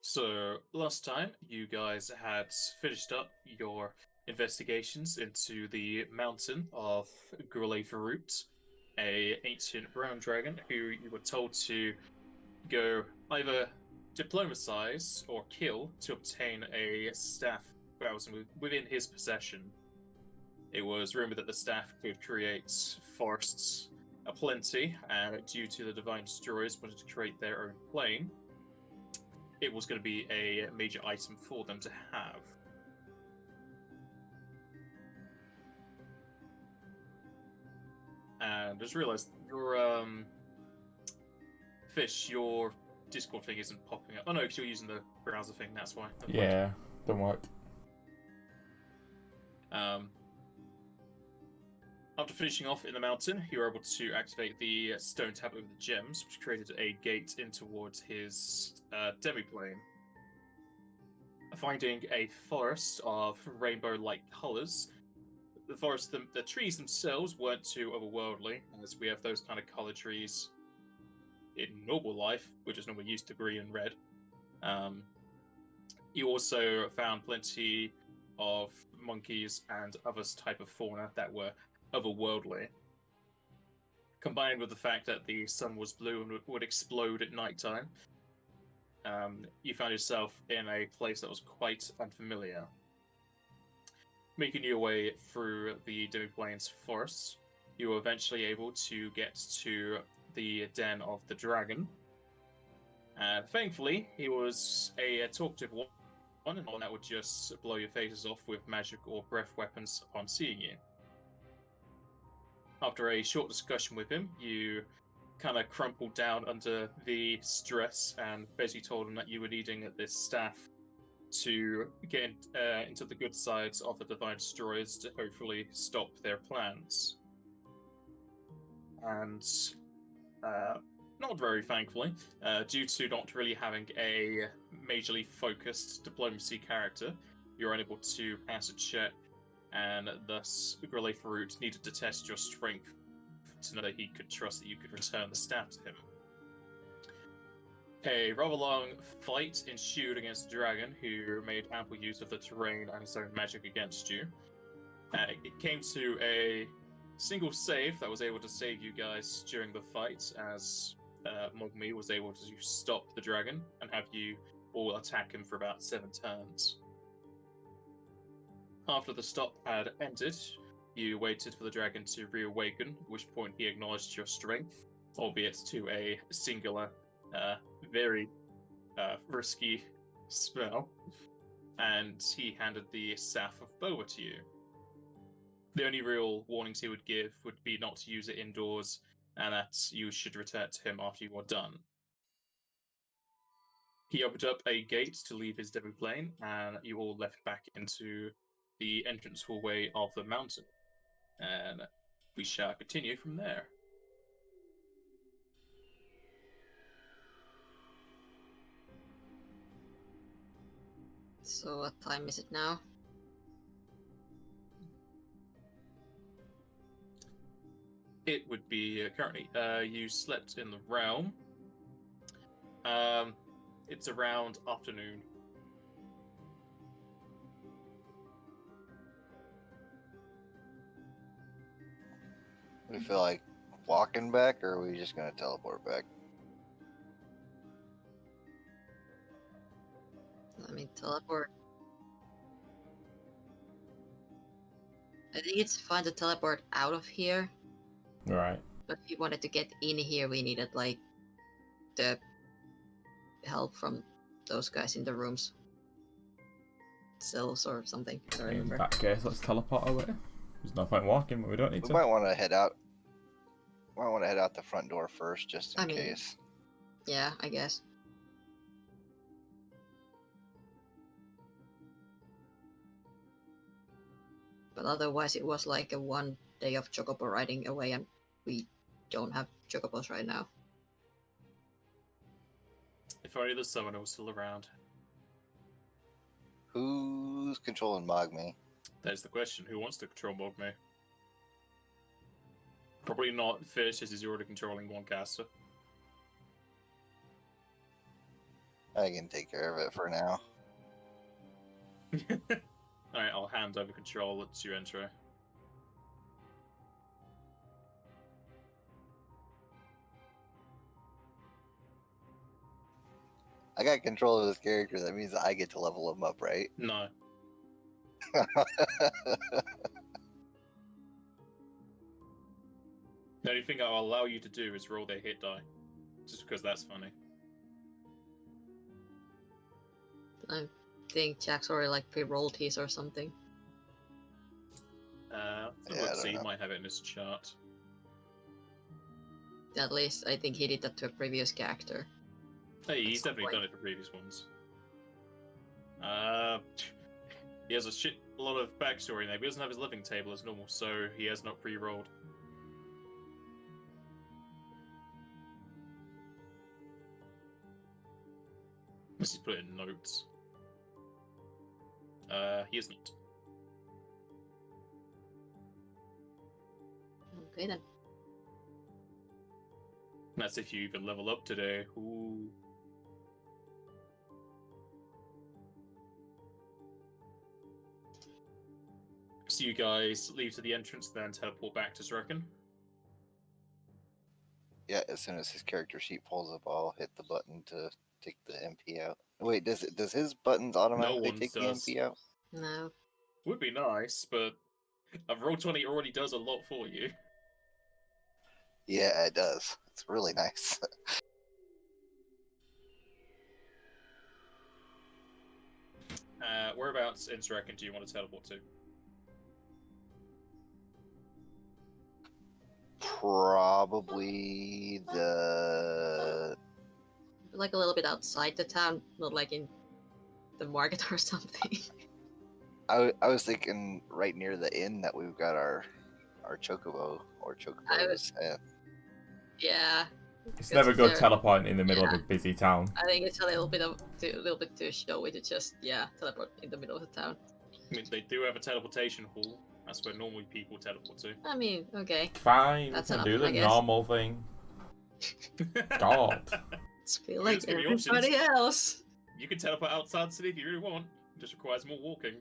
So, last time you guys had finished up your investigations into the mountain of Farut, a ancient brown dragon who you were told to go either diplomatize or kill to obtain a staff that was within his possession. It was rumored that the staff could create forests aplenty, and due to the Divine Destroyers wanted to create their own plane, it was going to be a major item for them to have. And I just realized your your Discord thing isn't popping up. Oh no, because you're using the browser thing. That's why. Yeah, don't work. After finishing off in the mountain, you were able to activate the stone tablet with the gems, which created a gate in towards his demiplane. Finding a forest of rainbow-like colors, the forest, the trees themselves weren't too otherworldly, as we have those kind of color trees in normal life, which is normally used to green and red. You also found plenty of monkeys and other type of fauna that were otherworldly. Combined with the fact that the sun was blue and would explode at nighttime, you found yourself in a place that was quite unfamiliar. Making your way through the Demiplane's forests, you were eventually able to get to the den of the dragon. Thankfully, he was a talkative one, and one that would just blow your faces off with magic or breath weapons upon seeing you. After a short discussion with him, you kind of crumpled down under the stress and basically told him that you were needing this staff to get into the good sides of the Divine Destroyers to hopefully stop their plans. And not very thankfully, due to not really having a majorly focused diplomacy character, you're unable to pass a check, and thus Farut needed to test your strength to know that he could trust that you could return the staff to him. A rather long fight ensued against the dragon, who made ample use of the terrain and his own magic against you. It came to a single save that was able to save you guys during the fight, as Mogmi was able to stop the dragon and have you all attack him for about 7 turns. After the stop had ended, you waited for the dragon to reawaken, at which point he acknowledged your strength, albeit to a singular, very risky spell, and he handed the Staff of Boa to you. The only real warnings he would give would be not to use it indoors, and that you should return it to him after you are done. He opened up a gate to leave his demiplane, and you all left back into the entrance hallway of the mountain. And we shall continue from there. So what time is it now? It would be currently, you slept in the realm. It's around afternoon. We feel like walking back, or are we just gonna teleport back? Let me teleport. I think it's fine to teleport out of here, Right. but if you wanted to get in here, we needed, like, the help from those guys in the rooms. Cells or something, I don't In remember. that case, let's teleport away. There's no point walking, but we don't need We to. might want to head out. Might want to head out the front door first, just in I mean- case. Yeah, I guess. But otherwise, it was like a 1 day of chocobo riding away, and we don't have chocobos right now. If only the summoner was still around. Who's controlling Mogmi? There's the question. Who wants to control Mogme? Probably not Fish, as he's already controlling one caster. I can take care of it for now. Alright, I'll hand over control to your intro. I got control of this character. That means I get to level him up, right? No. The only thing I'll allow you to do is roll their hit die. Just because that's funny. I think Jack's already like pre-rolled his or something. Let's see, he know. might have it in his chart. At least I think he did that to a previous character. Hey, he's some definitely point. done it for previous ones. He has a shit lot of backstory now. He doesn't have his living table as normal, so he has not pre-rolled. Let's just put it in notes. He is not. Okay then. That's if you even level up today. Ooh. So you guys leave to the entrance, then teleport back to Zrekin. Yeah, as soon as his character sheet pulls up, I'll hit the button to take the MP out. Wait, does his buttons automatically one's take the does. MP out? No. Would be nice, but a Roll20 already does a lot for you. Yeah, it does. It's really nice. Whereabouts in Zrekin do you want to teleport to? Probably the. Like a little bit outside the town, not like in the market or something. I was thinking right near the inn that we've got our chocobo or chocobos at. Yeah. It's Because never good they're- teleporting in the middle of yeah. a busy town. I think it's a little bit too showy to just teleport in the middle of the town. I mean, they do have a teleportation hall. That's where normally people teleport to. I mean, okay. Fine, That's we can enough, do I the guess. normal thing. God. It's feel like Just give me everybody else. You can teleport outside the city if you really want. It just requires more walking.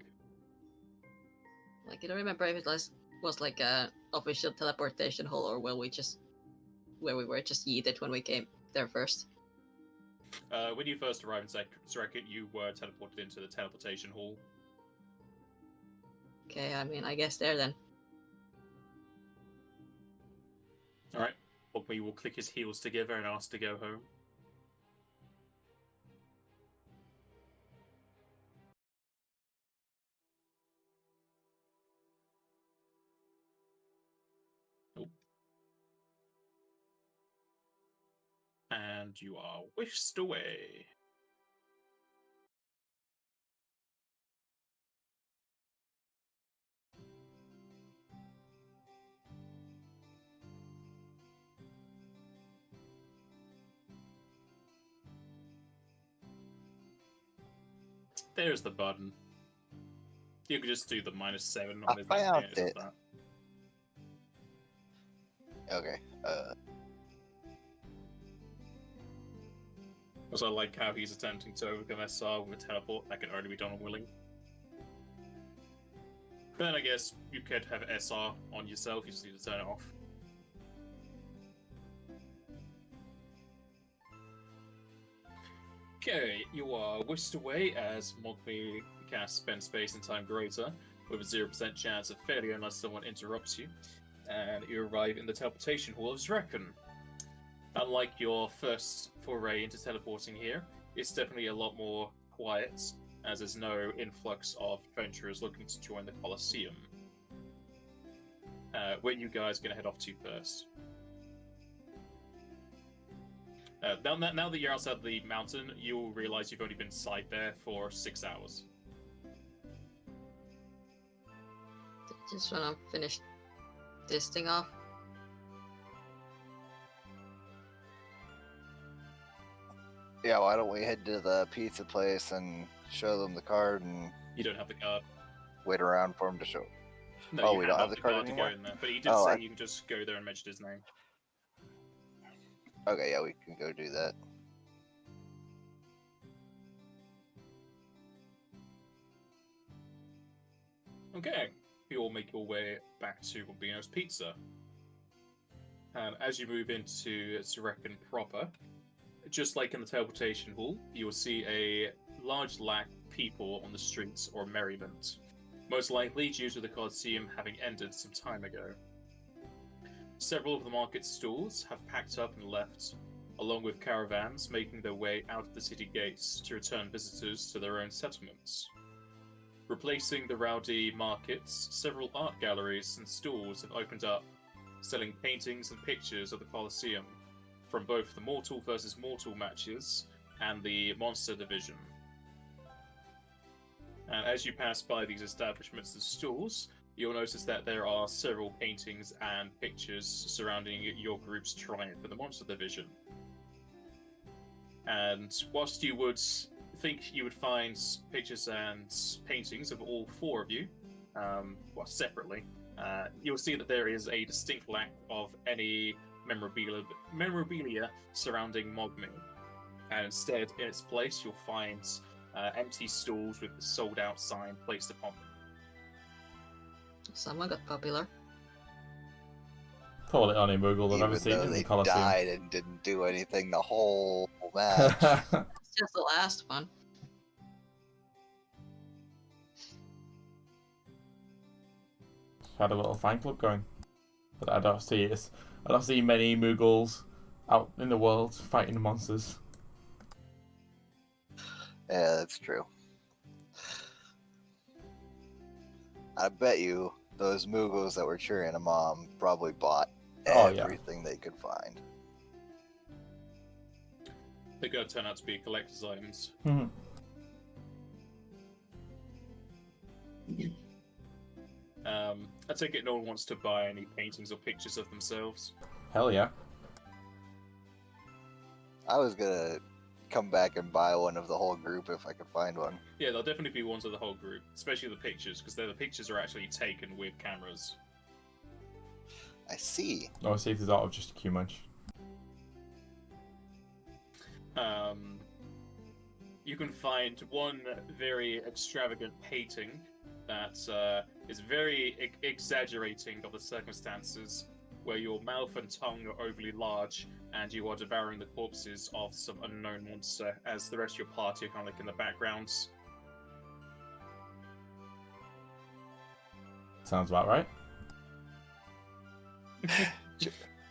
Like I don't remember if it was like a official teleportation hall or where we were just yeeted when we came there first. When you first arrived in Zrekin, you were teleported into the teleportation hall. Okay, I mean I guess there then. Alright. Ogmi will click his heels together and ask to go home. Nope. And you are whisked away. There's the button. You could just do the -7 on I his found it's not it. that. Okay. Also, I like how he's attempting to overcome SR with a teleport that can only be done on willing. Then I guess you could have SR on yourself, you just need to turn it off. Okay, you are whisked away as Mogmi casts Spend Space and Time Greater with a 0% chance of failure unless someone interrupts you, and you arrive in the teleportation hall of Zrekin. Unlike your first foray into teleporting here, it's definitely a lot more quiet, as there's no influx of adventurers looking to join the Colosseum. Where you guys going to head off to first? Now that you're outside the mountain, you'll realize you've only been inside there for 6 hours. Just wanna finish this thing off. Yeah, why don't we head to the pizza place and show them the card and You don't have the card. wait around for them to show? No, Oh, you we don't have the card to go anymore? in there. But he did Oh, say I- you can just go there and mention his name. Okay, yeah, we can go do that. Okay, you all make your way back to Bambino's Pizza. And as you move into Zarekin proper, just like in the teleportation hall, you will see a large lack of people on the streets or merriment, most likely due to the Colosseum having ended some time ago. Several of the market stalls have packed up and left, along with caravans making their way out of the city gates to return visitors to their own settlements. Replacing the rowdy markets, several art galleries and stalls have opened up, selling paintings and pictures of the Colosseum, from both the mortal versus mortal matches and the monster division. And as you pass by these establishments and stalls, you'll notice that there are several paintings and pictures surrounding your group's triumph in the monster division. And whilst you would think you would find pictures and paintings of all four of you, separately, you'll see that there is a distinct lack of any memorabilia surrounding Mogmi. And instead, in its place, you'll find empty stalls with the sold out sign placed upon them. Someone got popular. Probably the only Moogle I've ever Even seen though in the they Colosseum. died and didn't do anything the whole match. It's just the last one. Had a little fan club going, but I don't see many Moogles out in the world fighting monsters. Yeah, that's true. I bet you those Moogles that were cheering him on probably bought Oh, yeah. everything they could find. They're going to turn out to be collector's items. I take it no one wants to buy any paintings or pictures of themselves. Hell yeah. I was gonna come back and buy one of the whole group if I could find one. Yeah, there'll definitely be ones of the whole group, especially the pictures, because the pictures are actually taken with cameras. I see. I'll see if there's out of just a Q munch. You can find one very extravagant painting that is very exaggerating of the circumstances, where your mouth and tongue are overly large and you are devouring the corpses of some unknown monster as the rest of your party are kind of like in the background. Sounds about right.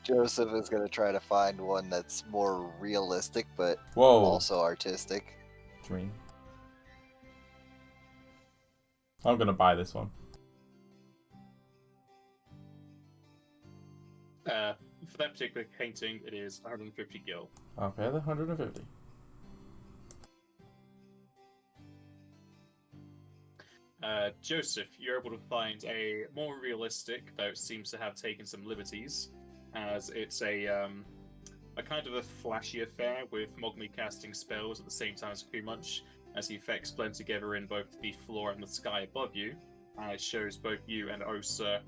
Joseph is gonna try to find one that's more realistic, but Whoa. also artistic. Dream. I'm gonna buy this one. For that particular painting, it is 150 gil. I'll pay the 150. Joseph, you're able to find a more realistic, though it seems to have taken some liberties, as it's a kind of a flashy affair with Mogmi casting spells at the same time as Kumunch, as the effects blend together in both the floor and the sky above you, and it shows both you and Osa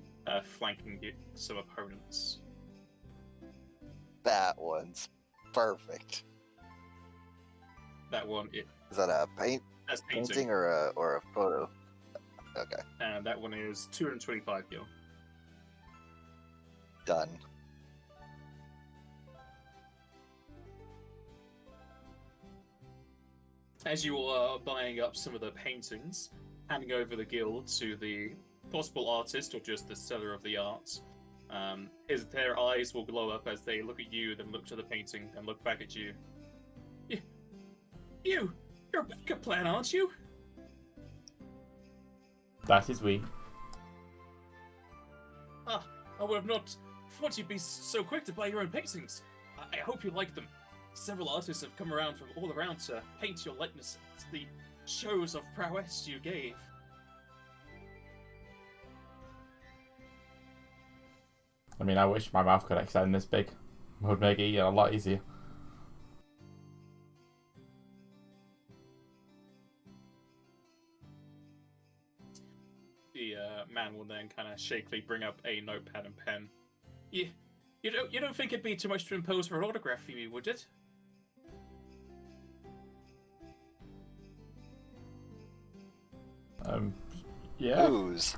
flanking some opponents. That one's perfect. That one, Is that a that's painting or a photo? Okay, and that one is 225 gil. done. As you are buying up some of the paintings, handing over the guild to the possible artist or just the seller of the art, their eyes will glow up as they look at you, then look to the painting, and look back at you. You're a backup plan, aren't you? That is we. I would have not thought you'd be so quick to buy your own paintings. I hope you like them. Several artists have come around from all around to paint your likeness at the shows of prowess you gave. I mean, I wish my mouth could extend this big. It would make it a lot easier. The man will then kind of shakily bring up a notepad and pen. You don't think it'd be too much to impose for an autograph for me, would it? Yeah. Whose?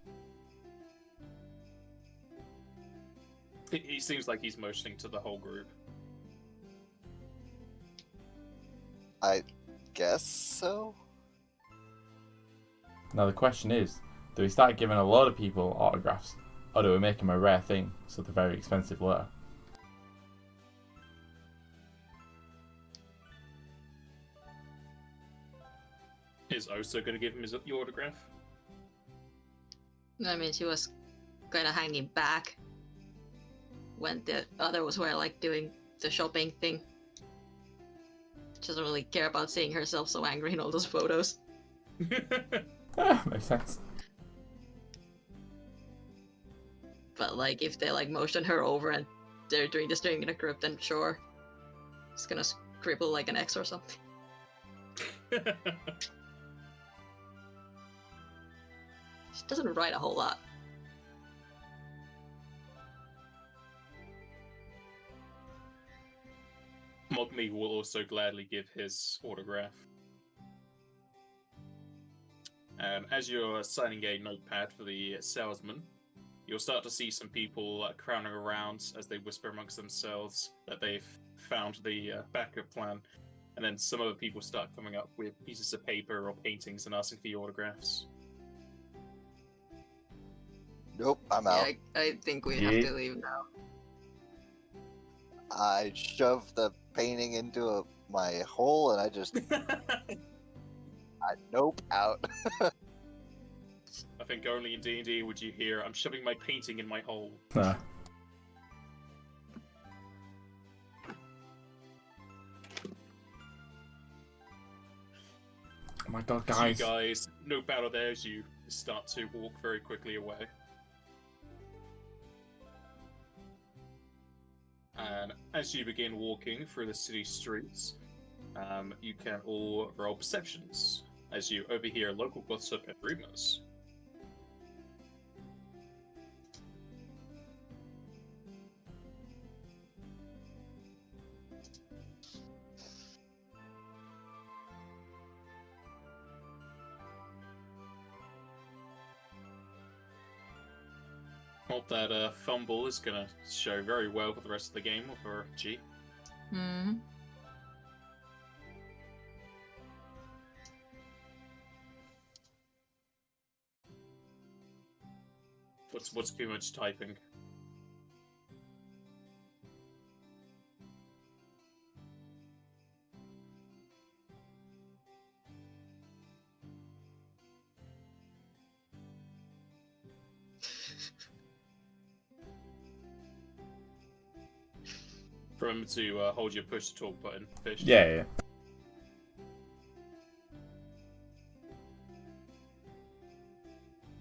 He seems like he's motioning to the whole group. I guess so. Now the question is, do we start giving a lot of people autographs, or do we make them a rare thing, so they're very expensive later? Is Oso going to give him your autograph? I mean, she was kind of hanging back when the others were like doing the shopping thing. She doesn't really care about seeing herself so angry in all those photos. Makes sense. But like, if they like motion her over and they're doing this thing in a group, then sure, it's gonna scribble like an X or something. She doesn't write a whole lot. Mogmi will also gladly give his autograph. As you're signing a notepad for the salesman, you'll start to see some people crowding around as they whisper amongst themselves that they've found the backup plan. And then some other people start coming up with pieces of paper or paintings and asking for your autographs. Nope, I'm out. Yeah, I think we have to leave now. I shoved the painting into my hole, and I just, nope, out. I think only in D&D would you hear, "I'm shoving my painting in my hole." Nah. Oh my god, So guys. you guys, no battle there as you start to walk very quickly away. And as you begin walking through the city streets, you can all roll perceptions as you overhear local gossip and rumors. Hope that fumble is gonna show very well for the rest of the game for G. Hmm. What's too much typing? Remember to hold your push to talk button, Fish. Yeah.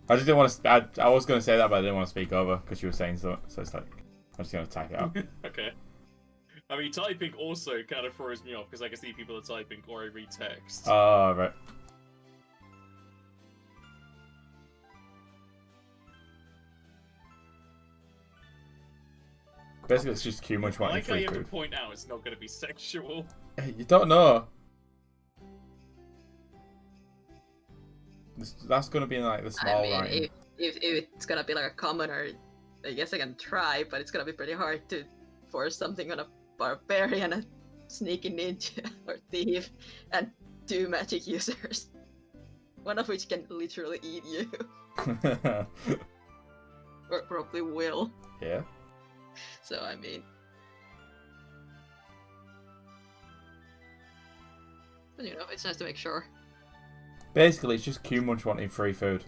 I just didn't want to. I was going to say that, but I didn't want to speak over because you were saying so. So it's like I'm just going to type it out. Okay. I mean, typing also kind of throws me off because I can see people are typing or I read text. Oh, right. Basically, it's just too much I wanting like how free you have to food. point out it's not going to be sexual. You don't know. That's going to be like the small I mean, writing. if it's gonna be like a commoner, I guess I can try, but it's gonna be pretty hard to force something on a barbarian, a sneaking ninja or thief, and 2 magic users. One of which can literally eat you. Or probably will. Yeah. So, I mean... But, you know, it's nice to make sure. Basically, it's just too much wanting free food.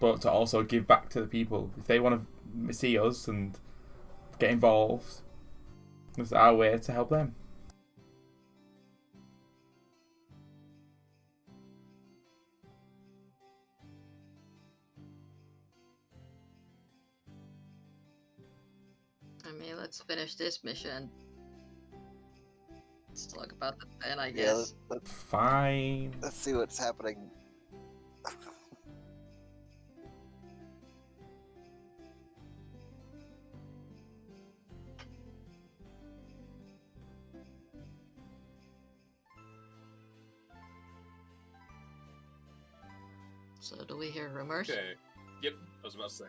But to also give back to the people. If they want to see us and get involved, it's our way to help them. I mean, let's finish this mission. Let's talk about the pen, I Yeah, guess. Fine. let's see what's happening. So do we hear rumors? Okay. Yep, I was about to say.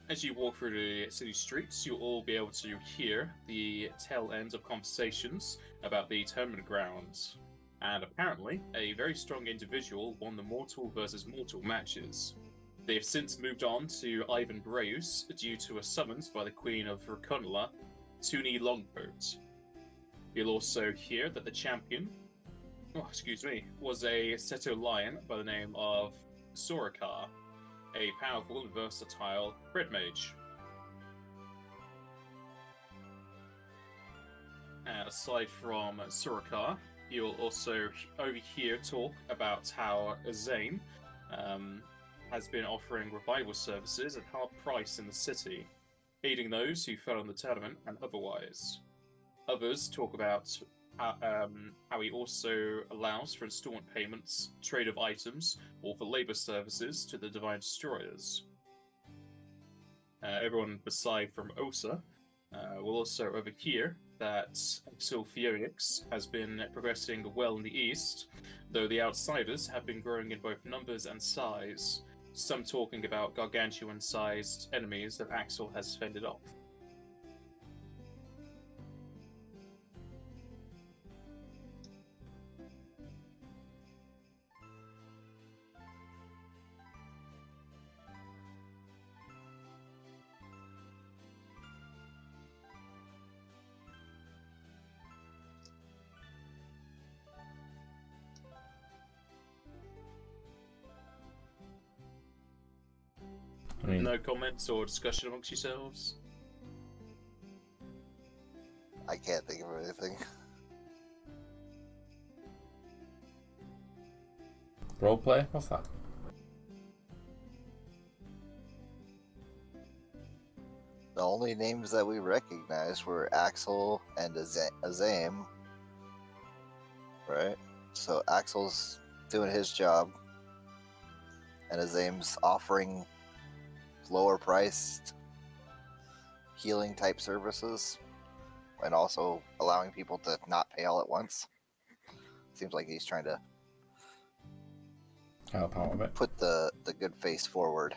As you walk through the city streets, you'll all be able to hear the tail ends of conversations about the tournament grounds. And apparently, a very strong individual won the mortal versus mortal matches. They have since moved on to Ivan Breus due to a summons by the Queen of Raconla, Tuni Longboat. You'll also hear that the champion, was a Seto lion by the name of Sorokar, a powerful and versatile red mage. And aside from Sorokar, you'll also overhear talk about how Azaem has been offering revival services at half price in the city, aiding those who fell in the tournament and otherwise. Others talk about how he also allows for installment payments, trade of items, or for labor services to the Divine Destroyers. Everyone beside from Osa will also overhear that Axel Phoenix has been progressing well in the east, though the outsiders have been growing in both numbers and size, some talking about gargantuan-sized enemies that Axel has fended off. I mean, No comments or discussion amongst yourselves? I can't think of anything. roleplay? What's that? The only names that we recognized were Axel and Azaem. Right? So Axel's doing his job, and Azaem's offering lower priced healing type services, and also allowing people to not pay all at once. Seems like he's trying to Help out a bit. put the good face forward.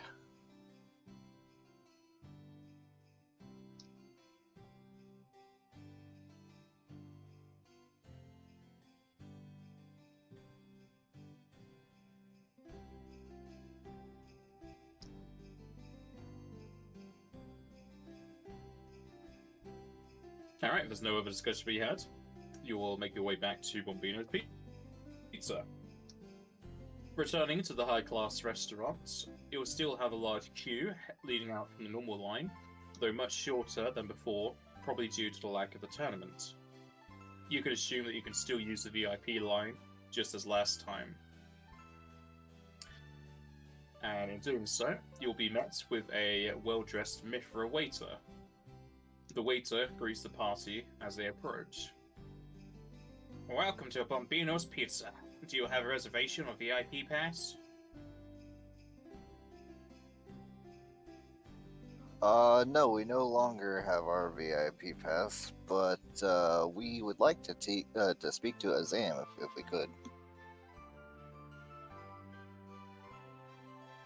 Alright, there's no other discussion to be had. You will make your way back to Bombino's Pizza. Returning to the high-class restaurant, it will still have a large queue leading out from the normal line, though much shorter than before, probably due to the lack of the tournament. You can assume that you can still use the VIP line, just as last time. And in doing so, you'll be met with a well-dressed Mithra waiter. The waiter greets the party as they approach. Welcome to Bombino's Pizza. Do you have a reservation or VIP pass? No, we no longer have our VIP pass, but we would like to speak to Azaem if we could.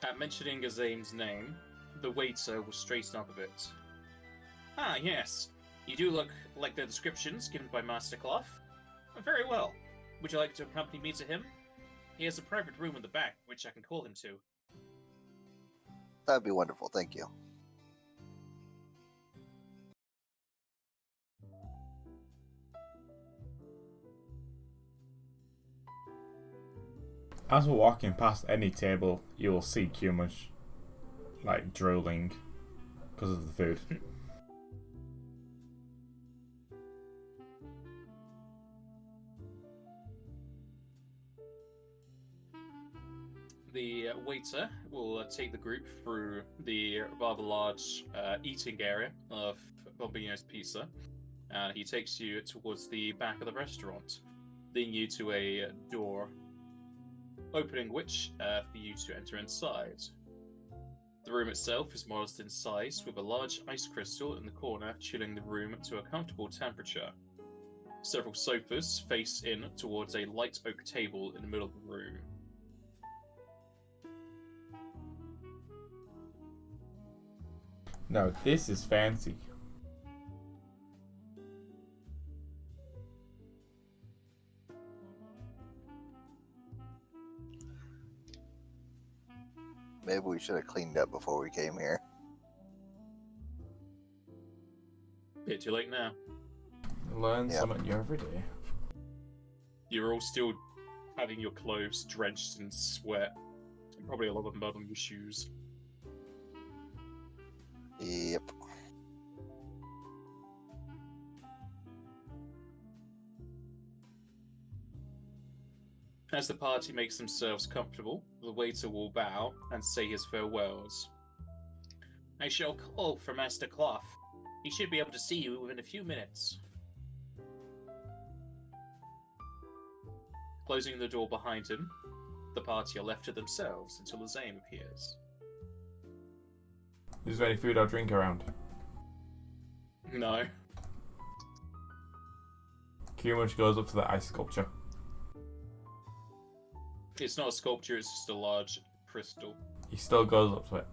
At mentioning Azaem's name, the waiter will straighten up a bit. Ah, yes. You do look like the descriptions given by Master Clough. Very well. Would you like to accompany me to him? He has a private room in the back, which I can call him to. That'd be wonderful, thank you. As we're walking past any table, you will see Kumash, like, drooling because of the food. The waiter will take the group through the rather large eating area of Bombino's Pizza, and he takes you towards the back of the restaurant, leading you to a door, opening which for you to enter inside. The room itself is modest in size, with a large ice crystal in the corner chilling the room to a comfortable temperature. Several sofas face in towards a light oak table in the middle of the room. No, this is fancy. Maybe we should have cleaned up before we came here. Bit too late now. Learn Yep. something new every day. You're all still having your clothes drenched in sweat, and probably a lot of mud on your shoes. Yep. As the party makes themselves comfortable, the waiter will bow and say his farewells. I shall call for Master Clough. He should be able to see you within a few minutes. Closing the door behind him, the party are left to themselves until Azaem appears. Is there any food or drink around? No. Q-Munch goes up to the ice sculpture. It's not a sculpture, it's just a large crystal. He still goes up to it.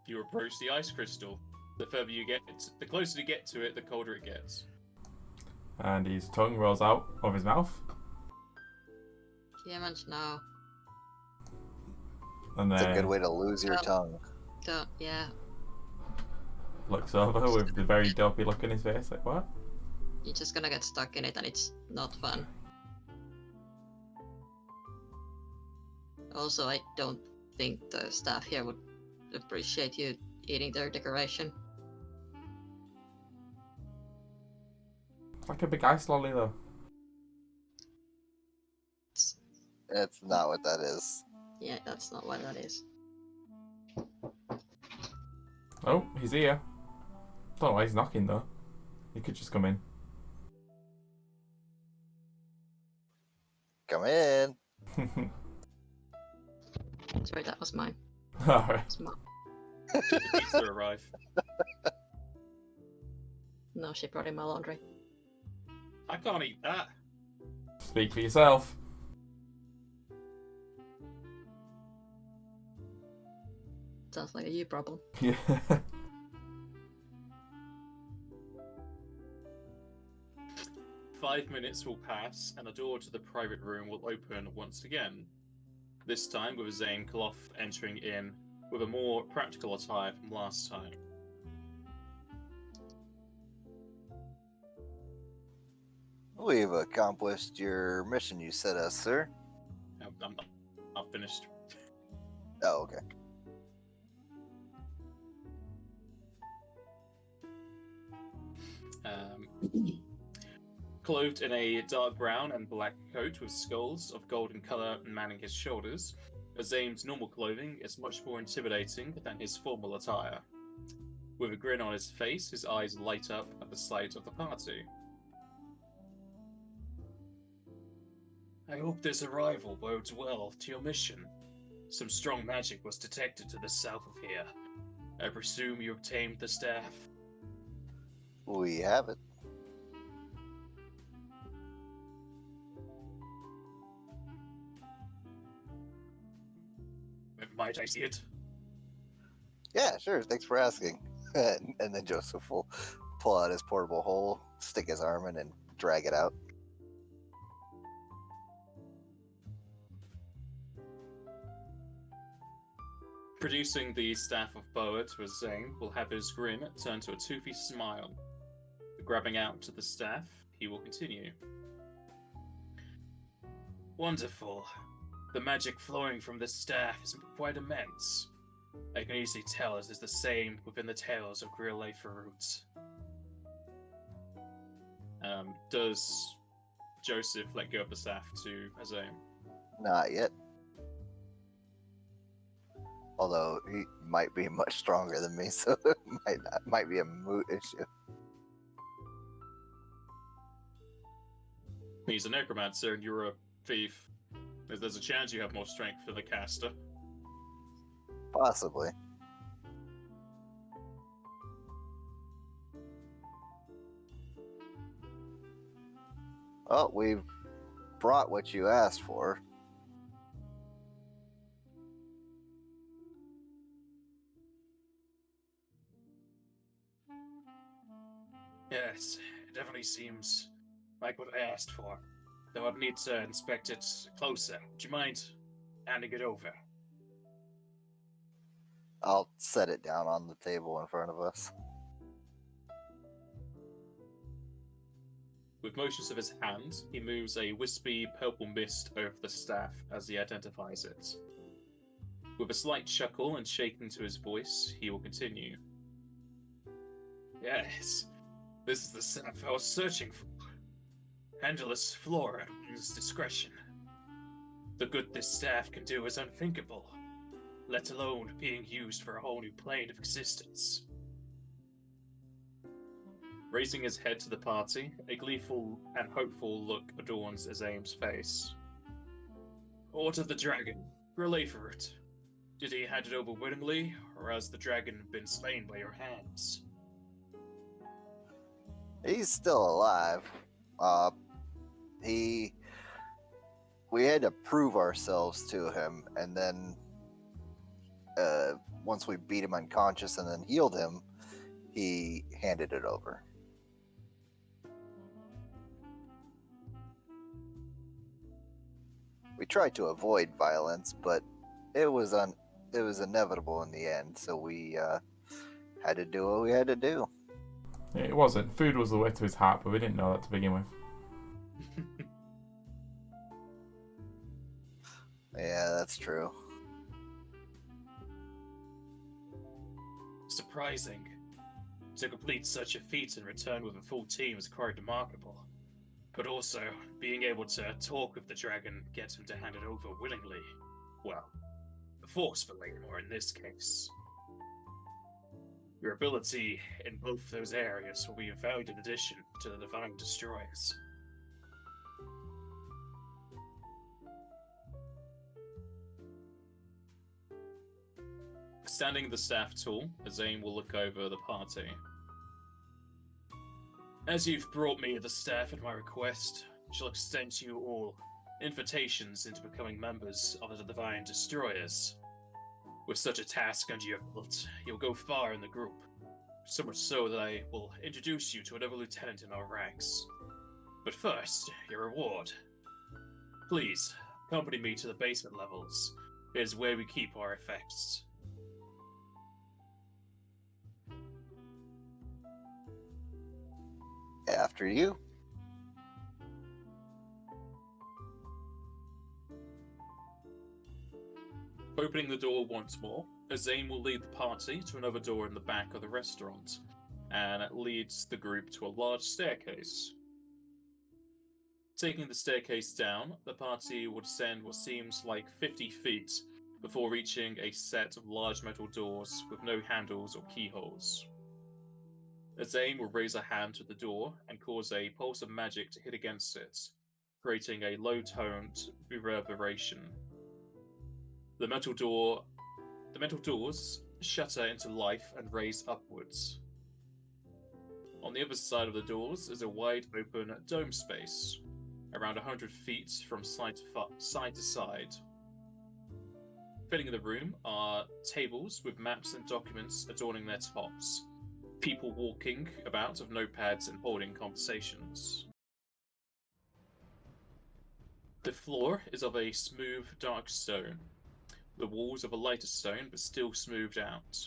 You approach the ice crystal. The further you get, the closer you get to it, the colder it gets. And his tongue rolls out of his mouth. Q-Munch, no. And It's a then good way to lose your tongue. Don't, yeah. looks over with the very dopey look in his face, like, what? You're just gonna get stuck in it and it's not fun. Also, I don't think the staff here would appreciate you eating their decoration. Like a big ice lolly, though. That's not what that is. Yeah, that's not what that is. Oh, he's here. Don't know why he's knocking, though. He could just come in. Come in. Sorry, that was mine. Alright. It's mine. The pizza arrive. No, she brought in my laundry. I can't eat that. Speak for yourself. Sounds like a you problem. Yeah. 5 minutes will pass, and the door to the private room will open once again. This time with Azaem Clough entering in with a more practical attire from last time. We've accomplished your mission you set us, sir. I'm finished. Oh, okay. Clothed in a dark brown and black coat with skulls of golden colour manning his shoulders, Azaem's normal clothing is much more intimidating than his formal attire. With a grin on his face, his eyes light up at the sight of the party. I hope this arrival bodes well to your mission. Some strong magic was detected to the south of here. I presume you obtained the staff? We have it. Might I see it? Yeah, sure. Thanks for asking. And then Joseph will pull out his portable hole, stick his arm in, and drag it out. Producing the staff of Boa to Azaem will have his grin turn to a toothy smile. Grabbing out to the staff, he will continue. Wonderful. The magic flowing from this staff is quite immense. I can easily tell it is the same within the tales of Grillet Farut. Does Joseph let go of the staff to Azaem? Not yet. Although he might be much stronger than me, so it might be a moot issue. He's a necromancer and you're a thief. There's a chance you have more strength than the caster. Possibly. Oh, we've brought what you asked for. Yes, it definitely seems like what I asked for. Though I'd need to inspect it closer. Would you mind handing it over? I'll set it down on the table in front of us. With motions of his hand, he moves a wispy purple mist over the staff as he identifies it. With a slight chuckle and shaking to his voice, he will continue. Yes, this is the staff I was searching for. Handleless flora at one's discretion. The good this staff can do is unthinkable, let alone being used for a whole new plane of existence. Raising his head to the party, a gleeful and hopeful look adorns Azaem's face. What of the dragon? Relay for it. Did he hand it over willingly, or has the dragon been slain by your hands? He's still alive. We had to prove ourselves to him, and then once we beat him unconscious and then healed him, he handed it over. We tried to avoid violence, but it was inevitable in the end, so we had to do what we had to do. It wasn't. Food was the way to his heart, but we didn't know that to begin with. Yeah, that's true. Surprising. To complete such a feat and return with a full team is quite remarkable. But also, being able to talk with the dragon, get him to hand it over willingly. Well, forcefully, or in this case. Your ability in both those areas will be a valued addition to the Divine Destroyers. Standing the staff tall, Azaem will look over the party. As you've brought me the staff at my request, I shall extend to you all invitations into becoming members of the Divine Destroyers. With such a task under your belt, you'll go far in the group. So much so that I will introduce you to another lieutenant in our ranks. But first, your reward. Please, accompany me to the basement levels. It is where we keep our effects. After you. Opening the door once more, Azaem will lead the party to another door in the back of the restaurant, and it leads the group to a large staircase. Taking the staircase down, the party will descend what seems like 50 feet before reaching a set of large metal doors with no handles or keyholes. Azaem will raise a hand to the door and cause a pulse of magic to hit against it, creating a low-toned reverberation. The metal doors shutter into life and raise upwards. On the other side of the doors is a wide open dome space, around 100 feet from side to side. Filling the room are tables with maps and documents adorning their tops, people walking about with notepads and holding conversations. The floor is of a smooth, dark stone. The walls of a lighter stone, but still smoothed out.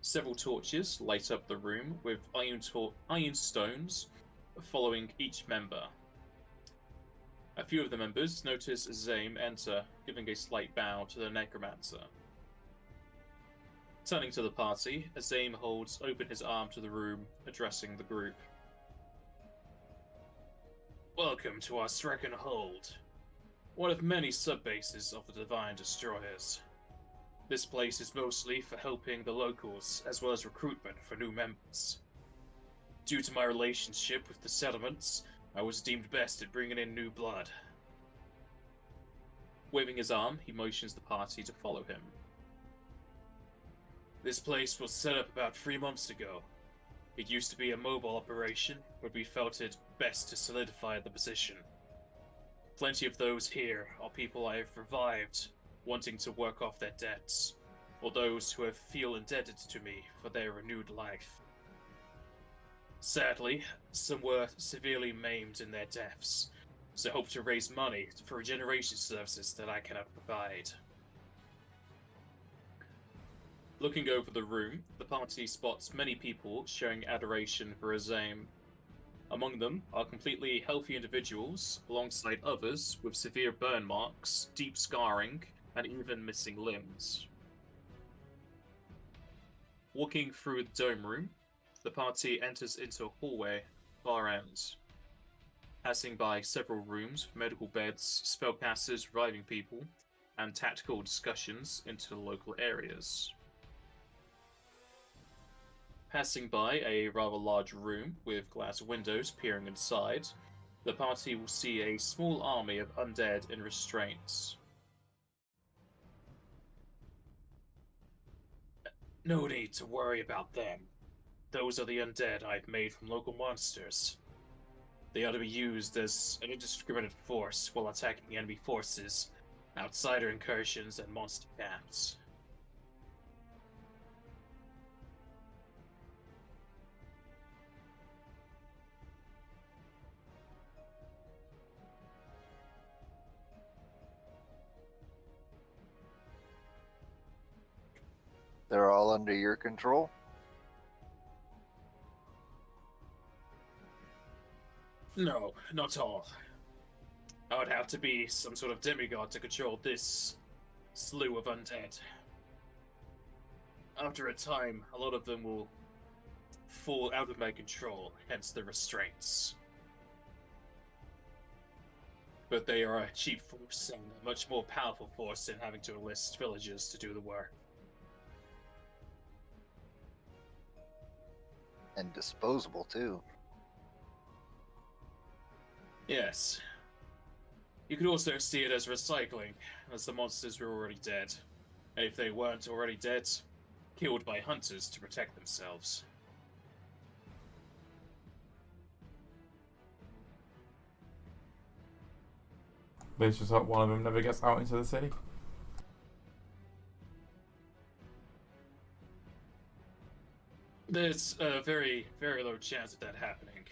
Several torches light up the room with iron stones following each member. A few of the members notice Azaem enter, giving a slight bow to the necromancer. Turning to the party, Azaem holds open his arm to the room, addressing the group. Welcome to our Srecken Hold, one of many sub-bases of the Divine Destroyers. This place is mostly for helping the locals, as well as recruitment for new members. Due to my relationship with the settlements, I was deemed best at bringing in new blood. Waving his arm, he motions the party to follow him. This place was set up about 3 months ago. It used to be a mobile operation, but we felt it best to solidify the position. Plenty of those here are people I have revived, wanting to work off their debts, or those who have feel indebted to me for their renewed life. Sadly, some were severely maimed in their deaths, so hope to raise money for regeneration services that I cannot provide. Looking over the room, the party spots many people showing adoration for Azaem. Among them are completely healthy individuals, alongside others with severe burn marks, deep scarring, and even missing limbs. Walking through the dome room, the party enters into a hallway far end, passing by several rooms with medical beds, spellcasters reviving people, and tactical discussions into the local areas. Passing by a rather large room with glass windows peering inside, the party will see a small army of undead in restraints. No need to worry about them. Those are the undead I've made from local monsters. They are to be used as an indiscriminate force while attacking enemy forces, outsider incursions, and monster camps. They're all under your control? No, not all. I would have to be some sort of demigod to control this slew of undead. After a time, a lot of them will fall out of my control, hence the restraints. But they are a cheap force and a much more powerful force than having to enlist villagers to do the work. And disposable, too. Yes. You could also see it as recycling, as the monsters were already dead. And if they weren't already dead, killed by hunters to protect themselves. Let's just hope one of them never gets out into the city. There's a very, very low chance of that happening.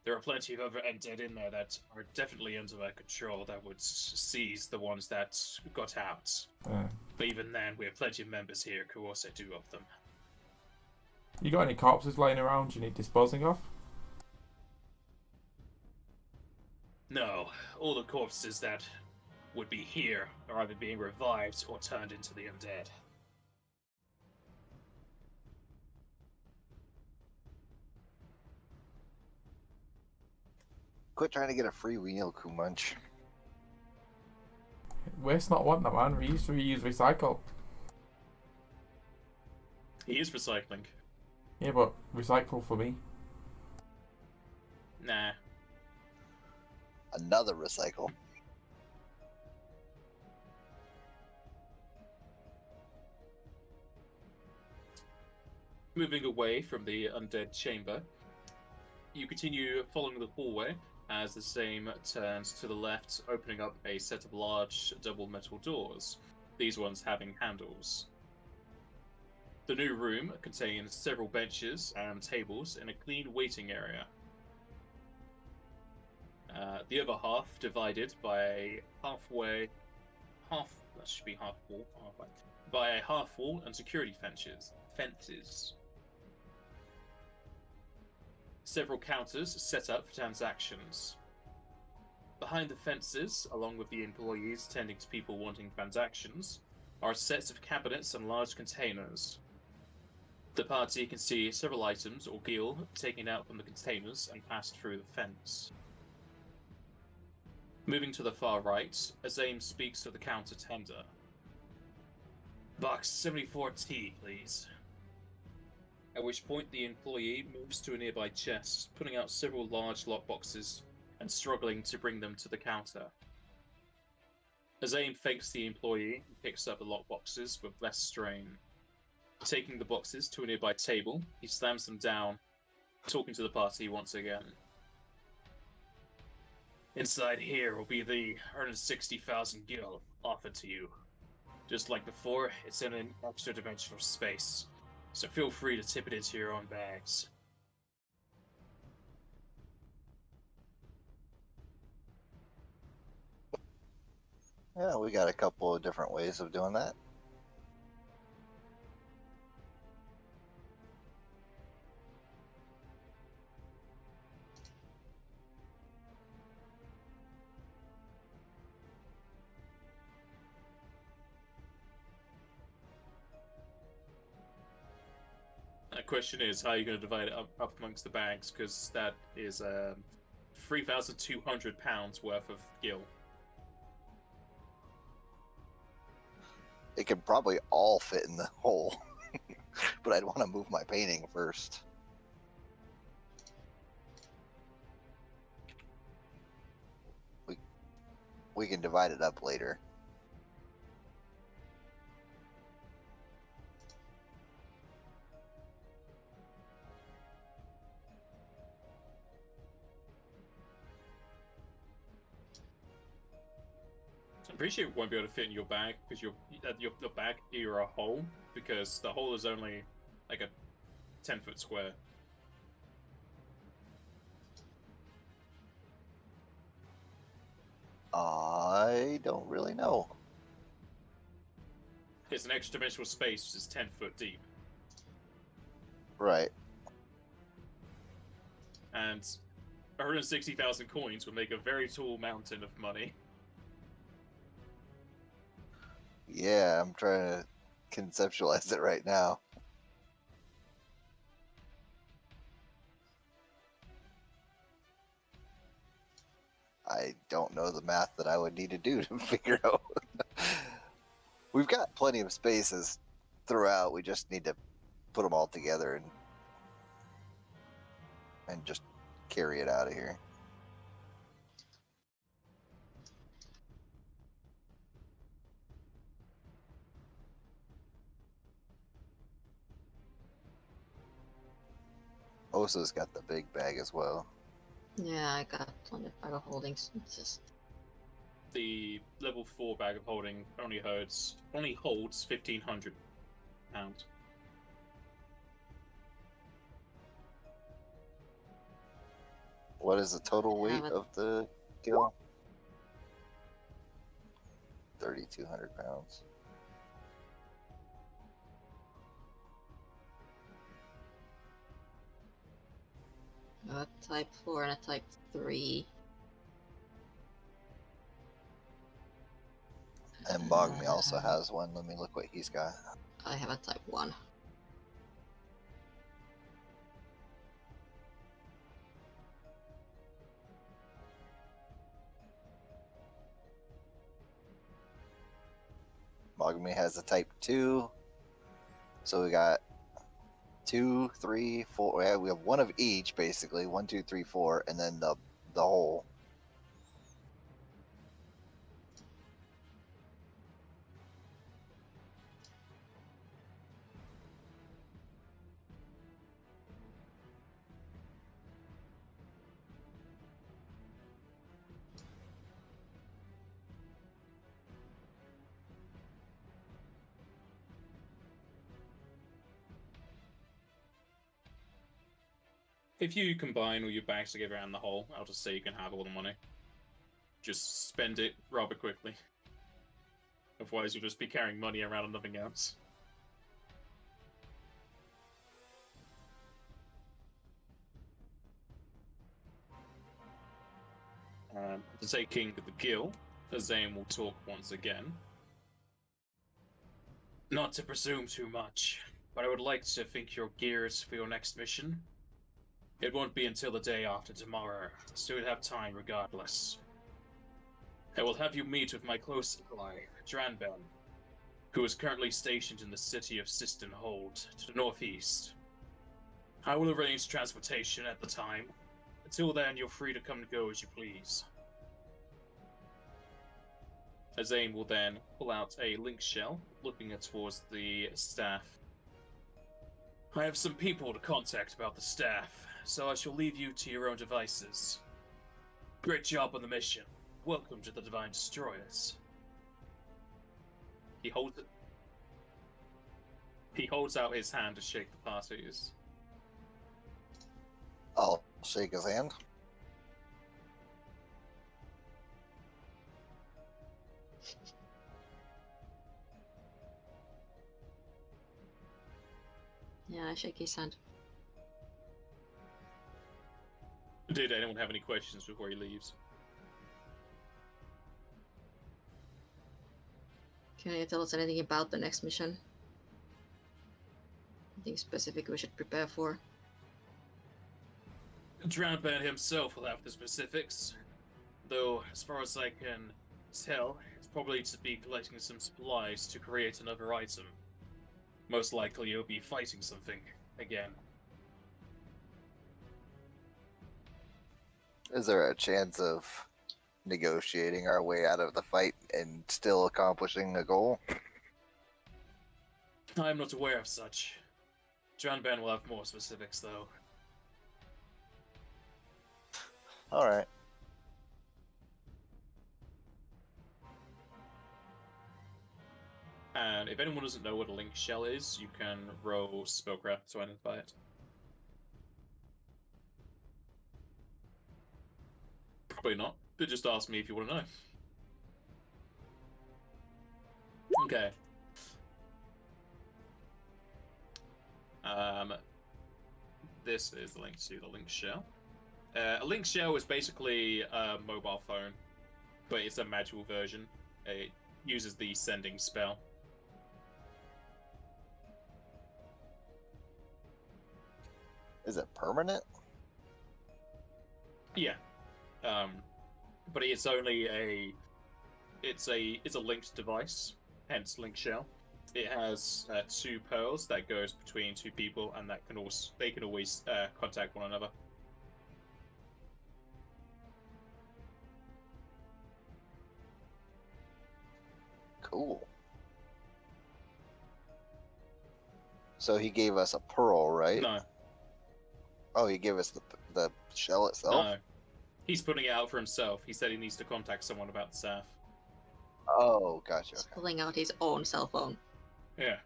There are plenty of other undead in there that are definitely under my control that would seize the ones that got out. But even then, we have plenty of members here who also do of them. You got any corpses laying around you need disposing of? No, all the corpses that would be here are either being revived or turned into the undead. Quit trying to get a free meal, Kumunch. Waste not, want that, man. Reuse, reuse, recycle. He is recycling. Yeah, but recycle for me. Nah. Another recycle. Moving away from the undead chamber, you continue following the hallway as the same turns to the left, opening up a set of large double metal doors, these ones having handles. The new room contains several benches and tables in a clean waiting area. The other half divided by a half wall and security fences. Several counters set up for transactions. Behind the fences, along with the employees tending to people wanting transactions, are sets of cabinets and large containers. The party can see several items or gil taken out from the containers and passed through the fence. Moving to the far right, Azaem speaks to the counter tender. Box 74T, please. At which point the employee moves to a nearby chest, pulling out several large lockboxes and struggling to bring them to the counter. Azaem thanks the employee and picks up the lockboxes with less strain. Taking the boxes to a nearby table, he slams them down, talking to the party once again. Inside here will be the 160,000 gil offered to you. Just like before, it's in an extra-dimensional space, so feel free to tip it into your own bags. Yeah, we got a couple of different ways of doing that. The question is, how are you going to divide it up amongst the bags? Because that is 3,200 pounds worth of gil. It could probably all fit in the hole, but I'd want to move my painting first. We can divide it up later. I'm pretty sure it won't be able to fit in your bag because your bag you're a hole, because the hole is only like a 10-foot square. I don't really know. It's an extra dimensional space which is 10 foot deep, Right. and 160,000 coins would make a very tall mountain of money. Yeah, I'm trying to conceptualize it right now. I don't know the math that I would need to do to figure out. We've got plenty of spaces throughout. We just need to put them all together and just carry it out of here. Osa's got the big bag as well. Yeah, I got plenty of bag of holdings. It's just The level 4 bag of holding only holds 1,500 pounds. What is the total weight of the gil? 3,200 pounds. a type 4 and a type 3. And Bogme also has one. Let me look what he's got. I have a type 1. Bogme has a type 2. So we got 2, 3, 4. Yeah, we have one of each, basically. 1, 2, 3, 4, and then the whole. If you combine all your bags together and the whole, I'll just say you can have all the money. Just spend it rather quickly. Otherwise, you'll just be carrying money around and nothing else. To taking the Guild, Azaem will talk once again. Not to presume too much, but I would like to think you're geared for your next mission. It won't be until the day after tomorrow, so you'll have time regardless. I will have you meet with my close ally, Dranben, who is currently stationed in the city of Siston Hold, to the northeast. I will arrange transportation at the time. Until then, you're free to come and go as you please. Azaem will then pull out a link shell, looking towards the staff I have some people to contact about the staff, so I shall leave you to your own devices. Great job on the mission. Welcome to the Divine Destroyers. He holds out his hand to shake the parties. I'll shake his hand. Yeah, I shake his hand. Did anyone have any questions before he leaves? Can you tell us anything about the next mission? Anything specific we should prepare for? Drownband himself will have the specifics, though as far as I can tell, it's probably to be collecting some supplies to create another item. Most likely you'll be fighting something again. Is there a chance of negotiating our way out of the fight and still accomplishing a goal? I am not aware of such. Drownband will have more specifics, though. Alright. And if anyone doesn't know what a link shell is, you can roll spellcraft to identify it. Probably not, but just ask me if you want to know. Okay. This is the link to the link shell. A link shell is basically a mobile phone, but it's a magical version. It uses the sending spell. Is it permanent? Yeah. But it's only it's a linked device, hence link shell. It has 2 pearls that goes between 2 people, and that they can always contact one another. Cool. So he gave us a pearl, right? No, Oh, he gave us the shell itself? no. He's putting it out for himself. He said he needs to contact someone about the staff. Oh, gotcha. He's Okay. pulling out his own cell phone, Yeah,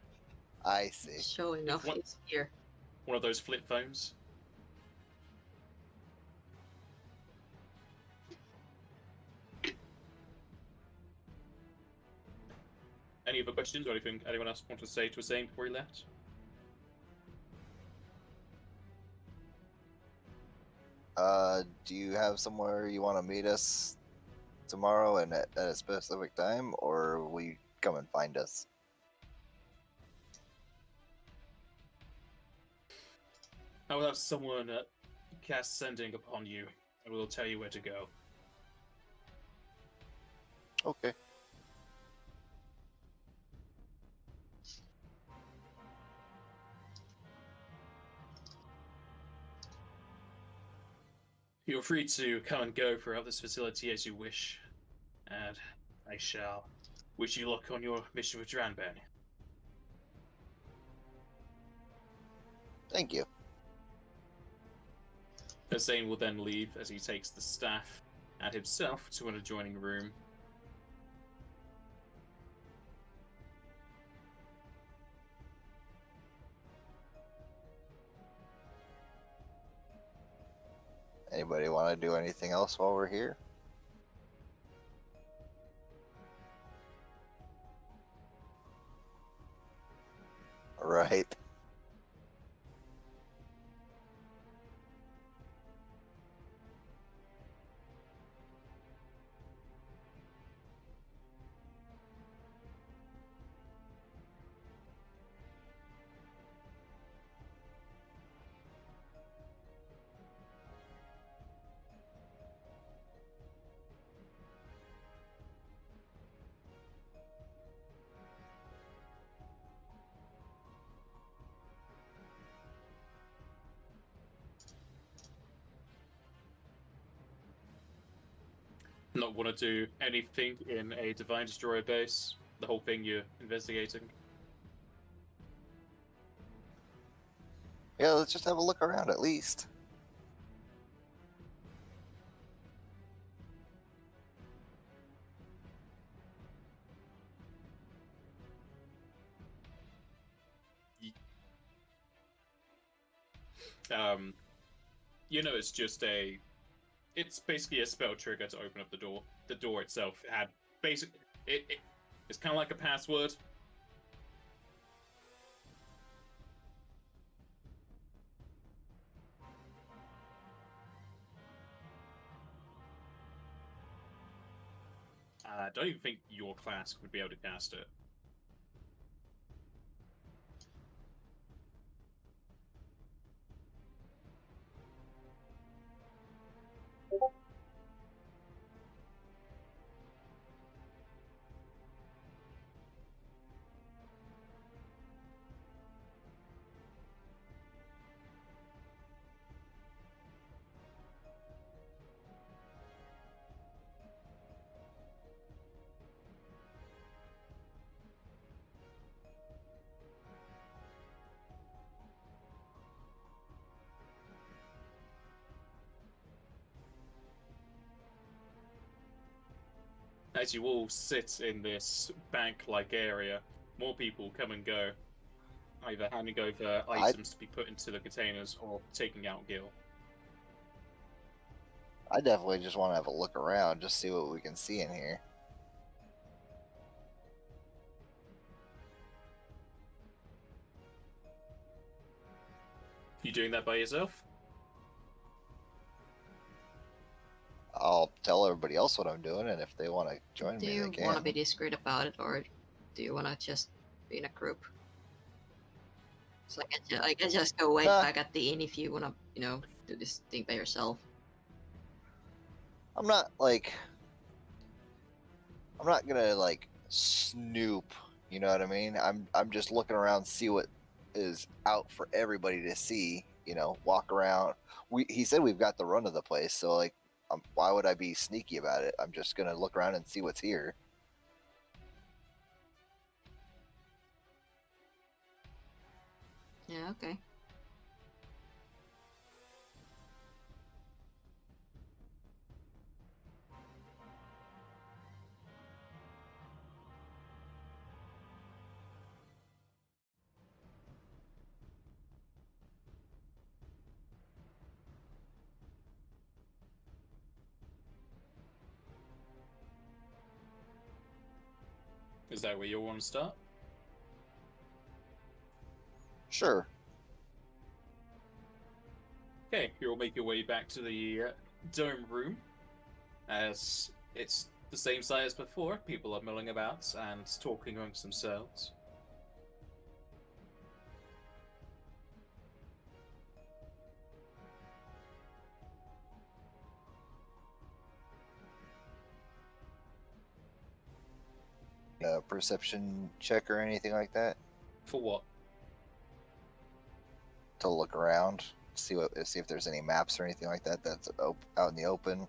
I see. showing off What? his gear. one of those flip phones. Any other questions or anything anyone else want to say to Azaem before he left? Do you have somewhere you want to meet us tomorrow and at a specific time, or will you come and find us? I will have someone cast sending upon you, and we'll tell you where to go. Okay. Feel free to come and go throughout this facility as you wish, and I shall wish you luck on your mission with Drownband. Thank you. Azaem will then leave as he takes the staff and himself to an adjoining room. Anybody want to do anything else while we're here? Right. Not want to do anything in a Divine Destroyer base? The whole thing you're investigating? Yeah, let's just have a look around at least. You know, it's basically a spell trigger to open up the door. The door itself had it's kind of like a password. I don't even think your class would be able to cast it. As you all sit in this bank-like area, more people come and go, either handing over items to be put into the containers or taking out Gil. I definitely just want to have a look around, just see what we can see in here. You doing that by yourself? I'll tell everybody else what I'm doing, and if they want to join Do me, you they can. want to be discreet about it, or do you want to just be in a group? So I can just go wait back at the inn if you want to, do this thing by yourself. I'm not gonna snoop. You know what I mean? I'm just looking around, see what is out for everybody to see. Walk around. He said we've got the run of the place, so why would I be sneaky about it? I'm just gonna look around and see what's here. Yeah, okay. Is that where you want to start? Sure. Okay, you'll make your way back to the dome room, as it's the same size as before. People are milling about and talking amongst themselves. Perception check or anything like that For what? to look around, see if there's any maps or anything like that that's out in the open.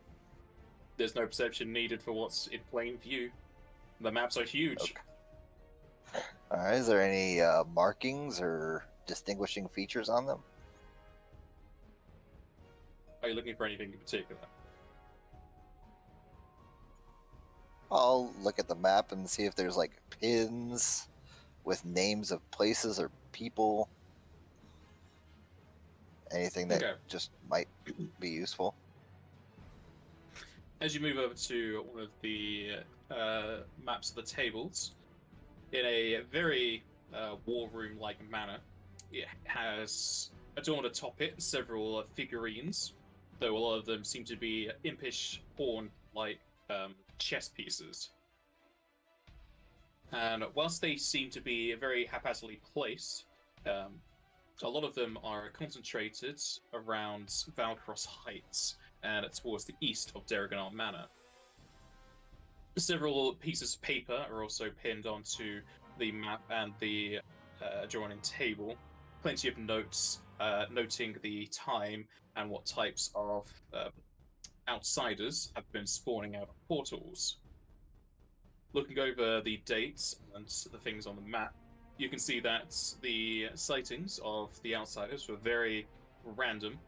There's no perception needed for what's in plain view. The maps are huge. Okay. All right. Is there any markings or distinguishing features on them? Are you looking for anything in particular? I'll look at the map and see if there's pins with names of places or people. Anything that just might be useful. As you move over to one of the maps of the tables, in a very war room-like manner, it has adorned atop it several figurines, though a lot of them seem to be impish horn-like chess pieces. And whilst they seem to be very haphazardly placed, a lot of them are concentrated around Valcross Heights and towards the east of Daragonar Manor. Several pieces of paper are also pinned onto the map and the adjoining table. Plenty of notes noting the time and what types of outsiders have been spawning out of portals. Looking over the dates and the things on the map, you can see that the sightings of the outsiders were very random,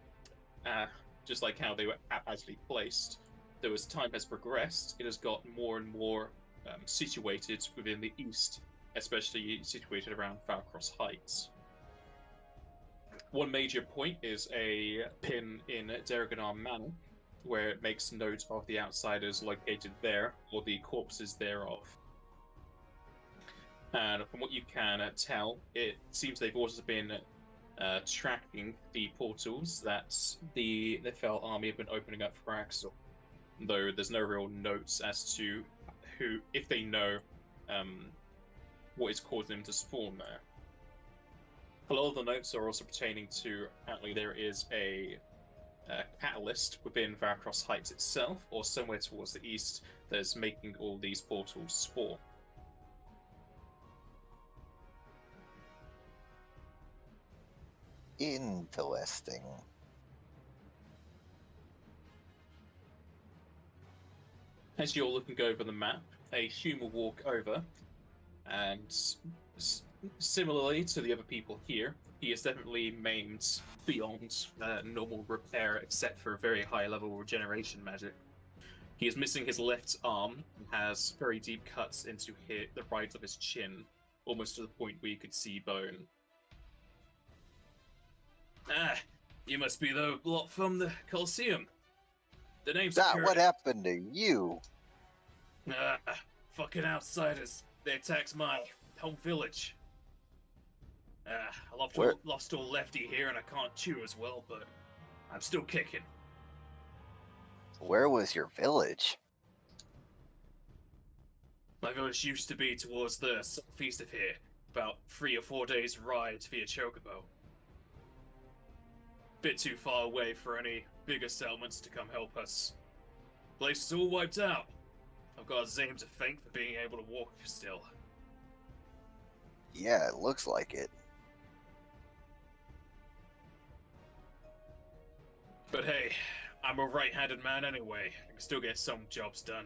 just like how they were haphazardly placed. Though as time has progressed, it has got more and more situated within the east, especially situated around Falcross Heights. One major point is a pin in Derriganar Manor, where it makes note of the outsiders located there, or the corpses thereof. And from what you can tell, it seems they've also been tracking the portals that the Nefel army have been opening up for Axel, though there's no real notes as to who, if they know what is causing them to spawn there. A lot of the notes are also pertaining to, apparently there is a catalyst within Varacross Heights itself, or somewhere towards the east, that is making all these portals spawn. Interesting. As you're looking over the map, a human will walk over, and similarly to the other people here, he is definitely maimed beyond normal repair, except for very high level regeneration magic. He is missing his left arm and has very deep cuts into the right of his chin, almost to the point where you could see bone. Ah, you must be the lot from the Colosseum. The name's That what happened to you? Fucking outsiders. They attacked my home village. I lost all lefty here and I can't chew as well, but I'm still kicking. Where was your village? My village used to be towards the southeast of here, about 3 or 4 days' ride via Chocobo. Bit too far away for any bigger settlements to come help us. Place is all wiped out. I've got Azaem to thank for being able to walk still. Yeah, it looks like it. But hey, I'm a right-handed man anyway. I can still get some jobs done.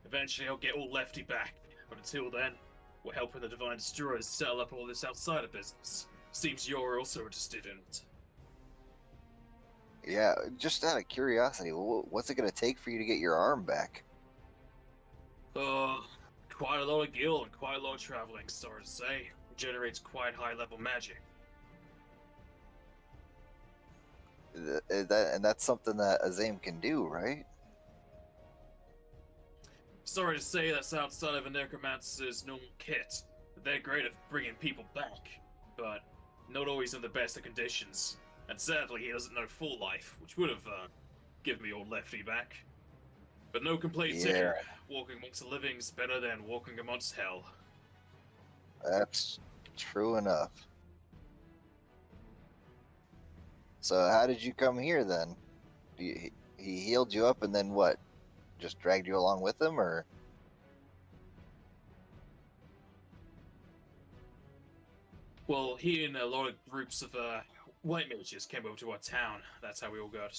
Eventually I'll get all lefty back, but until then, we're helping the Divine Destroyers settle up all this outsider business. Seems you're also interested in it. Yeah, just out of curiosity, what's it going to take for you to get your arm back? Quite a lot of gil and quite a lot of traveling, sorry to say. It generates quite high-level magic. And that's something that Azaem can do, right? Sorry to say that's outside of a necromancer's normal kit. They're great at bringing people back, but not always in the best of conditions. And sadly, he doesn't know full life, which would have given me old lefty back. But no complaints here. Walking amongst the living's better than walking amongst hell. That's true enough. So how did you come here then? He healed you up and then what? Just dragged you along with him, or? Well, he and a lot of groups of white mages came over to our town. That's how we all got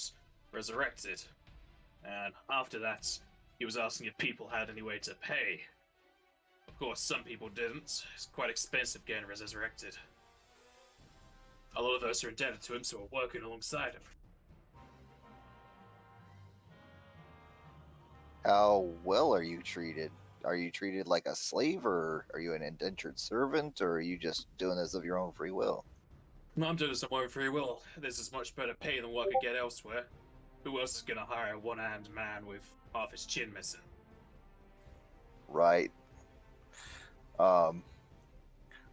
resurrected. And after that, he was asking if people had any way to pay. Of course, some people didn't. It's quite expensive getting resurrected. A lot of us are indebted to him, so we're working alongside him. How well are you treated? Are you treated like a slave, or are you an indentured servant, or are you just doing this of your own free will? No, I'm doing this of my own free will. This is much better pay than what I could get elsewhere. Who else is gonna hire a one-hand man with half his chin missing? Right.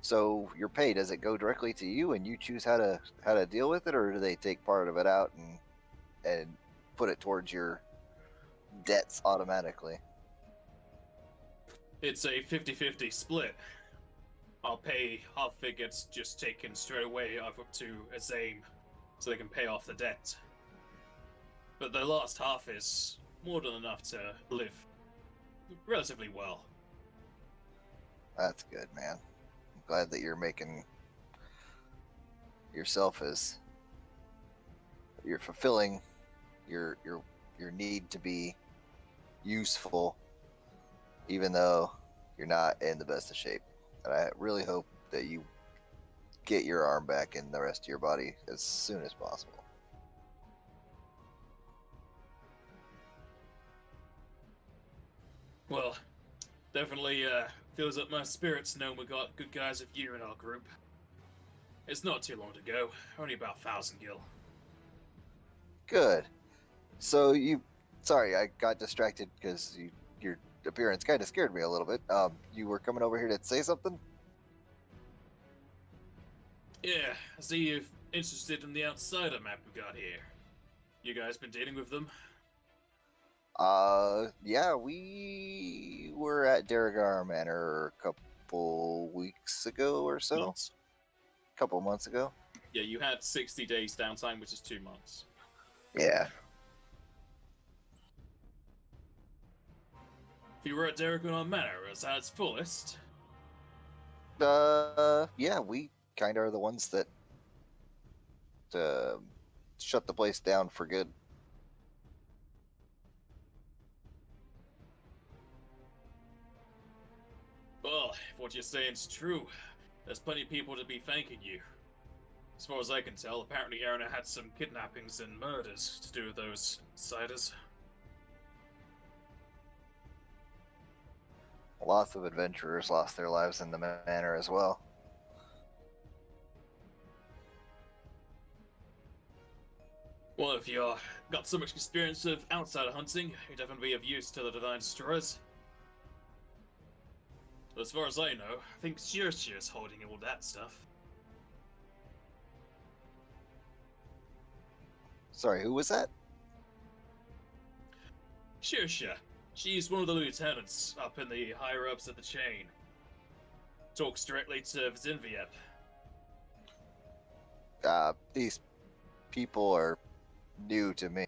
So your pay, does it go directly to you and you choose how to deal with it, or do they take part of it out and put it towards your debts automatically? It's a 50-50 split. I'll pay half if it gets just taken straight away up to Azaem so they can pay off the debt. But the last half is more than enough to live relatively well. That's good, man. I'm glad that you're making yourself as you're fulfilling your need to be useful, even though you're not in the best of shape. And I really hope that you get your arm back in the rest of your body as soon as possible. Well, definitely fills up my spirits knowing we got good guys of you in our group. It's not too long to go, only about 1,000 gil. Good. So sorry, I got distracted because your appearance kind of scared me a little bit. You were coming over here to say something? Yeah, I see you're interested in the outsider map we got here. You guys been dealing with them? Yeah, we were at Daragar Manor a couple weeks ago or so. Months? A couple months ago. Yeah, you had 60 days downtime, which is 2 months. Yeah. If you were at Daragar Manor, is that its fullest? Yeah, we kind of are the ones that shut the place down for good. Well, if what you're saying is true, there's plenty of people to be thanking you. As far as I can tell, apparently Erna had some kidnappings and murders to do with those outsiders. Lots of adventurers lost their lives in the manor as well. Well, if you got so much experience of outsider hunting, you'd definitely be of use to the Divine Destroyers. But as far as I know, I think Shirshir's holding all that stuff. Sorry, who was that? Shirshir. She's one of the lieutenants up in the higher-ups of the chain. Talks directly to Wyznwyb. These people are new to me.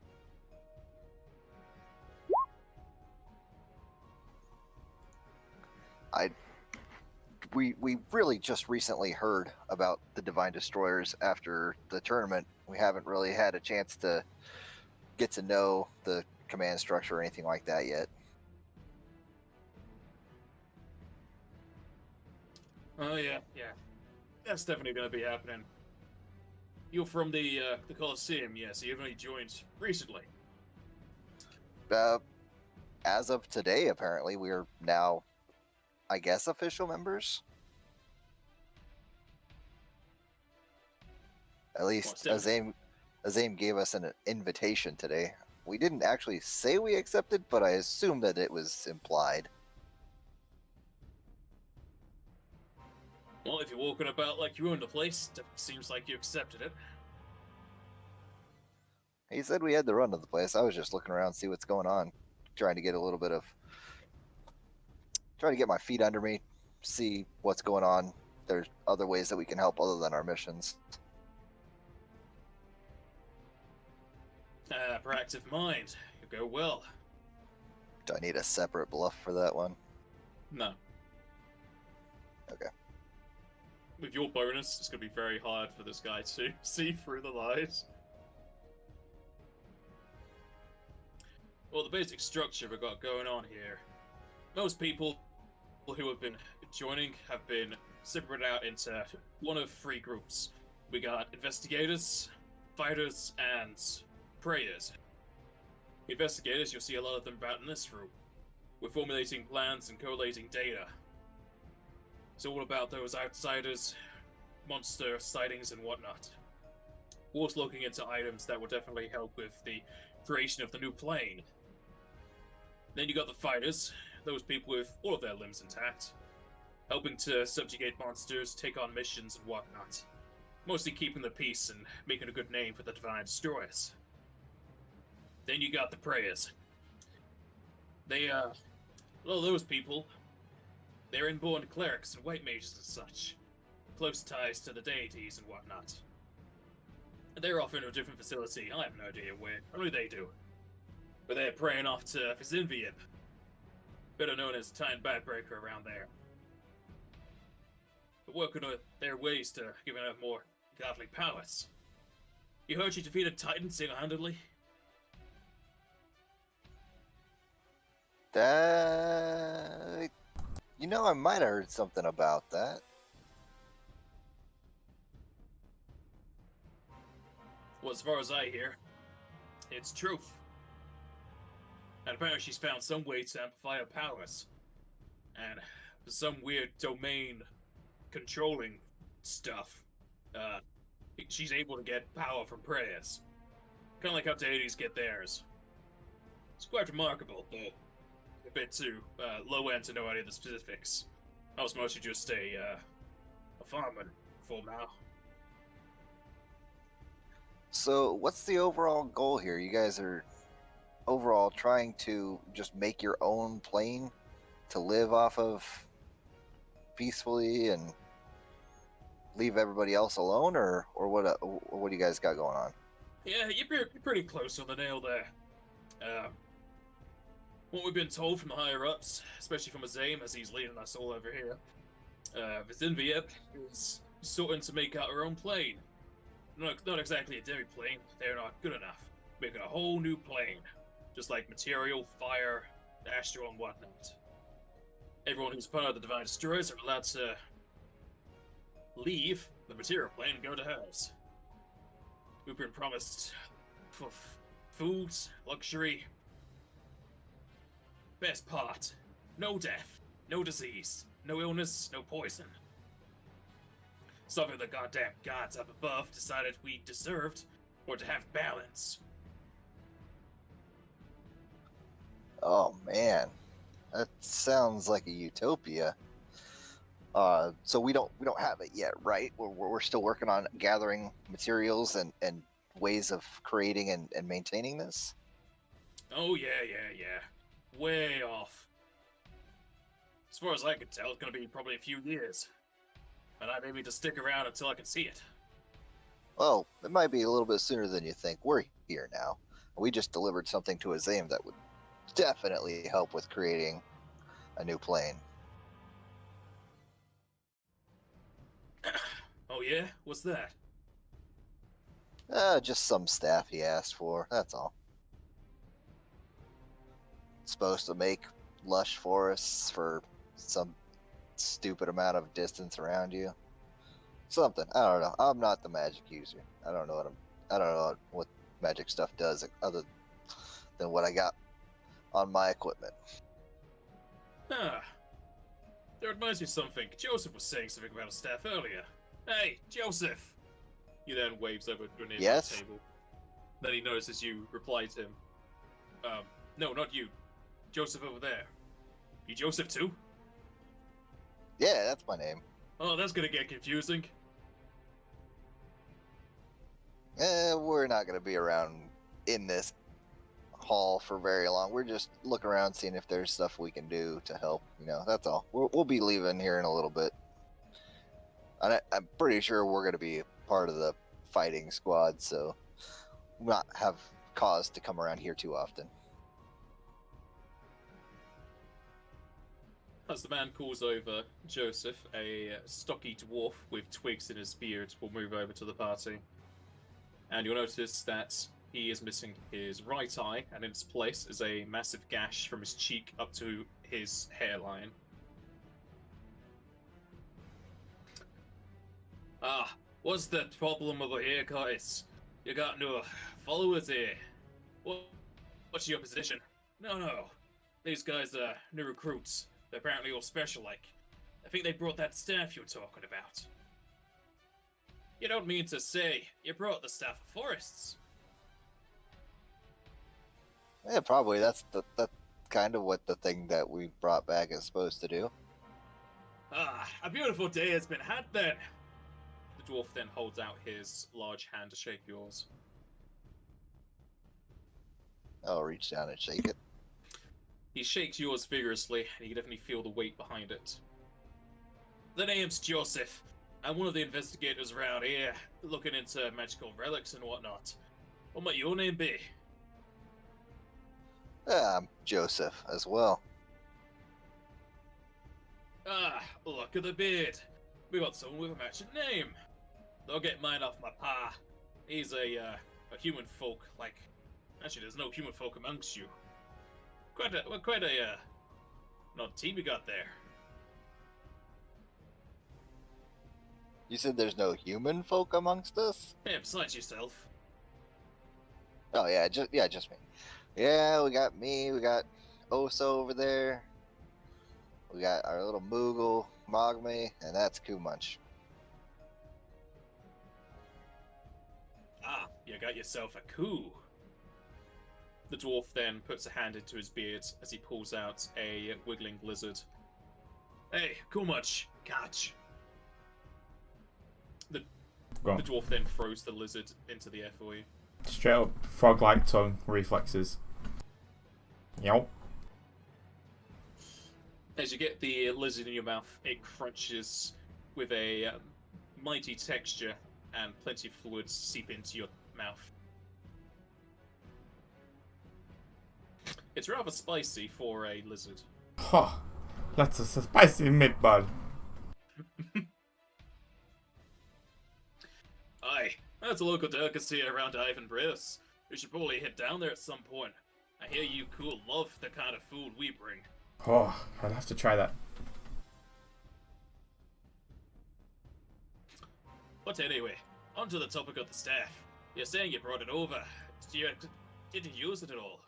We really just recently heard about the Divine Destroyers after the tournament. We haven't really had a chance to get to know the command structure or anything like that yet. Oh yeah. That's definitely going to be happening. You're from the Colosseum, yes. You've only joined recently. As of today, apparently, we're now, I guess, official members. At least Azaem gave us an invitation today. We didn't actually say we accepted, but I assume that it was implied. Well, if you're walking about like you own the place, definitely seems like you accepted it. He said we had the run of the place. I was just looking around, see what's going on, trying to get my feet under me, see what's going on. There's other ways that we can help other than our missions. Proactive mind. You go well. Do I need a separate bluff for that one? No. Okay. With your bonus, it's going to be very hard for this guy to see through the lies. Well, the basic structure we've got going on here. Most people who have been joining have been separated out into one of 3 groups. We got investigators, fighters, and prayers. Investigators, you'll see a lot of them about in this room. We're formulating plans and collating data. It's all about those outsiders, monster sightings, and whatnot. We're also looking into items that will definitely help with the creation of the new plane. Then you got the fighters, those people with all of their limbs intact, helping to subjugate monsters, take on missions, and whatnot. Mostly keeping the peace and making a good name for the Divine Destroyers. Then you got the prayers. They, a lot of those people, they're inborn clerics and white mages and such. Close ties to the deities and whatnot. They're off in a different facility, I have no idea where, only they do. But they're praying off to Wyznwyb, better known as Time Badbreaker around there. But working on their ways to giving her more godly powers. You heard she defeated Titan single-handedly? That You know, I might have heard something about that. Well, as far as I hear, it's truth. And apparently she's found some way to amplify her powers. And for some weird domain controlling stuff, she's able to get power from prayers. Kind of like how deities get theirs. It's quite remarkable, though a bit too low end to know any of the specifics. I was mostly just a farmer for now. So, what's the overall goal here? You guys are overall trying to just make your own plane to live off of peacefully and leave everybody else alone, or what do you guys got going on? Yeah, you're pretty close on the nail there. What we've been told from the higher ups, especially from Azaem, as he's leading us all over here, Wyznwyb is starting to make out her own plane. Not exactly a demi-plane, they're not good enough. Making a whole new plane. Just like material, fire, astral, and whatnot. Everyone who's part of the Divine Destroyers are allowed to leave the material plane and go to hers. We've been promised food, luxury. Best part, no death, no disease, no illness, no poison. Something the goddamn gods up above decided we deserved, or to have balance. Oh man, that sounds like a utopia. So we don't have it yet, right? We're still working on gathering materials and ways of creating and maintaining this. Oh yeah. Way off. As far as I can tell, it's gonna be probably a few years. And I may need to stick around until I can see it. Well, it might be a little bit sooner than you think. We're here now. We just delivered something to Azaem that would definitely help with creating a new plane. Oh yeah? What's that? Just some staff he asked for, that's all. Supposed to make lush forests for some stupid amount of distance around you. Something. I don't know. I'm not the magic user. I don't know what magic stuff does other than what I got on my equipment. Ah. That reminds me of something. Joseph was saying something about a staff earlier. Hey, Joseph! He then waves over to an Yes? table. Then he notices you reply to him. No, not you. Joseph over there. You Joseph too? Yeah, that's my name. Oh, that's gonna get confusing. We're not going to be around in this hall for very long. We're just looking around, seeing if there's stuff we can do to help. That's all. We'll be leaving here in a little bit. And I'm pretty sure we're going to be part of the fighting squad, so we'll not have cause to come around here too often. As the man calls over Joseph, a stocky dwarf with twigs in his beard will move over to the party. And you'll notice that he is missing his right eye, and in its place is a massive gash from his cheek up to his hairline. Ah, what's the problem over here, guys? You got no followers here. What's your position? No. These guys are new recruits. They're apparently all special, like. I think they brought that staff you're talking about. You don't mean to say you brought the staff of forests? Yeah, probably. That's kind of what the thing that we brought back is supposed to do. Ah, a beautiful day has been had then. The dwarf then holds out his large hand to shake yours. I'll reach down and shake it. He shakes yours vigorously, and you can definitely feel the weight behind it. The name's Joseph. I'm one of the investigators around here, looking into magical relics and whatnot. What might your name be? I'm Joseph as well. Ah, look at the beard. We got someone with a matching name. They'll get mine off my pa. He's a human folk, like... Actually, there's no human folk amongst you. Quite a not team you got there. You said there's no human folk amongst us? Yeah, besides yourself. Oh yeah, just me. Yeah, we got me, we got Oso over there, we got our little Moogle, Mogme, and that's Kumunch. Ah, you got yourself a coup. The dwarf then puts a hand into his beard as he pulls out a wiggling lizard. Hey, Kumach, catch! The Go on. dwarf then throws the lizard into the air for you. Straight up frog-like tongue reflexes. Yep. As you get the lizard in your mouth, it crunches with a mighty texture, and plenty of fluids seep into your mouth. It's rather spicy for a lizard. Huh. That's a spicy meatball. Aye, that's a local delicacy around Ivan Brace. We should probably head down there at some point. I hear you cool love the kind of food we bring. Oh, I'd have to try that. But anyway, on to the topic of the staff. You're saying you brought it over. Did you use it at all?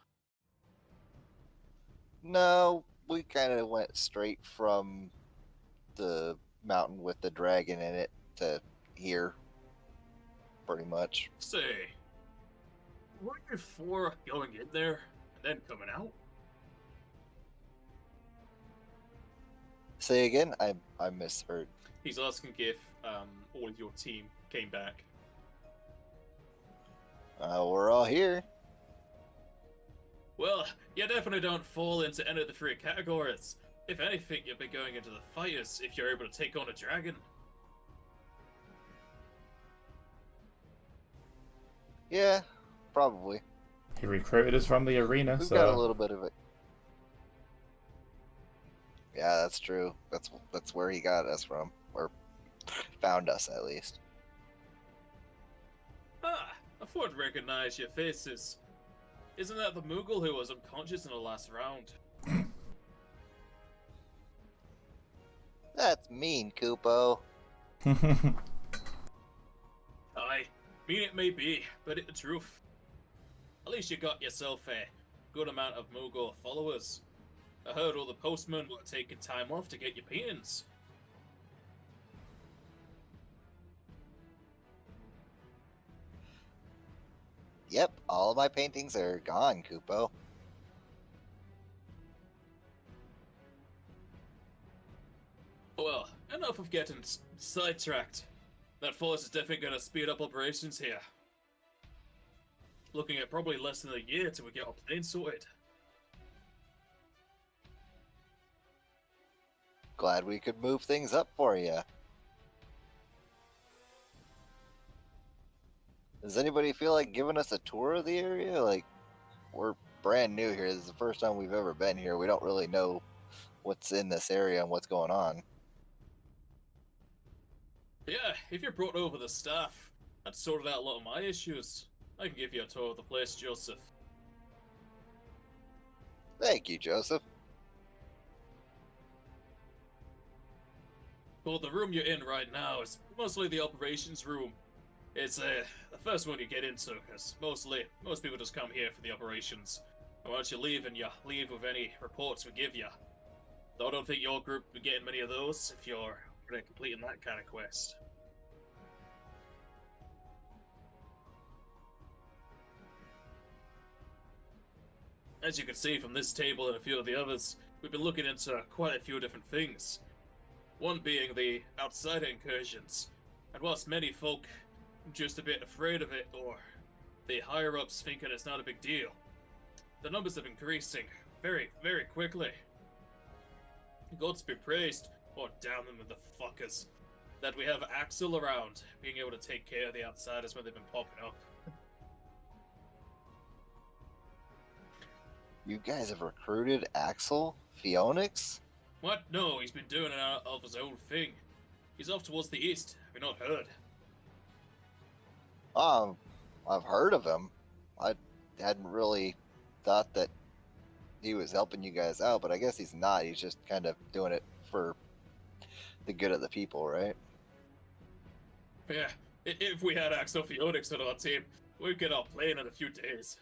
No, we kind of went straight from the mountain with the dragon in it to here, pretty much. Say, weren't you for going in there and then coming out? Say again? I misheard. He's asking if all of your team came back. We're all here. Well, you definitely don't fall into any of the three categories. If anything, you'll be going into the fires if you're able to take on a dragon. Yeah, probably. He recruited us from the arena, We've so got a little bit of it. Yeah, that's true. That's where he got us from, or found us at least. Ah, I thought I'd recognize your faces. Isn't that the Moogle who was unconscious in the last round? That's mean, Kupo. Aye, mean it may be, but it's the truth. At least you got yourself a good amount of Moogle followers. I heard all the postmen were taking time off to get your paintings. Yep, all of my paintings are gone, Kupo. Well, enough of getting sidetracked. That force is definitely going to speed up operations here. Looking at probably less than a year till we get our plane sorted. Glad we could move things up for you. Does anybody feel like giving us a tour of the area? Like, we're brand new here. This is the first time we've ever been here. We don't really know what's in this area and what's going on. Yeah, if you brought over the staff, that sorted out a lot of my issues. I can give you a tour of the place, Joseph. Thank you, Joseph. Well, the room you're in right now is mostly the operations room. It's the first one you get into, because most people just come here for the operations. And once you leave, and you leave with any reports we give you. Though I don't think your group will be getting many of those if you're completing that kind of quest. As you can see from this table and a few of the others, we've been looking into quite a few different things. One being the outsider incursions, and whilst many folk are just a bit afraid of it, or the higher-ups thinking it's not a big deal, the numbers have increasing very, very quickly. Gods be praised, or damn them with the fuckers, that we have Axel around, being able to take care of the outsiders when they've been popping up. You guys have recruited Axel Phoenix? What? No, he's been doing it out of his own thing. He's off towards the east. Have you not heard? I've heard of him. I hadn't really thought that he was helping you guys out, but I guess he's not. He's just kind of doing it for the good of the people, right? Yeah, if we had Axophionics on our team, we'd get our plane in a few days.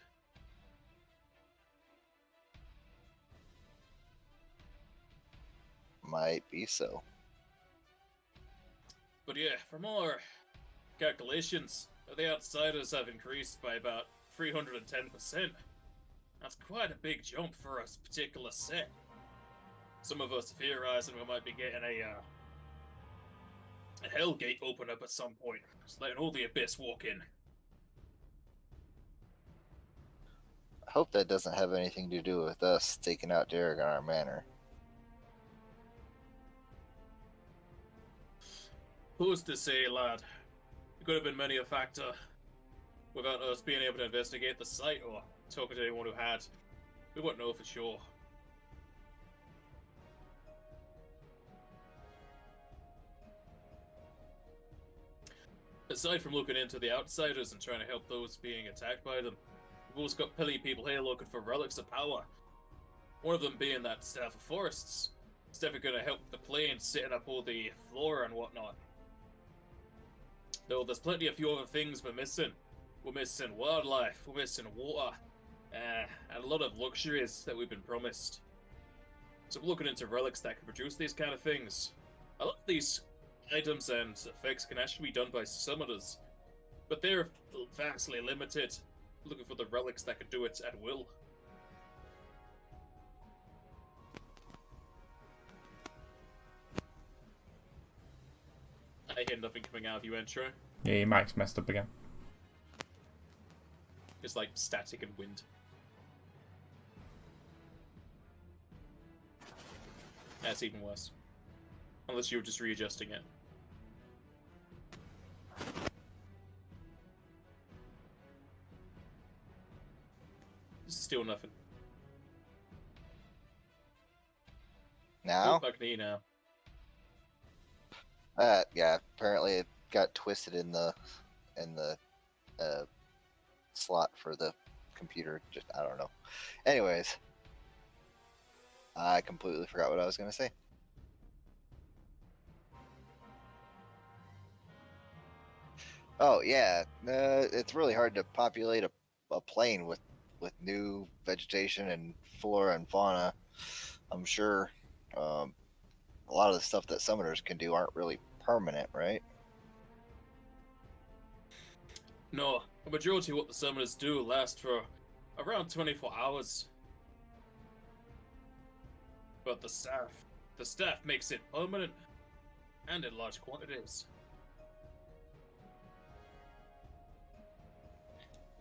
Might be so. But yeah, from our calculations, the outsiders have increased by about 310%. That's quite a big jump for a particular set. Some of us theorizing we might be getting a Hellgate open up at some point, just letting all the Abyss walk in. I hope that doesn't have anything to do with us taking out Derek on our manor. Who's to say, lad? It could have been many a factor. Without us being able to investigate the site or talking to anyone who had, we wouldn't know for sure. Aside from looking into the outsiders and trying to help those being attacked by them, we've also got plenty of people here looking for relics of power. One of them being that Staff of Forests. It's definitely going to help the plane setting up all the flora and whatnot. Though there's plenty of few other things we're missing. We're missing wildlife, we're missing water, and a lot of luxuries that we've been promised. So we're looking into relics that can produce these kind of things. A lot of these items and effects can actually be done by summoners, but they're vastly limited. Looking for the relics that can do it at will. I hear nothing coming out of you, Entro. Yeah, your mic's messed up again. It's like static and wind. That's even worse. Unless you're just readjusting it. Still nothing. Now? Oh, I can hear you now. Yeah, apparently it got twisted in the slot for the computer. Just I don't know. Anyways, I completely forgot what I was going to say. Oh yeah, it's really hard to populate a plane with new vegetation and flora and fauna. I'm sure a lot of the stuff that summoners can do aren't really permanent, right? No, a majority of what the summoners do last for around 24 hours. But the staff makes it permanent, and in large quantities.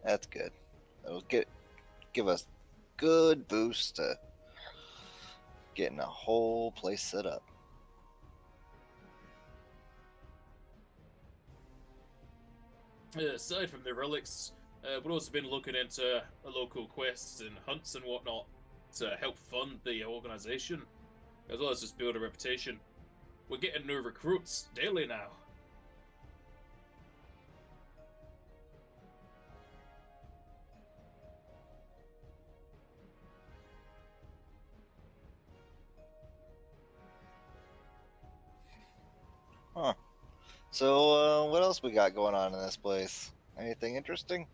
That's good. That'll give us good boost to getting a whole place set up. Aside from the relics, we've also been looking into local quests and hunts and whatnot to help fund the organization, as well as just build a reputation. We're getting new recruits daily now. Huh. So, what else we got going on in this place? Anything interesting?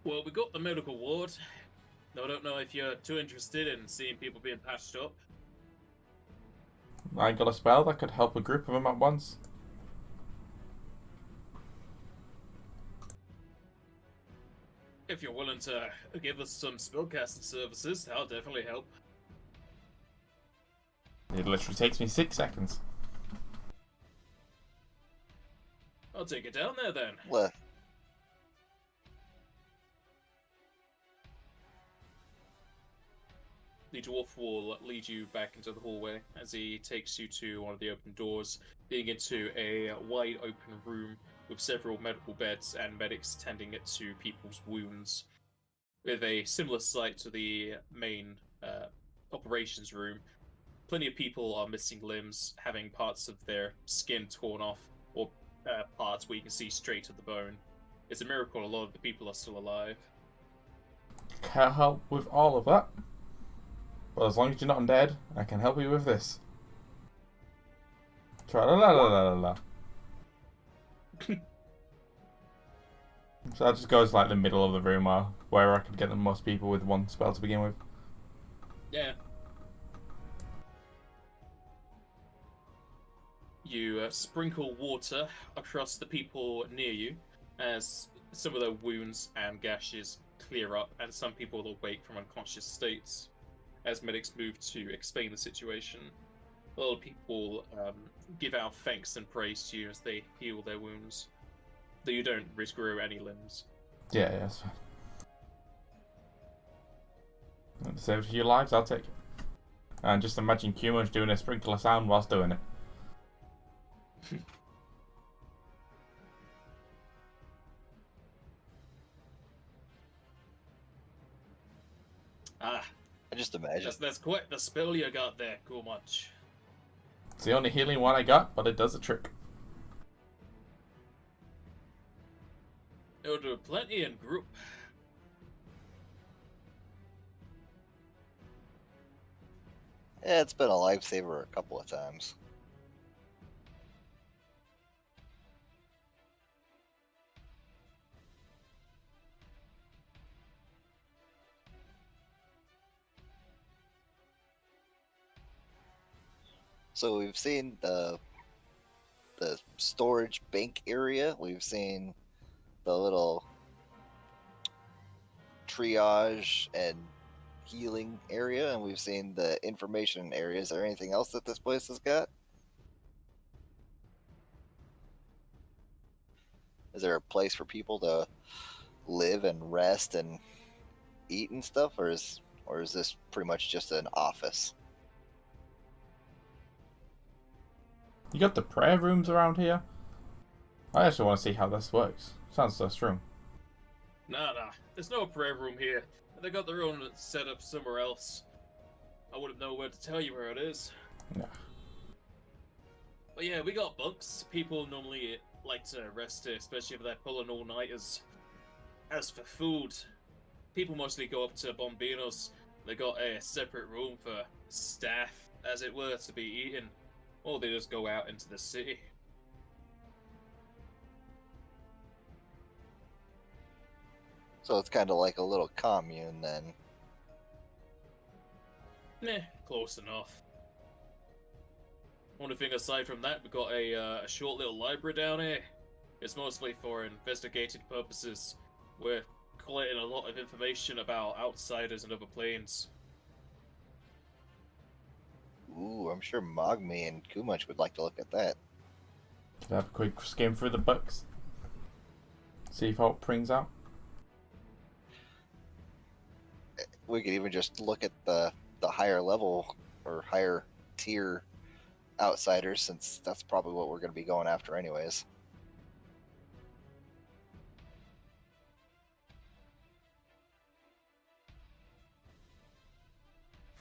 Well, we got the medical ward. Though I don't know if you're too interested in seeing people being patched up. I got a spell that could help a group of them at once. If you're willing to give us some spellcasting services, that'll definitely help. It literally takes me 6 seconds. I'll take it down there then. What? The dwarf will lead you back into the hallway as he takes you to one of the open doors, leading into a wide open room with several medical beds and medics tending it to people's wounds. With a similar sight to the main operations room, plenty of people are missing limbs, having parts of their skin torn off, or parts where you can see straight to the bone. It's a miracle a lot of the people are still alive. Can't help with all of that. But as long as you're not undead, I can help you with this. Tra-la-la-la-la-la. So that just goes like the middle of the room where I could get the most people with one spell to begin with. Yeah. You sprinkle water across the people near you as some of their wounds and gashes clear up, and some people awake from unconscious states as medics move to explain the situation. A lot of people give out thanks and praise to you as they heal their wounds, though you don't regrow any limbs. Yeah, that's fine. Save a few lives, I'll take it. And just imagine Cumun's doing a sprinkler sound whilst doing it. Ah, I just imagine. that's quite the spell you got there, cool much. It's the only healing one I got, but it does a trick. It'll do plenty in group. Yeah, it's been a lifesaver a couple of times. So we've seen the storage bank area. We've seen the little triage and healing area, and we've seen the information area. Is there anything else that this place has got? Is there a place for people to live and rest and eat and stuff, or is this pretty much just an office? You got the prayer rooms around here? I actually want to see how this works. Sounds so strong. Nah, there's no prayer room here. They got their own setup somewhere else. I wouldn't know where to tell you where it is. Yeah. But yeah, we got bunks. People normally like to rest here, especially if they're pulling all-nighters. As for food, people mostly go up to Bombinos. They got a separate room for staff, as it were, to be eaten. Or they just go out into the city. So it's kind of like a little commune then. Close enough. Only thing aside from that, we got a short little library down here. It's mostly for investigating purposes. We're collating a lot of information about outsiders and other planes. Ooh, I'm sure Mogmi and Kumach would like to look at that. Could have a quick skim through the books. See if it brings out. We could even just look at the higher level or higher tier outsiders, since that's probably what we're going to be going after anyways.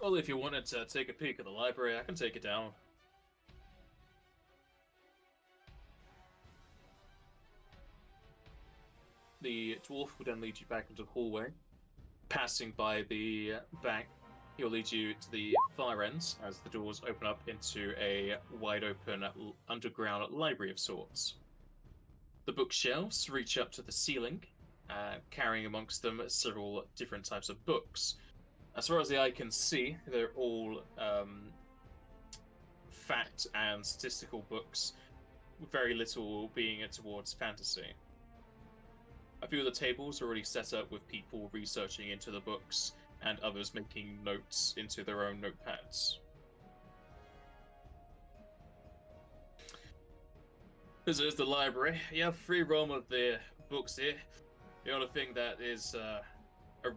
Well, if you wanted to take a peek at the library, I can take it down. The dwarf will then lead you back into the hallway. Passing by the bank, he'll lead you to the far ends as the doors open up into a wide open underground library of sorts. The bookshelves reach up to the ceiling, carrying amongst them several different types of books. As far as the eye can see, they're all fact and statistical books, with very little being towards fantasy. A few of the tables are already set up with people researching into the books, and others making notes into their own notepads. This is the library. You have free roam of the books here. The only thing that is a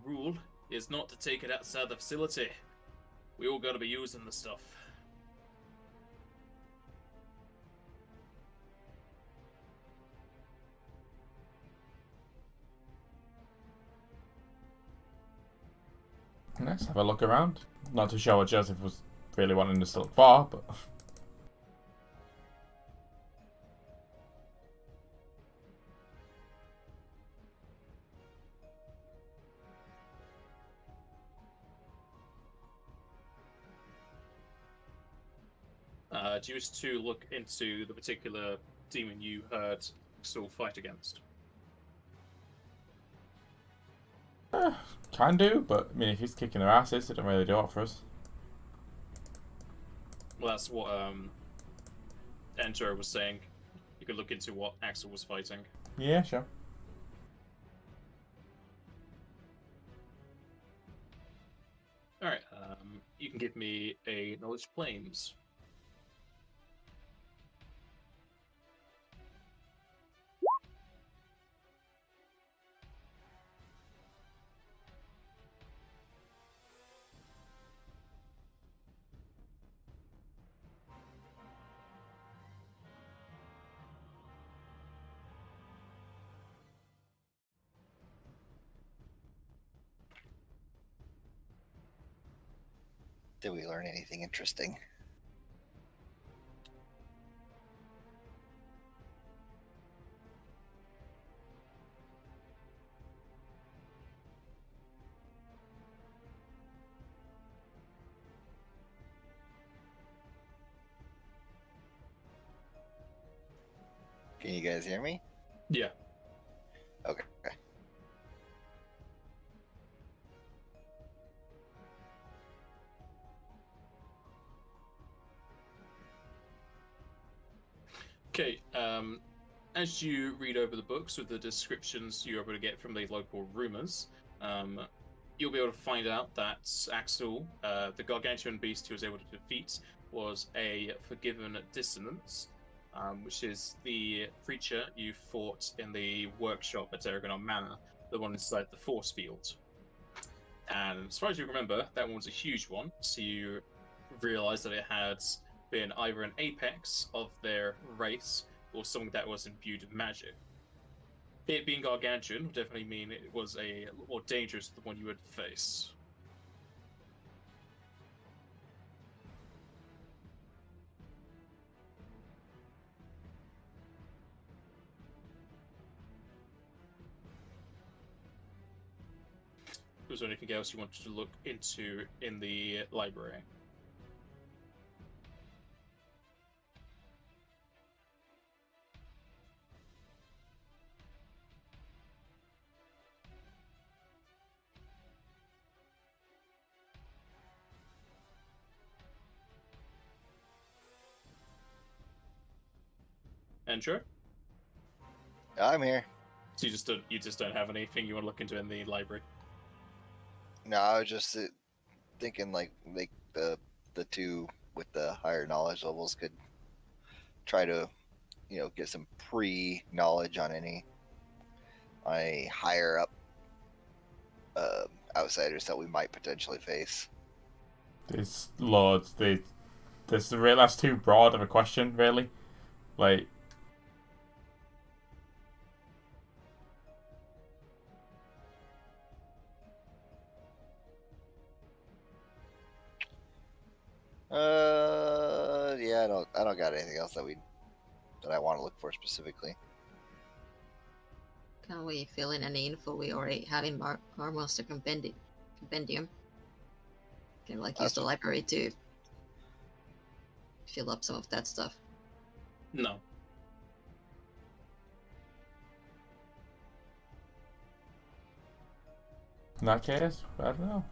rule is not to take it outside the facility. We all gotta be using the stuff. Let's have a look around. Not too sure what Joseph was really wanting us to look for, but... do you wish to look into the particular demon you heard Axel fight against? Can do, but I mean, if he's kicking their asses, it don't really do it for us. Well, that's what Enter was saying. You could look into what Axel was fighting. Yeah, sure. Alright, you can give me a knowledge claims. Did we learn anything interesting? Can you guys hear me? Yeah. Okay. Okay, as you read over the books with the descriptions you're able to get from the local rumors, you'll be able to find out that Axel, the gargantuan beast he was able to defeat, was a forgiven dissonance, which is the creature you fought in the workshop at Aragon Manor, the one inside the force field. And as far as you remember, that one was a huge one, so you realize that it had been either an apex of their race or something that was imbued with magic. It being gargantuan would definitely mean it was a lot more dangerous than the one you would face. Was there anything else you wanted to look into in the library? Andrew? I'm here. So you just don't have anything you want to look into in the library? No, I was just thinking like the two with the higher knowledge levels could try to, get some pre-knowledge on any higher up outsiders that we might potentially face. These lords, that's too broad of a question, really. Like, Yeah, I don't got anything else that I want to look for specifically. Can we fill in any info we already have in our Monster Compendium? Can use the library to fill up some of that stuff. No. in that case, I don't know.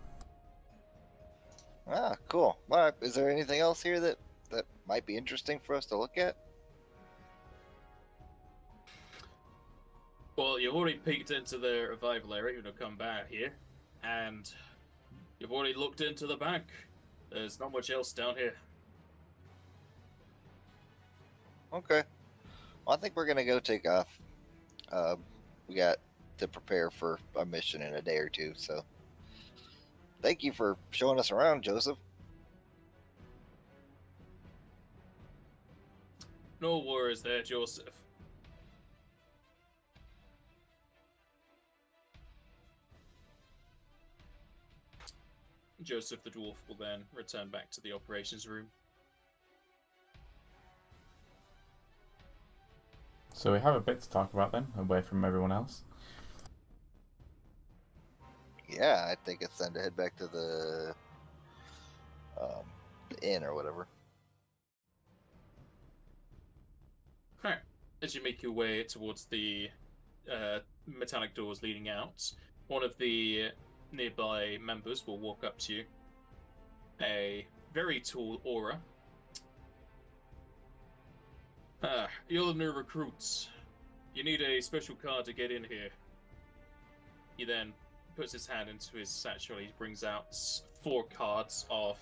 Ah, cool. All right, is there anything else here that might be interesting for us to look at? Well, you've already peeked into the revival area when you come back here, and you've already looked into the back. There's not much else down here. Okay. Well, I think we're gonna go take off. We got to prepare for a mission in a day or two, so thank you for showing us around, Joseph. No worries there, Joseph. Joseph the dwarf will then return back to the operations room. So we have a bit to talk about then, away from everyone else. Yeah, I think it's time to head back to the inn or whatever. Alright. As you make your way towards the metallic doors leading out, one of the nearby members will walk up to you. A very tall aura. You're the new recruits. You need a special card to get in here. He then puts his hand into his satchel. He brings out 4 cards of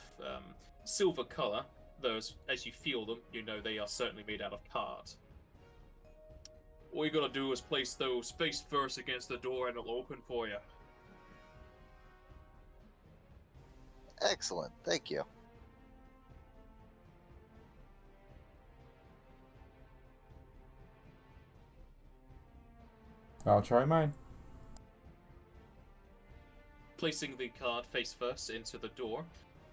silver color. Those, as you feel them, you know they are certainly made out of card. All you gotta do is place those face first against the door and it'll open for you. Excellent, thank you. I'll try mine. Placing the card face first into the door,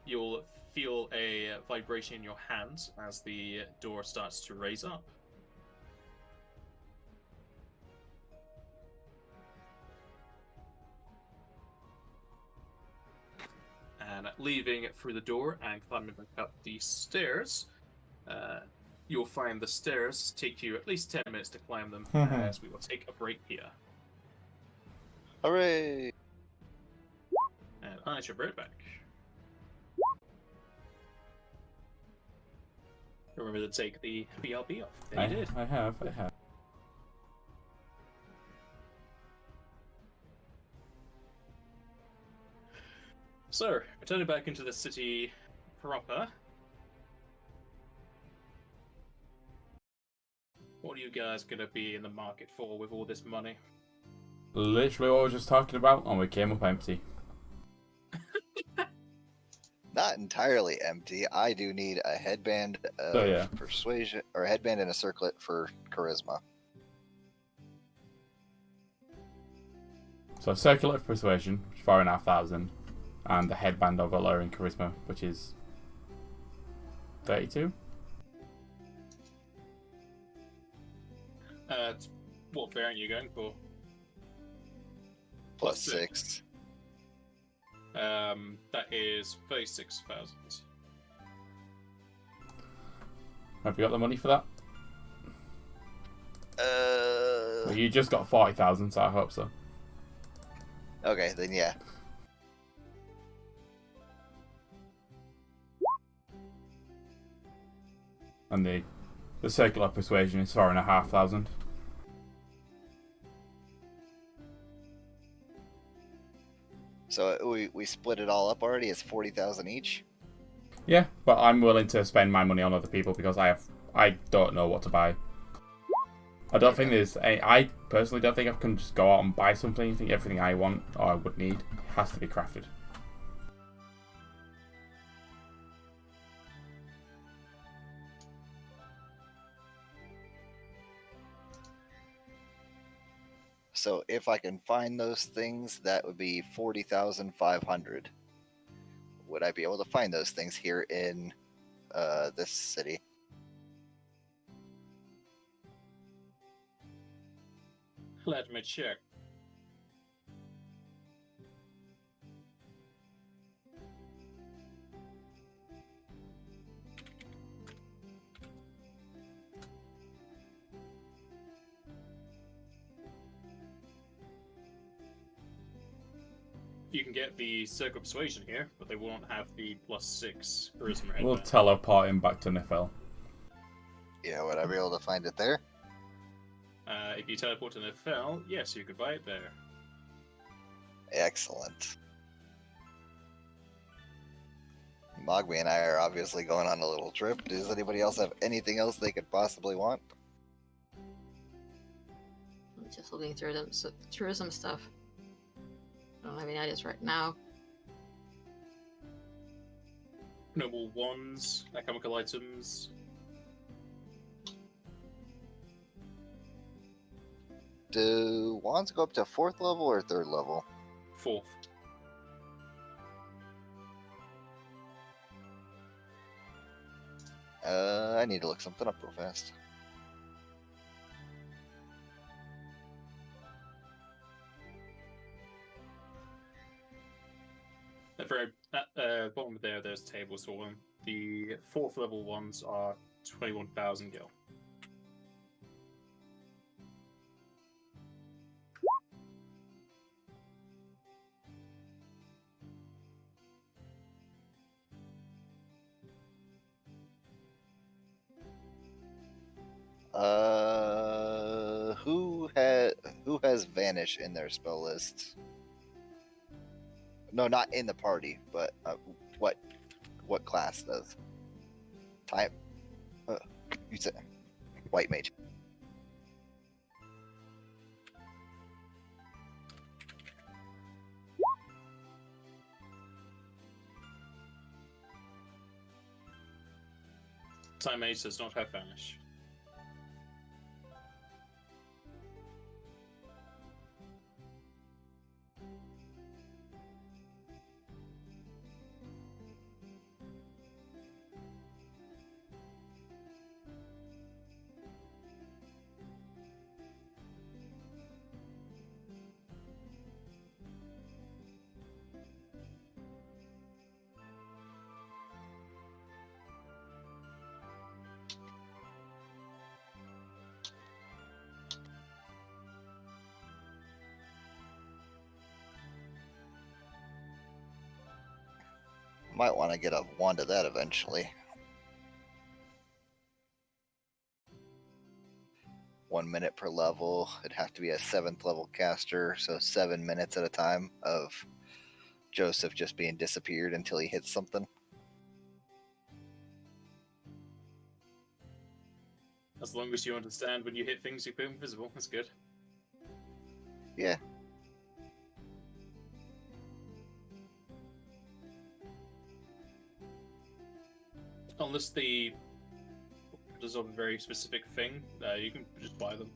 you'll feel a vibration in your hand as the door starts to raise up. And leaving through the door and climbing back up the stairs, you'll find the stairs take you at least 10 minutes to climb them, as we will take a break here. Hooray! And I shall be right back. Remember to take the BRB off. There you did. I have. So, returning back into the city proper. What are you guys gonna be in the market for with all this money? Literally what I was just talking about, and we came up empty. Not entirely empty. I do need a headband of persuasion, or a headband and a circlet for charisma. So circular of persuasion, which is 4,500, and the headband of alluring charisma, which is 32. What variant are you going for? Plus 6. That is 36,000. Have you got the money for that? Well, you just got 40,000, so I hope so. Okay, then yeah. And the circular persuasion is 4,500. So we split it all up already. It's 40,000 each. Yeah, but I'm willing to spend my money on other people because I don't know what to buy. I don't think I personally don't think I can just go out and buy something. I think everything I want or I would need has to be crafted. So if I can find those things, that would be 40,500. Would I be able to find those things here in this city? Let me check. You can get the Circle Persuasion here, but they won't have the +6 Charisma. We'll teleport him back to Nifel. Yeah, would I be able to find it there? If you teleport to Nefel, yes, you could buy it there. Excellent. Mogby and I are obviously going on a little trip. Does anybody else have anything else they could possibly want? I'm just looking through them, so tourism stuff. I don't have any ideas right now. Noble wands, alchemical items. Do wands go up to 4th level or 3rd level? 4th. I need to look something up real fast. At the bottom there's tables for them. The 4th level ones are 21,000 gil. has Vanish in their spell list? No, not in the party, but what class does? Type? You said White Mage. Time Ace does not have Vanish. Might want to get a wand of that eventually. 1 minute per level. It'd have to be a 7th level caster, so 7 minutes at a time of Joseph just being disappeared until he hits something. As long as you understand when you hit things, you become invisible. That's good. Yeah. Unless the does a very specific thing, you can just buy them.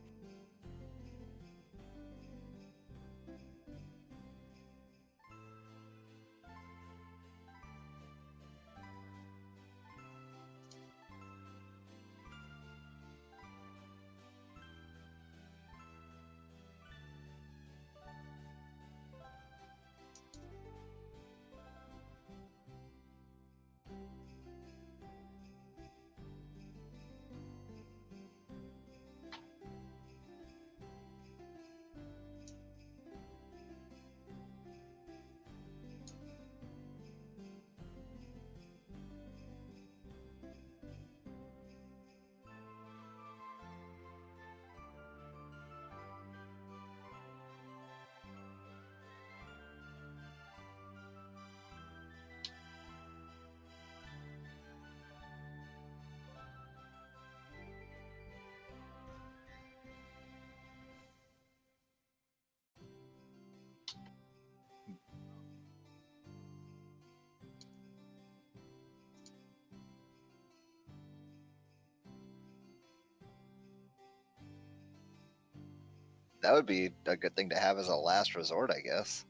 That would be a good thing to have as a last resort, I guess.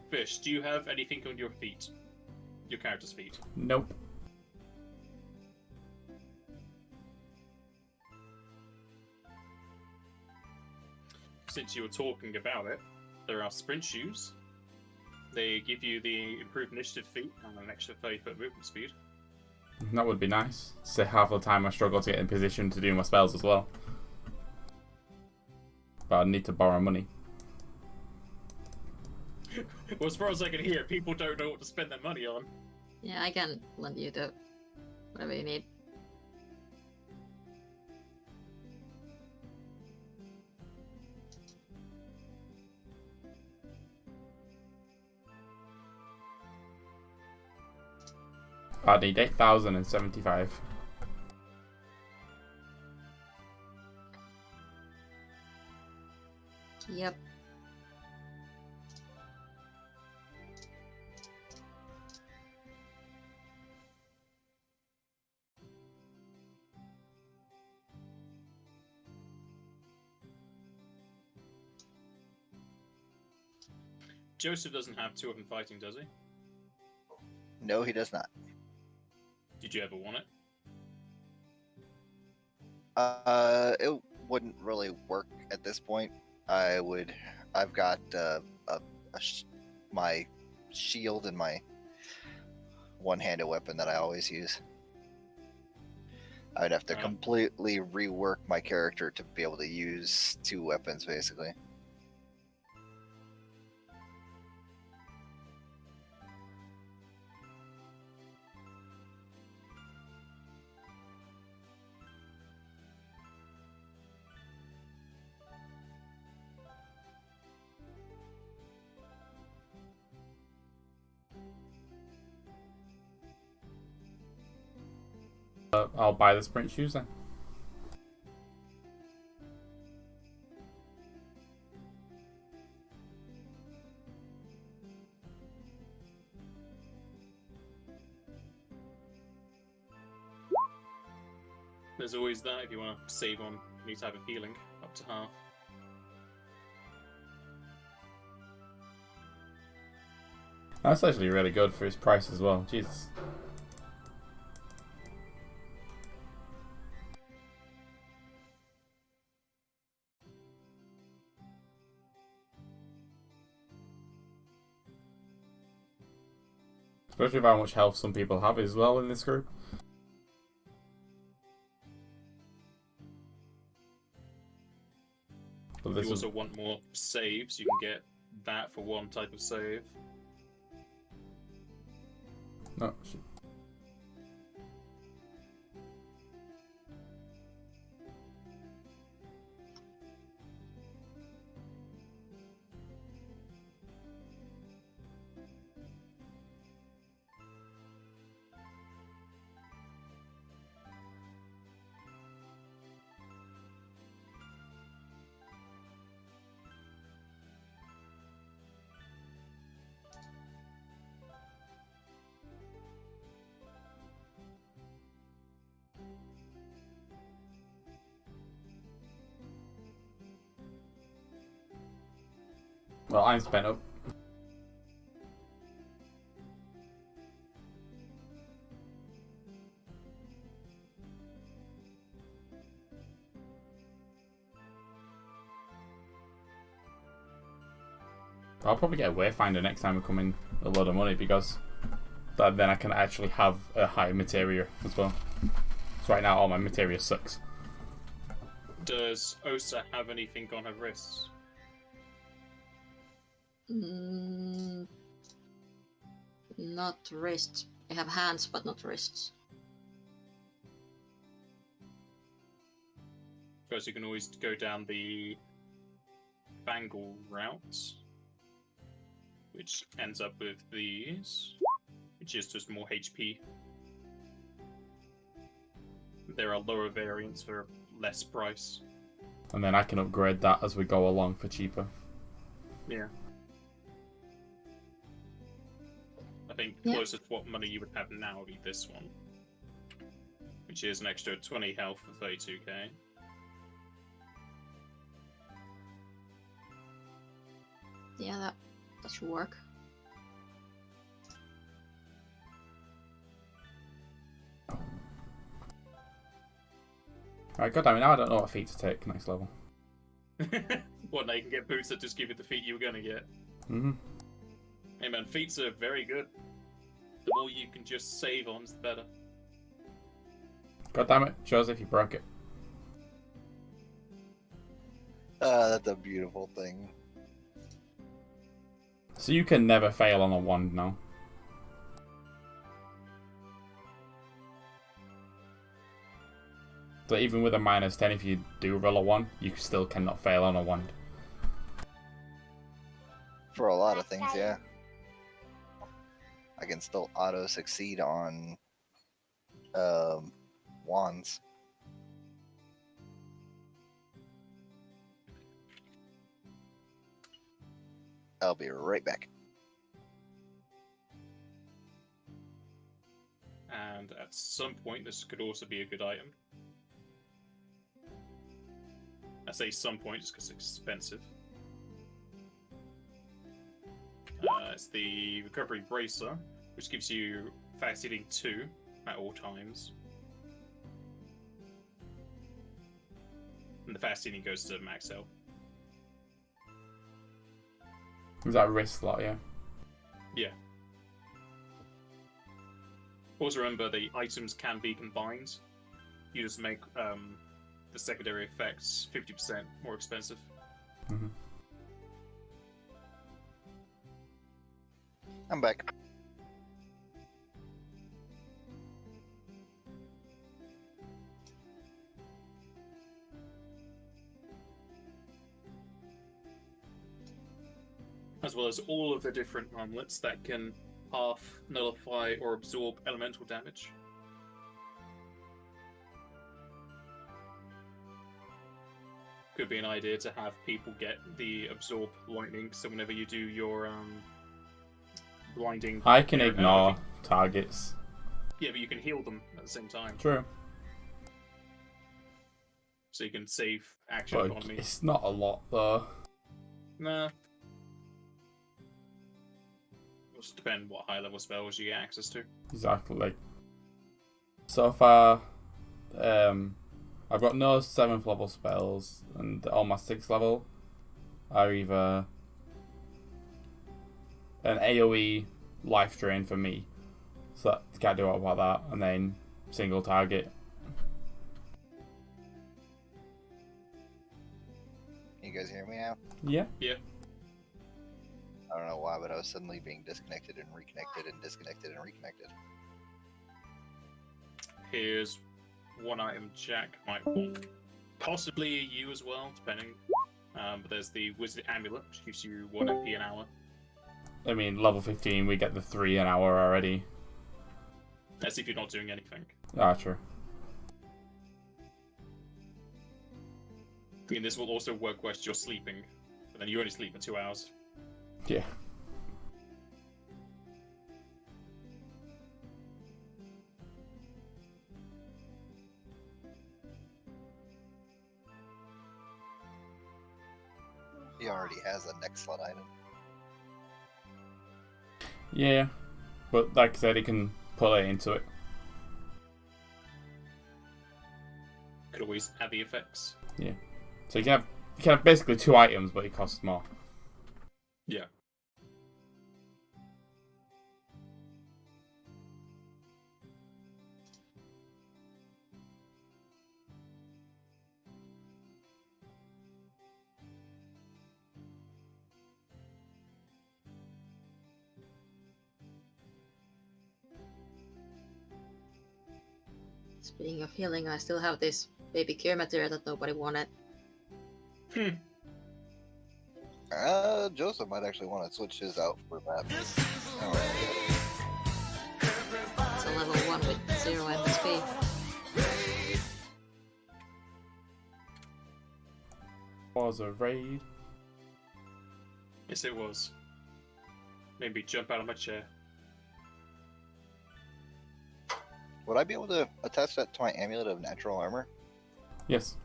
Fish, do you have anything on your feet? Your character's feet? Nope. Since you were talking about it, there are sprint shoes. They give you the improved initiative feat and an extra 30-foot movement speed. That would be nice. Say half the time I struggle to get in position to do my spells as well. But I need to borrow money. Well, as far as I can hear, people don't know what to spend their money on. Yeah, I can lend you the whatever you need. I need 8,075. Yep. Joseph doesn't have 2 of them fighting, does he? No, he does not. Did you ever want it? It wouldn't really work at this point. I've got my shield and my one-handed weapon that I always use. I'd have to completely rework my character to be able to use 2 weapons, basically. I'll buy the sprint shoes then. There's always that if you want to save on any type of healing, up to half. That's actually really good for his price as well. Jesus. Especially with how much health some people have as well in this group. But If this you is... also want more saves, you can get that for one type of save. Oh, shit. Well, I'm spent up. I'll probably get a Wayfinder next time we come in a lot of money because then I can actually have a high materia as well. So right now all my materia sucks. Does Osa have anything on her wrists? Not wrists. I have hands, but not wrists. Because you can always go down the bangle route, which ends up with these, which is just more HP. There are lower variants for less price. And then I can upgrade that as we go along for cheaper. Yeah. I think Yeah. closest to what money you would have now would be this one, which is an extra 20 health for 32k. Yeah, that should work. Alright, goddammit, now I don't know what feat to take next level. What, now you can get boots that just give you the feat you were gonna get? Mm-hmm. Hey man, feats are very good. The more you can just save on, the better. Goddammit, Joseph, you broke it. That's a beautiful thing. So you can never fail on a wand now. So even with a -10, if you do roll a 1, you still cannot fail on a wand. For a lot of things, yeah. I can still auto succeed on wands. I'll be right back. And at some point, this could also be a good item. I say some point just because it's expensive. It's the Recovery Bracer, which gives you fast healing 2 at all times. And the fast healing goes to max health. Is that wrist slot, yeah? Yeah. Also remember, the items can be combined. You just make the secondary effects 50% more expensive. Mm-hmm. I'm back. As well as all of the different armlets that can half, nullify, or absorb elemental damage. could be an idea to have people get the absorb lightning. So whenever you do your blinding, I can ignore targets. Yeah, but you can heal them at the same time. True. So you can save action But economy. it's not a lot though. Nah. It'll just depend what high level spells you get access to. Exactly. So far, I've got no 7th level spells, and all my 6th level are either an AoE life drain for me, so that can't do about that, and then single target. You guys hear me now? Yeah. Yeah. I don't know why, but I was suddenly being disconnected and reconnected and disconnected and reconnected. Here's one item Jack might want. Possibly you as well, depending. But there's the Wizard Amulet, which gives you 1 MP an hour. I mean, level 15, we get the 3 an hour already. That's if you're not doing anything. Ah, true. I mean, this will also work whilst you're sleeping, but then you only sleep for 2 hours. Yeah. He already has a next slot item. Yeah. But like I said, he can put it into it. Could always add the effects. Yeah. So you can have basically 2 items, but it costs more. Yeah. Speaking of healing, I still have this baby cure material that nobody wanted. Joseph might actually want to switch his out for that. It's a level 1 with 0 MSP. Was a raid. Yes, it was. Made me jump out of my chair. Would I be able to attach that to my amulet of natural armor? Yes.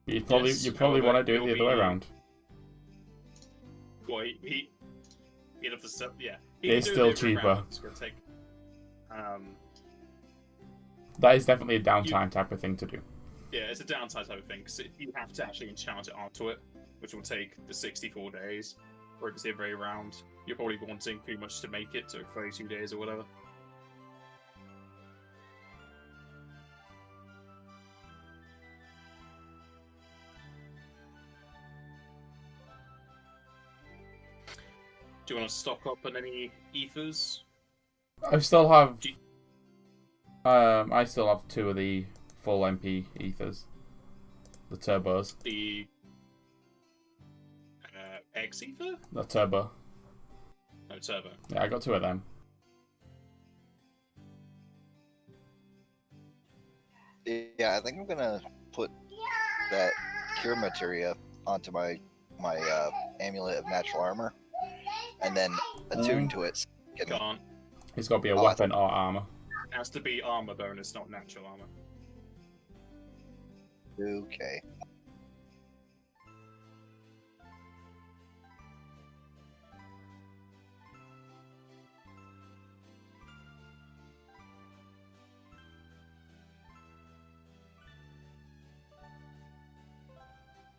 You probably Yes, want to however, do it the it'll other way be- around. Well, he'd have to sell, yeah. It's still cheaper. It's gonna take. That is definitely a downtime type of thing to do. Yeah, it's a downside type of thing, because you have to actually enchant it onto it, which will take the 64 days. Or if it's the other way around, you're probably wanting pretty much to make it to 32 days or whatever. Do you want to stock up on any ethers? I still have. Do you- I still have 2 of the full MP ethers, the turbos. The X ether? The turbo. No, turbo. Yeah, I got 2 of them. Yeah, I think I'm gonna put that cure materia onto my amulet of natural armor, and then attune to it. So I can- Can't. It's got to be a Oh, I weapon or armor. It has to be armor bonus, not natural armor. Okay.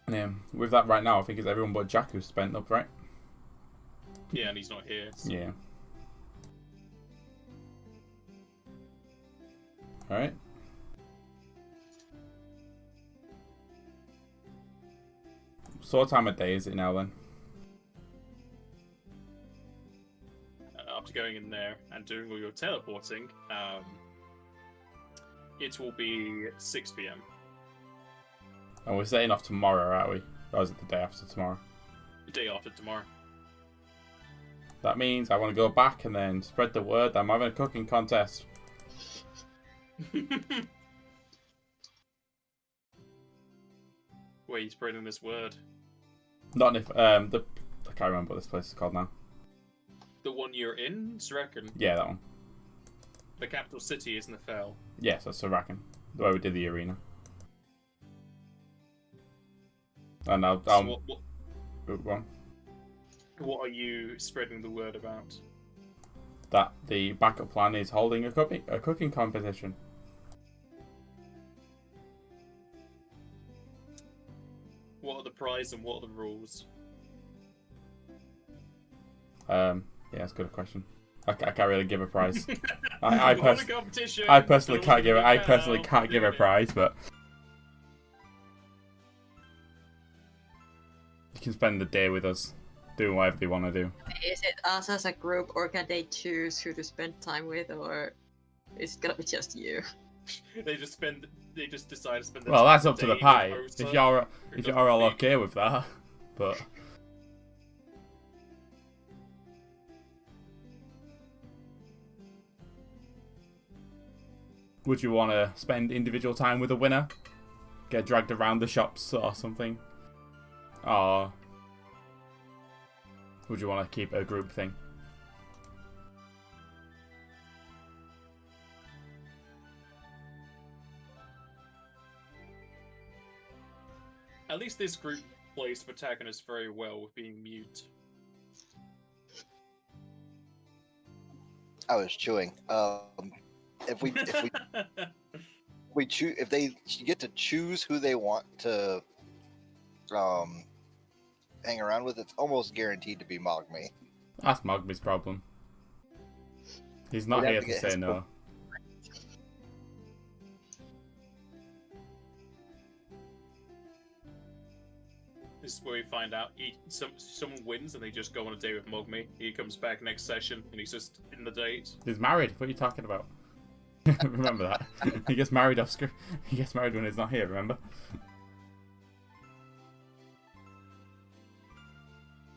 Yeah, with that right now, I think it's everyone but Jack who's spent up, right? Yeah, and he's not here. So. Yeah. Alright. So what time of day is it now then? After going in there and doing all your teleporting, it will be 6 PM. And we're setting off tomorrow, aren't we? Or is it the day after tomorrow? The day after tomorrow. That means I want to go back and then spread the word that I'm having a cooking contest. Where are you spreading this word? Not if I can't remember what this place is called now. The one you're in, Sraken. Yeah, that one. The capital city is Nefel. Yes, that's Sarakin. The way we did the arena. And I'll So what are you spreading the word about? that the backup plan is holding a cooking competition. What are the prize and what are the rules? Yeah, that's a good question. I can't really give a prize. I We won a competition. personally can't give a prize, but you can spend the day with us doing whatever they want to do. Is it us as a group, or can they choose who to spend time with, or is it gonna be just you? They just decide to spend. Well, that's up to the day pie. with If Osa, you're all okay with that, but would you want to spend individual time with a winner? Get dragged around the shops or something? Or would you want to keep a group thing? At least this group plays protagonist very well with being mute. I was chewing. If they get to choose who they want to hang around with, it's almost guaranteed to be Mogme. That's Mogmi's problem. He's not We'd here have to to get say his no. This is where we find out someone wins and they just go on a date with Mogme. He comes back next session and he's just in the date. He's married. What are you talking about? Remember that? He gets married off screen. He gets married when he's not here, remember?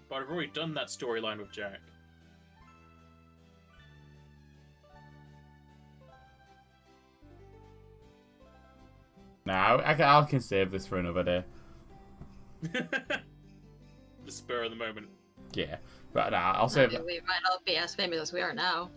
But I've already done that storyline with Jack. Nah, I can save this for another day. The spur of the moment. Yeah, but nah, I'll save that. We might not be as famous as we are now.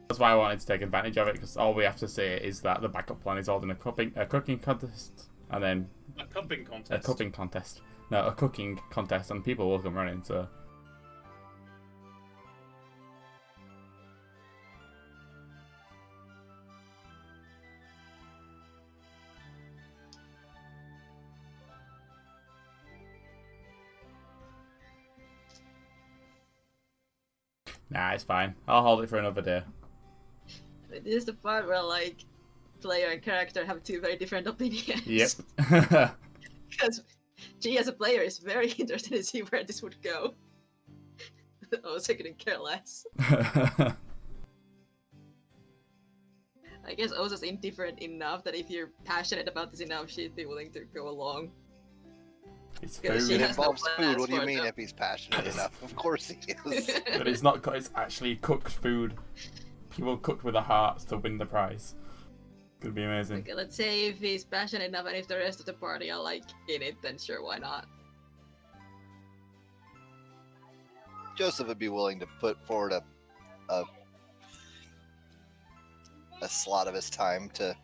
That's why I wanted to take advantage of it, because all we have to say is that the backup plan is holding a cooking contest, and then A cupping contest. a cooking contest. No, a cooking contest, and people will come running. So nah, it's fine. I'll hold it for another day. This is the part where, like, player and character have two very different opinions. Yep. Because G as a player is very interested to see where this would go. Also couldn't care less. I guess Osa's indifferent enough that if you're passionate about this enough, she'd be willing to go along. It's Yeah, food. she It has no involves food. plans What do you for mean them. if he's passionate enough? Of course he is. But it's not. It's actually cooked food. People cooked with their hearts to win the prize. Could be amazing. Okay, let's say if he's passionate enough and if the rest of the party are, like, in it, then sure, why not? Joseph would be willing to put forward a slot of his time to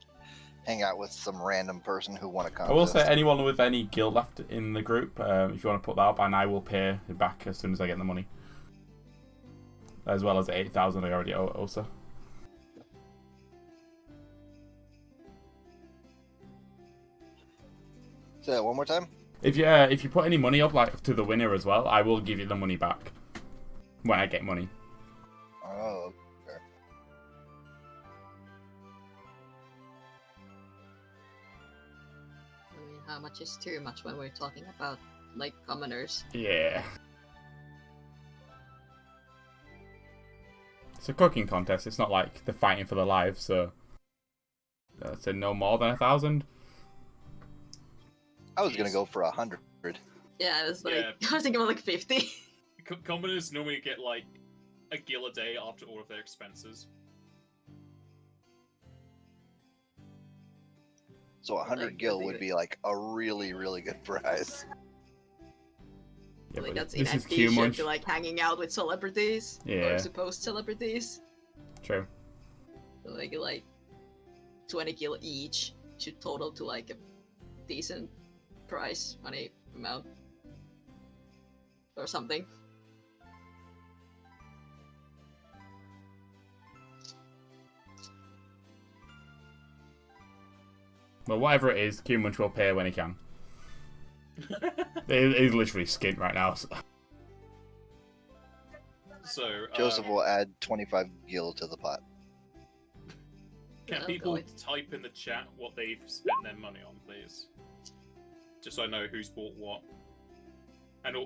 hang out with some random person who won a contest. I will say anyone with any guild left in the group, if you want to put that up, and I will pay it back as soon as I get the money. As well as the 8,000 I already owe Osa. Say that one more time. If you put any money up like to the winner as well, I will give you the money back when I get money. Oh, okay. I mean, how much is too much when we're talking about, like, commoners? Yeah. It's a cooking contest. It's not like they're fighting for their lives, so I'd say no more than 1,000. I was gonna go for 100. Yeah, I was like, Yeah. I was thinking about like 50. Commoners normally get like a gil a day after all of their expenses. So 100 Like, gil would be like a really, really good prize. Yeah, Like but that's this in is Q addition munch. to like hanging out with celebrities Yeah. or supposed celebrities. True. So like 20 gil each should total to like a decent price money amount or something. Well, whatever it is, Q munch will pay when he can. He's literally skint right now. So. So, Joseph will add 25 gil to the pot. can Oh, people God. type in the chat what they've spent their money on, please? Just so I know who's bought what. And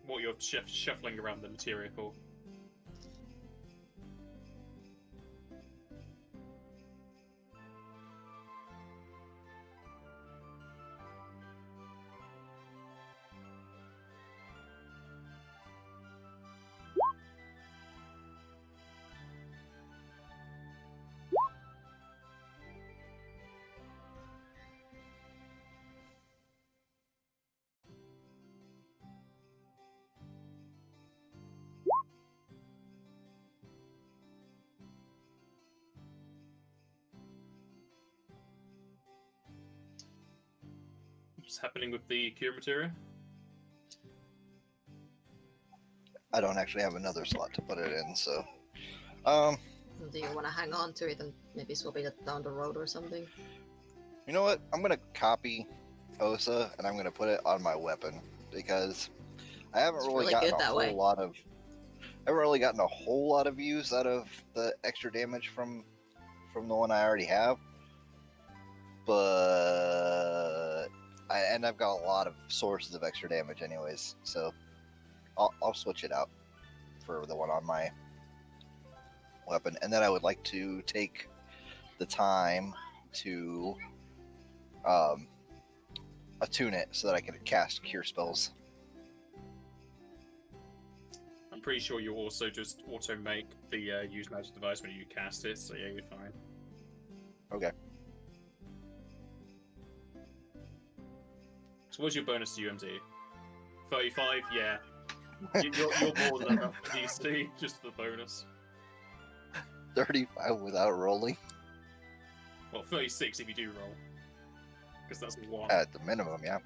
what you're shuffling around the material for. What's happening with the cure materia? I don't actually have another slot to put it in, so. Do you want to hang on to it and maybe swap it down the road or something? You know what? I'm gonna copy Osa and I'm gonna put it on my weapon because I haven't It's really really gotten good a that whole way. lot of. I haven't really gotten a whole lot of use out of the extra damage from the one I already have, but I've got a lot of sources of extra damage anyways, so I'll switch it out for the one on my weapon, and then I would like to take the time to attune it so that I can cast cure spells. I'm pretty sure you also just auto make the use magic device when you cast it, so yeah, you're fine. Okay. So what's your bonus to UMD? 35? Yeah. You're more than enough for DC, just the bonus. 35 without rolling Well, 36 if you do roll. Because that's 1. at the minimum, yeah.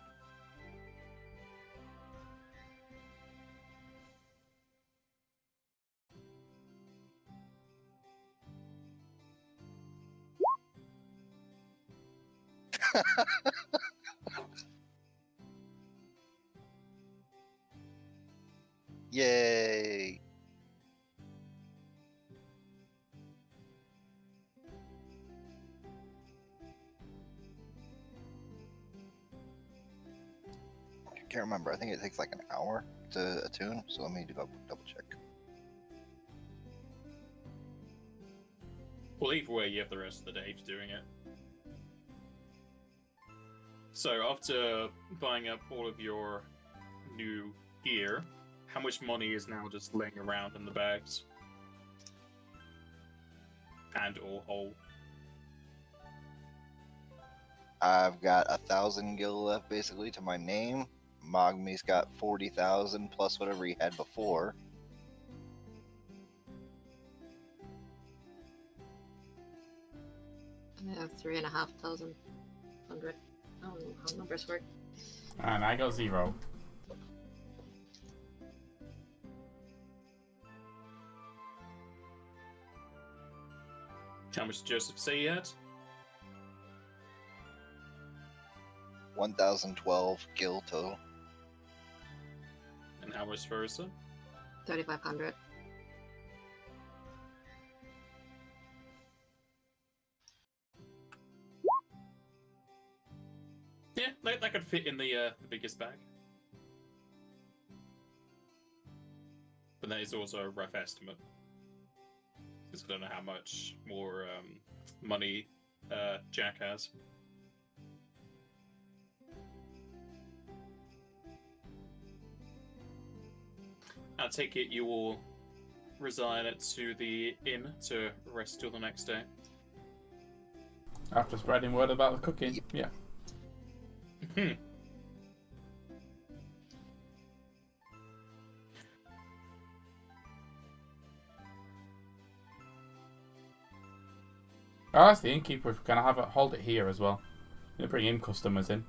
Yay! I can't remember. I think it takes like an hour to attune, so let me double check. Well, either way, you have the rest of the day for doing it. So, after buying up all of your new gear, how much money is now just laying around in the bags? And or whole? I've got 1,000 gil left basically to my name. Mogmi's got 40,000 plus whatever he had before. I have 3,500. I don't know how numbers work. And I got 0. How much did Joseph say he had? 1,012 gil total. And how much for Ursa? 3,500. Yeah, that could fit in the biggest bag. But that is also a rough estimate. Because I don't know how much more money Jack has. I take it you will resign it to the inn to rest till the next day. After spreading word about the cooking, Yep. yeah. Hmm. Oh, that's the innkeeper. Can I hold it here as well? Bring in customers in.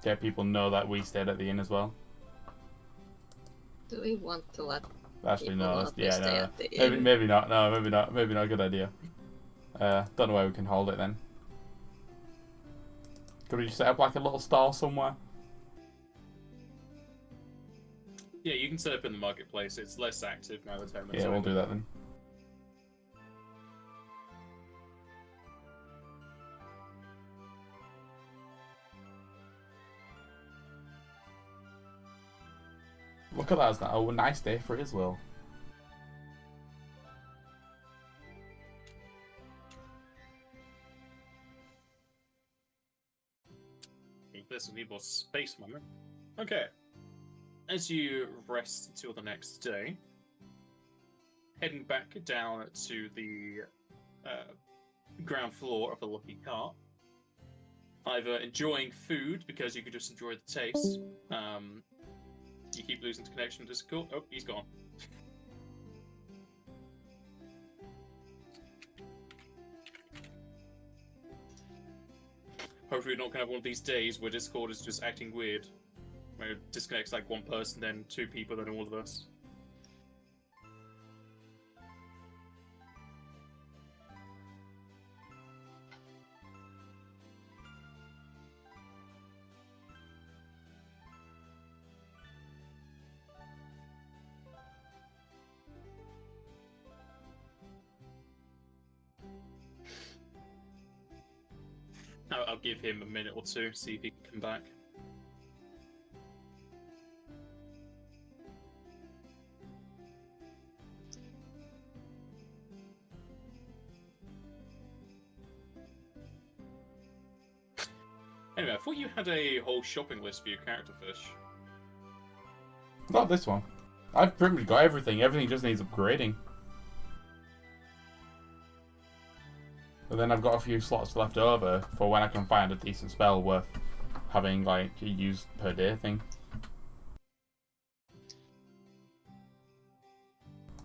Get people know that we stayed at the inn as well. Do we want to let Actually, people no. know That's, they yeah, stay no. at the inn? Maybe not. No, maybe not. Maybe not a good idea. Don't know where we can hold it then. Could we just set up like a little stall somewhere? Yeah, you can set up in the marketplace. It's less active now the tournament's Yeah, we'll over. do that then. Look at that, isn't that a nice day for Israel? This will need more space, moment. Okay. As you rest until the next day, heading back down to the ground floor of the Lucky Cart, either enjoying food because you could just enjoy the taste. You keep losing the connection to Discord. Oh, he's gone. Hopefully we're not going to have one of these days where Discord is just acting weird. Where it disconnects like one person, then two people, then all of us. I'll give him a minute or two, see if he can come back. Anyway, I thought you had a whole shopping list for your character fish. Not this one. I've pretty much got everything. Everything just needs upgrading. But then I've got a few slots left over for when I can find a decent spell worth having like a use per day thing.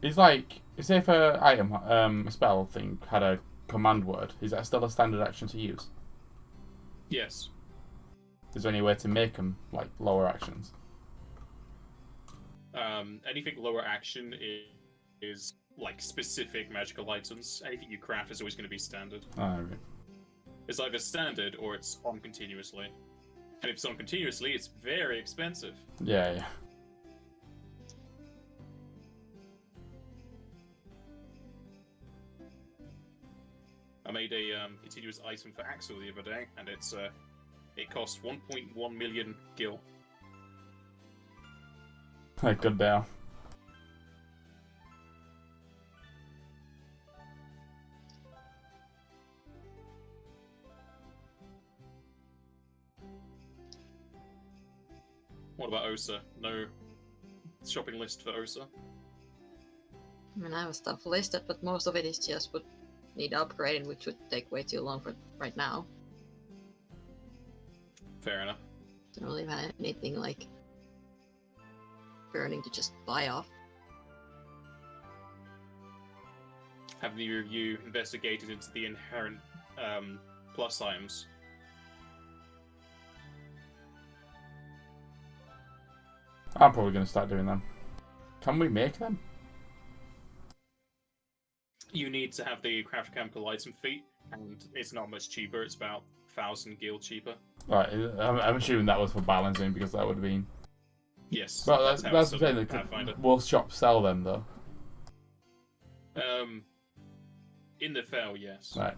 It's like, say if a item, a spell thing had a command word, is that still a standard action to use? Yes. Is there any way to make them like lower actions? Anything lower action is like specific magical items. Anything you craft is always going to be standard. Oh, right. It's either standard or it's on continuously. And if it's on continuously, it's very expensive. Yeah, yeah. I made a continuous item for Axel the other day, and it costs 1.1 million gil. Good deal. What about Osa? No shopping list for Osa? I mean, I have stuff listed, but most of it is just would need upgrading, which would take way too long for right now. Fair enough. Don't really have anything like burning to just buy off. Have neither of you investigated into the inherent plus items? I'm probably going to start doing them. Can we make them? You need to have the craft chemical item feat, and it's not much cheaper. It's about 1,000 gil cheaper. Right, I'm assuming that was for balancing because that would have been. Yes. But how that's it's the done thing. in Pathfinder. Will shops sell them though? In the fail, yes. Right.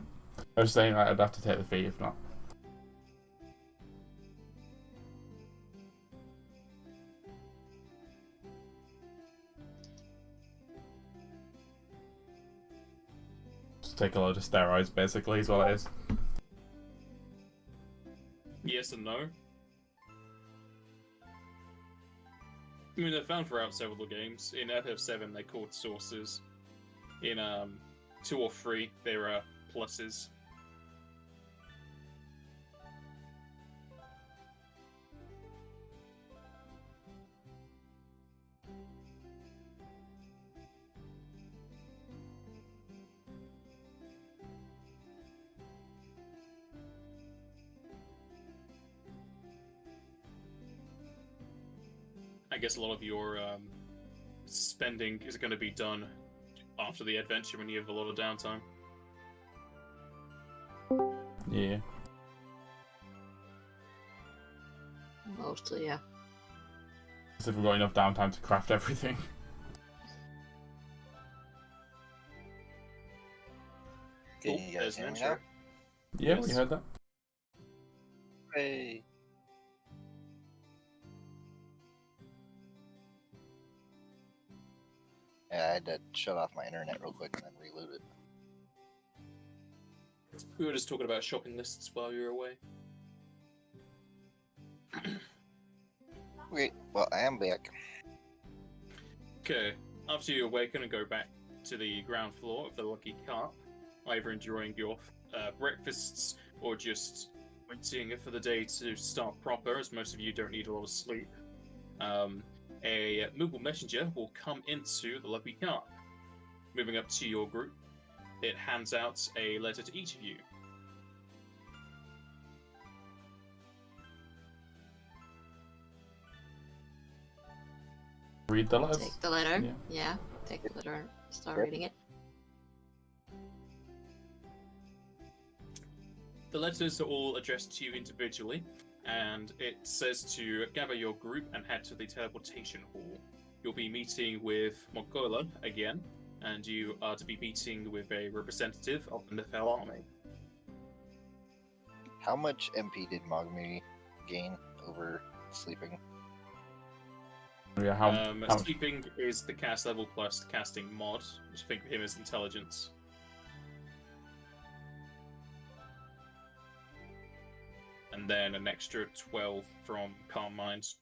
I was saying I'd have to take the fee if not. Just take a load of steroids, basically, is what it is. Yes and no. I mean, they're found throughout several games. In FF7, they called sources. In 2 or 3, there are pluses. guess a lot of your spending is going to be done after the adventure when you have a lot of downtime. Yeah. Mostly, yeah. As if we've got enough downtime to craft everything. Can you guys there's hear an me intro. Yeah, Yes. we heard that. Hey. Yeah, I had to shut off my internet real quick and then reload it. We were just talking about shopping lists while you were away. Wait, well, I am back. Okay, after you awaken and go back to the ground floor of the Lucky Carp, either enjoying your breakfasts or just waiting for the day to start proper, as most of you don't need a lot of sleep, a Moogle messenger will come into the Lucky Carp. Moving up to your group, it hands out a letter to each of you. Read the letters. Take the letter. Yeah. Yeah, take the letter. Start reading it. The letters are all addressed to you individually, and it says to gather your group and head to the teleportation hall. You'll be meeting with Mogola again, and you are to be meeting with a representative of the Nefel army. How much MP did Mogmi gain over sleeping? Yeah, how much? Sleeping is the cast level plus casting mod, which I think of him as intelligence. And then an extra 12 from Calm Minds.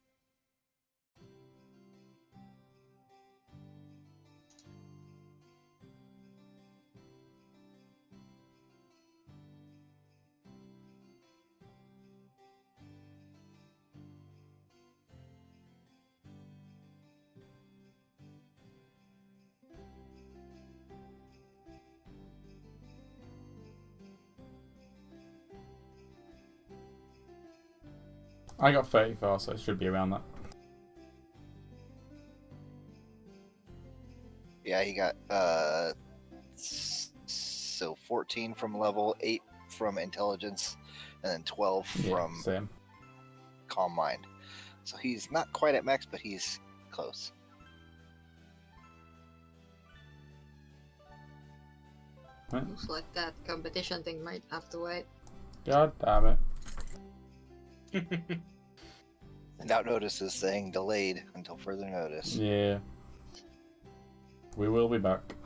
I got 34, so it should be around that. Yeah, he got so 14 from level, 8 from intelligence, and then 12 from Same. calm mind. So he's not quite at max, but he's close. Right. Looks like that competition thing might have to wait. God damn it. And out notice is saying delayed until further notice. Yeah. We will be back.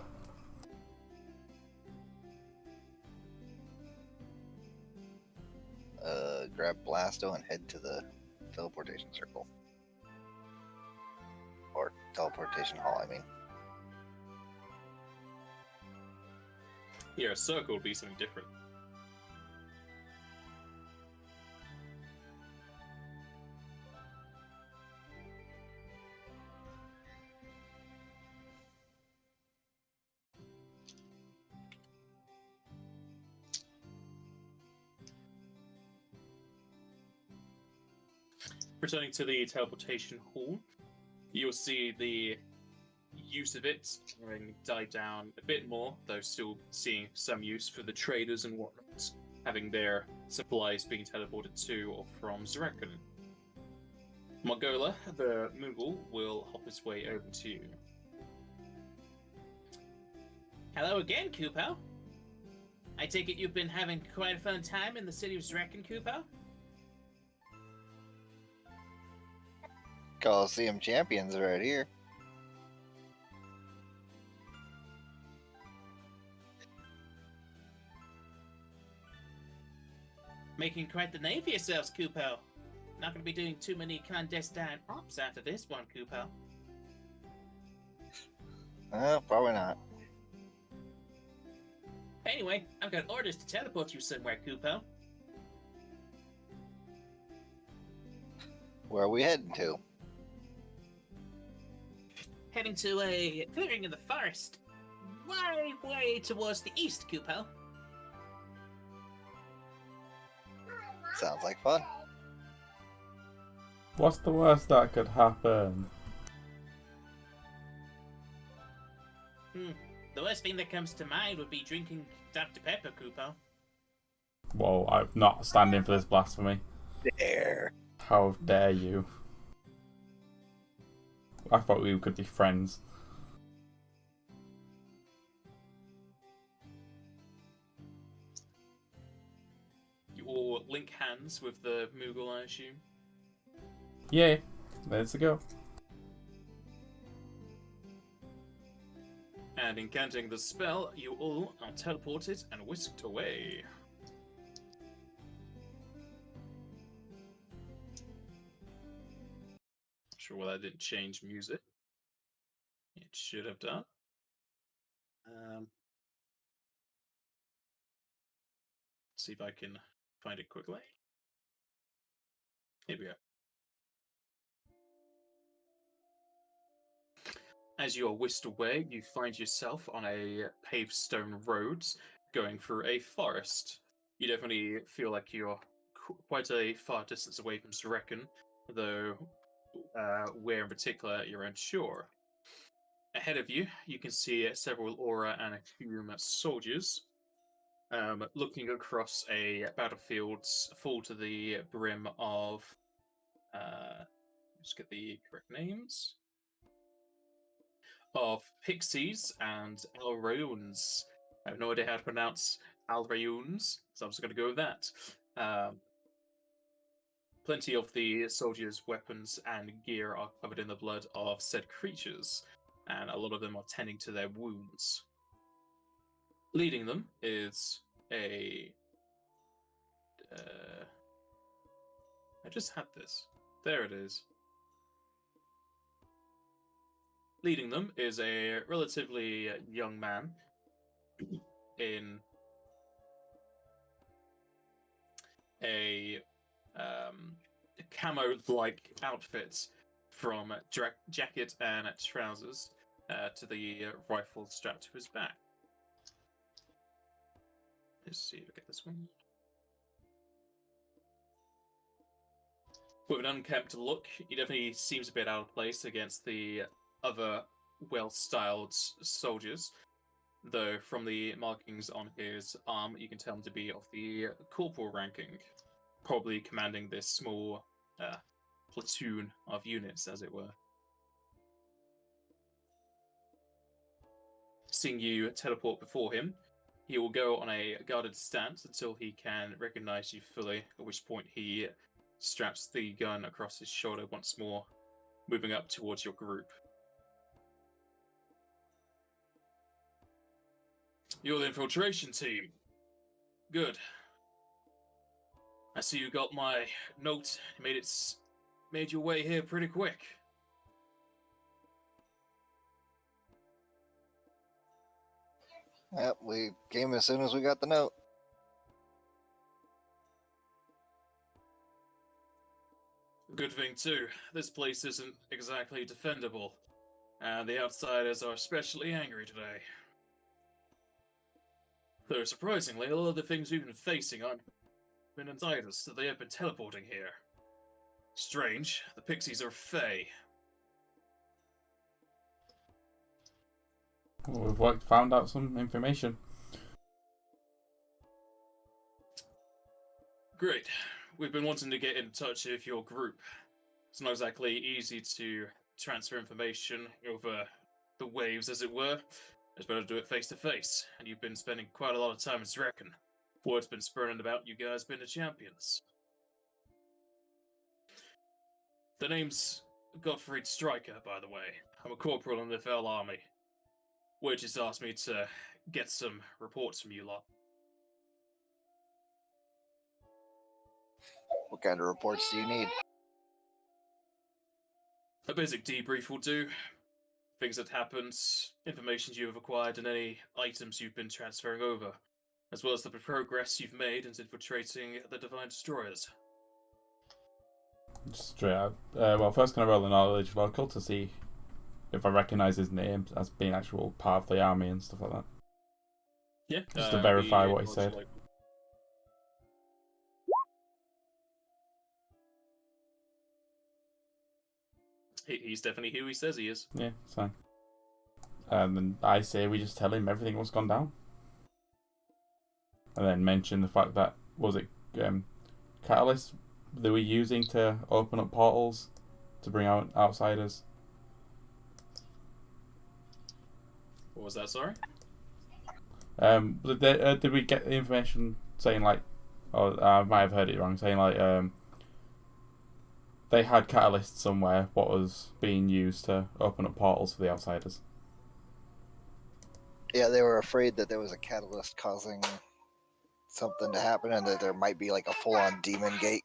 Grab Blasto and head to the teleportation circle. Or teleportation hall, I mean. Yeah, a circle would be something different. Returning to the teleportation hall, you'll see the use of it having died down a bit more, though still seeing some use for the traders and whatnot, having their supplies being teleported to or from Zarekan. Mogola, the Moogle, will hop his way over to you. Hello again, Kupo. I take it you've been having quite a fun time in the city of Zarekan, Kupo? Coliseum champions are right here. Making quite the name for yourselves, Kupo. Not going to be doing too many clandestine ops after this one, Kupo. Probably not. Anyway, I've got orders to teleport you somewhere, Kupo. Where are we heading to? Heading to a clearing in the forest. Way towards the east, Kupo. Sounds like fun. What's the worst that could happen? The worst thing that comes to mind would be drinking Dr. Pepper, Cooper. Whoa, I'm not standing for this blasphemy. There. How dare you? I thought we could be friends. You all link hands with the Moogle, I assume. Yay, there's a go. And in canting the spell, you all are teleported and whisked away. Sure why that didn't change music. It should have done. See if I can find it quickly. Here we go. As you are whisked away, you find yourself on a paved stone road going through a forest. You definitely feel like you're quite a far distance away from Srekken, though where in particular you're unsure. Ahead of you, you can see several Aura and Hume soldiers looking across a battlefield full to the brim of. Just get the correct names. Of pixies and alrauns. I have no idea how to pronounce alrauns, so I'm just going to go with that. Plenty of the soldiers' weapons and gear are covered in the blood of said creatures, and a lot of them are tending to their wounds. Leading them is a... I just had this. There it is. Leading them is a relatively young man in a camo-like outfit from jacket and trousers to the rifle strapped to his back. Let's see if I get this one. With an unkempt look, he definitely seems a bit out of place against the other well-styled soldiers, though from the markings on his arm, you can tell him to be of the corporal ranking, probably commanding this small platoon of units, as it were. Seeing you teleport before him, he will go on a guarded stance until he can recognize you fully, at which point he straps the gun across his shoulder once more, moving up towards your group. You're the infiltration team. Good. I see you got my note. Made your way here pretty quick. Yep, we came as soon as we got the note. Good thing too. This place isn't exactly defendable, and the outsiders are especially angry today. Though surprisingly, a lot of the things we've been facing aren't been inside us, so they have been teleporting here. Strange, the pixies are fey. Well, we've found out some information. Great. We've been wanting to get in touch with your group. It's not exactly easy to transfer information over the waves, as it were. It's better to do it face to face, and you've been spending quite a lot of time in Srekken. Word's been spreading about you guys being the champions. The name's Gottfried Stryker, by the way. I'm a corporal in the Fell Army. Word just asked me to get some reports from you lot. What kind of reports do you need? A basic debrief will do. Things that happened, information you have acquired, and any items you've been transferring over, as well as the progress you've made in infiltrating the Divine Destroyers. Straight out. Well, first can I roll a knowledge local to see if I recognise his name as being actual part of the army and stuff like that. Yeah. Just to verify what he said. He's definitely who he says he is. Yeah, it's fine. And I say we just tell him everything what's gone down. And then mention the fact that, was it catalyst they were using to open up portals to bring out outsiders? What was that, sorry? Did we get the information saying like, oh, I might have heard it wrong, saying like they had catalysts somewhere what was being used to open up portals for the outsiders? Yeah, they were afraid that there was a catalyst causing something to happen, and that there might be like a full-on demon gate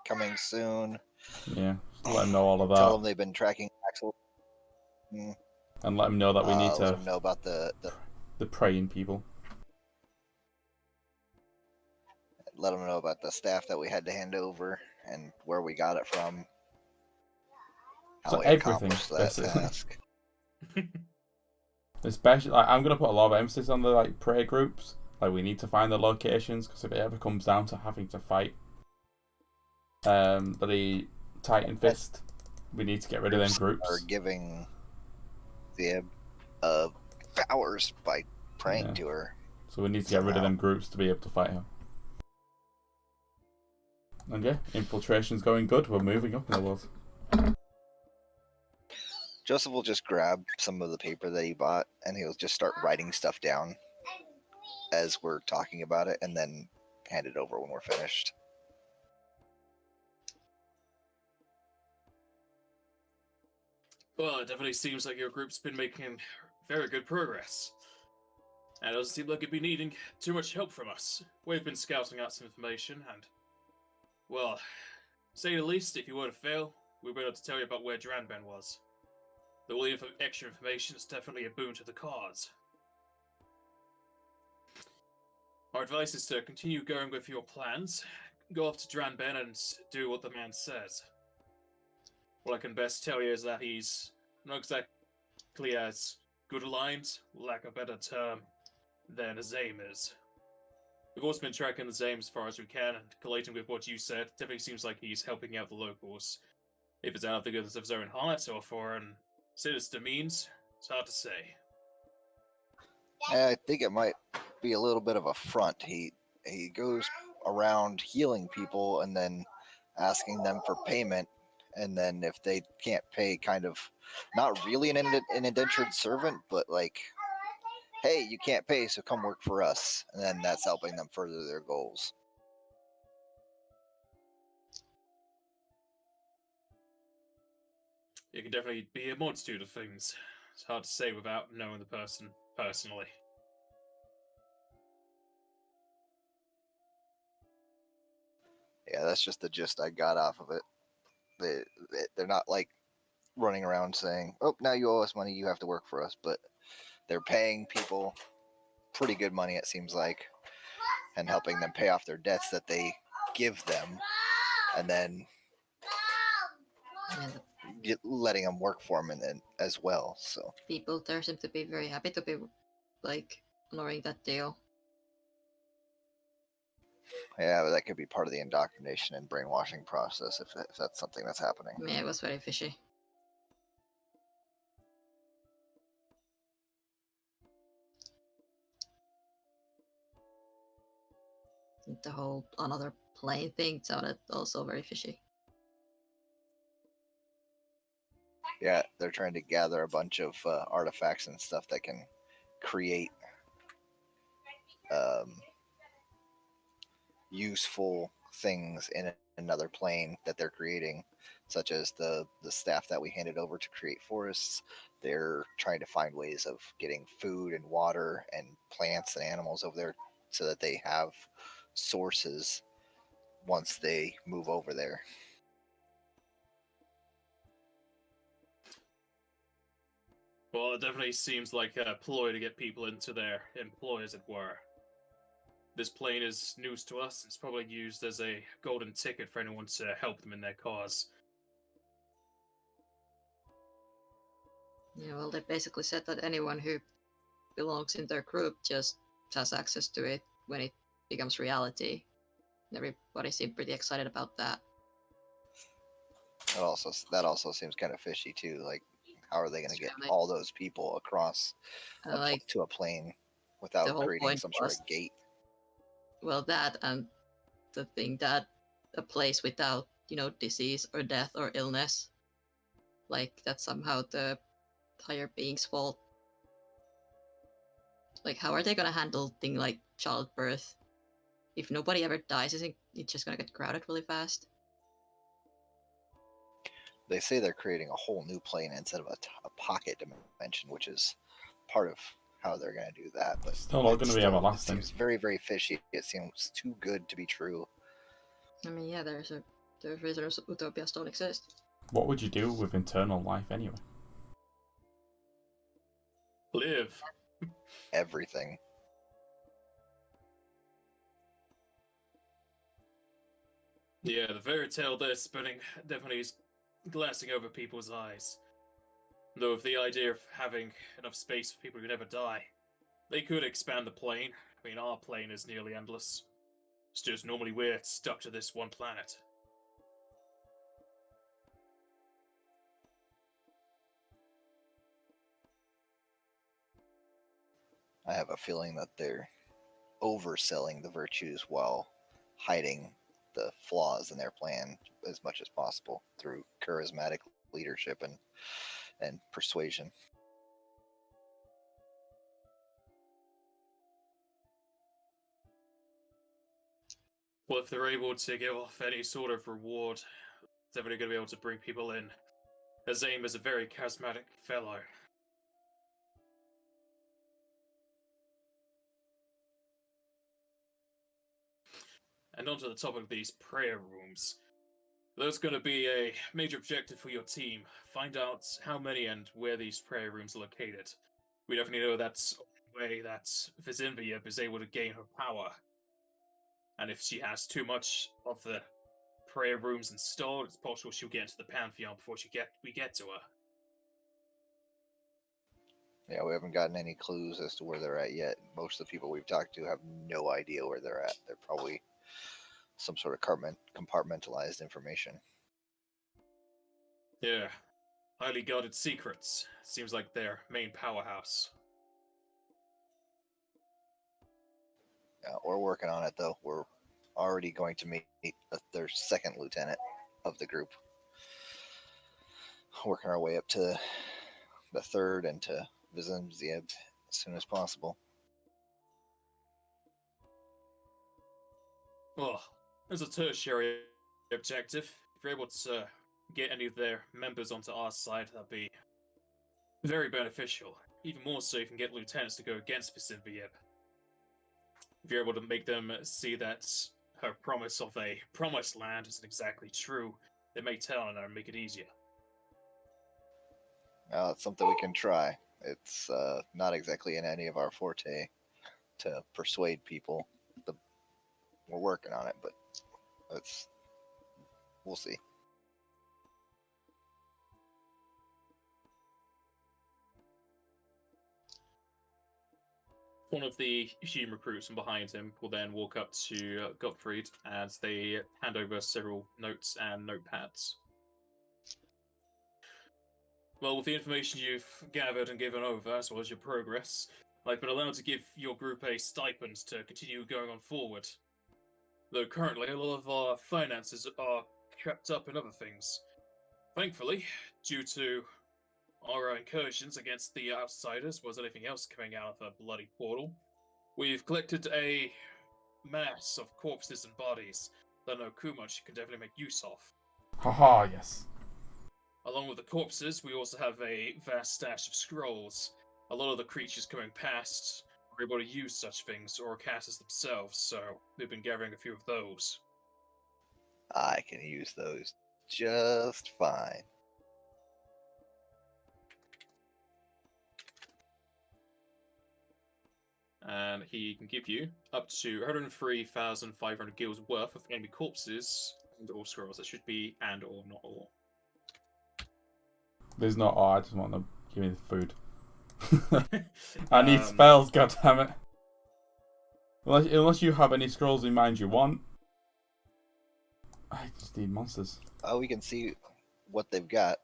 coming soon. Yeah, let them know all of that. Tell them they've been tracking Axel. And let them know that we need to let them know about the praying people. Let them know about the staff that we had to hand over and where we got it from. How So we everything, accomplished that basically. task. Especially, like, I'm gonna put a lot of emphasis on the like prayer groups. Like, we need to find the locations, because if it ever comes down to having to fight the Titan Fist, we need to get rid of them groups. Are giving the powers by praying to her. So we need to get rid of them groups to be able to fight her. And yeah, infiltration's going good. We're moving up in the world. Joseph will just grab some of the paper that he bought, and he'll just start writing stuff down as we're talking about it, and then hand it over when we're finished. Well, it definitely seems like your group's been making very good progress. And it doesn't seem like it'd be needing too much help from us. We've been scouting out some information, and, well, say the least, if you were to fail, we'll be able to tell you about where Dranben was. The little extra information is definitely a boon to the cause. Our advice is to continue going with your plans, go off to Dranben and do what the man says. What I can best tell you is that he's not exactly as good aligned, lack of a better term, than Azaem is. We've also been tracking Azaem as far as we can, and collating with what you said, definitely seems like he's helping out the locals. If it's out of the goodness of his own heart or for an sinister means, it's hard to say. I think it might be a little bit of a front. He goes around healing people and then asking them for payment, and then if they can't pay, kind of not really an indentured servant, but like, hey, you can't pay, so come work for us, and then that's helping them further their goals. It can definitely be a multitude of things. It's hard to say without knowing the person personally. Yeah, that's just the gist I got off of it. They're not like running around saying, oh, now you owe us money, you have to work for us, but they're paying people pretty good money, it seems like, and helping them pay off their debts that they give them, and then letting them work for them and as well. So people there seem to be very happy to be like honoring that deal. yeah, but that could be part of the indoctrination and brainwashing process if that's something that's happening. Yeah, it was very fishy. The whole another plane thing sounded also very fishy. Yeah, they're trying to gather a bunch of artifacts and stuff that can create useful things in another plane that they're creating, such as the staff that we handed over to create forests. They're trying to find ways of getting food and water and plants and animals over there so that they have sources once they move over there. Well, it definitely seems like a ploy to get people into their employ, as it were. This plane is news to us. It's probably used as a golden ticket for anyone to help them in their cause. Yeah, well, they basically said that anyone who belongs in their group just has access to it when it becomes reality. Everybody seemed pretty excited about that. That also seems kind of fishy too. Like, How are they going to get Extremely. all those people across Like to a plane the without whole creating point some sort was, of gate? well, that and the thing that a place without, disease or death or illness, like that's somehow the higher being's fault. Like, how are they gonna handle thing like childbirth? If nobody ever dies, isn't it just gonna get crowded really fast? They say they're creating a whole new plane instead of a pocket dimension, which is part of how they're going to do that. But Still not going to be it everlasting. seems very, very fishy. It seems too good to be true. I mean, yeah, there's reasons utopias don't exist. What would you do with eternal life anyway? Live. Everything. Yeah, the fairy tale they're spinning definitely is glassing over people's eyes. Though with the idea of having enough space for people who never die, they could expand the plane. I mean, our plane is nearly endless. It's just normally we're stuck to this one planet. I have a feeling that they're overselling the virtues while hiding the flaws in their plan as much as possible through charismatic leadership and persuasion. Well, if they're able to give off any sort of reward, they're really going to be able to bring people in. Azaem is a very charismatic fellow. And onto the topic of these prayer rooms. There's going to be a major objective for your team. Find out how many and where these prayer rooms are located. We definitely know that's the way that Wyznwyb is able to gain her power. And if she has too much of the prayer rooms installed, it's possible she'll get into the pantheon before we get to her. Yeah, we haven't gotten any clues as to where they're at yet. Most of the people we've talked to have no idea where they're at. They're probably some sort of compartmentalized information. Yeah. Highly guarded secrets. Seems like their main powerhouse. Yeah, we're working on it, though. We're already going to meet their second lieutenant of the group. Working our way up to the third and to Wyznwyb as soon as possible. Well, as a tertiary objective, if you're able to get any of their members onto our side, that'd be very beneficial. Even more so, you can get lieutenants to go against Wyznwyb. If you're able to make them see that her promise of a promised land isn't exactly true, they may tell on her and make it easier. It's something we can try. It's not exactly in any of our forte to persuade people. We're working on it, but we'll see. One of the human recruits from behind him will then walk up to Gottfried as they hand over several notes and notepads. Well, with the information you've gathered and given over, as well as your progress, I've been allowed to give your group a stipend to continue going on forward. Though currently, a lot of our finances are kept up in other things. Thankfully, due to our incursions against the outsiders, was anything else coming out of a bloody portal, we've collected a mass of corpses and bodies that no Kumach can definitely make use of. Haha, yes. Along with the corpses, we also have a vast stash of scrolls. A lot of the creatures coming past are able to use such things or cast as themselves, so we've been gathering a few of those. I can use those just fine. And he can give you up to 103,500 gills worth of enemy corpses and all scrolls. That should be and or not all. There's not all, I just want them. Give me the food. I need spells, goddammit. Unless you have any scrolls in mind you want. I just need monsters. We can see what they've got.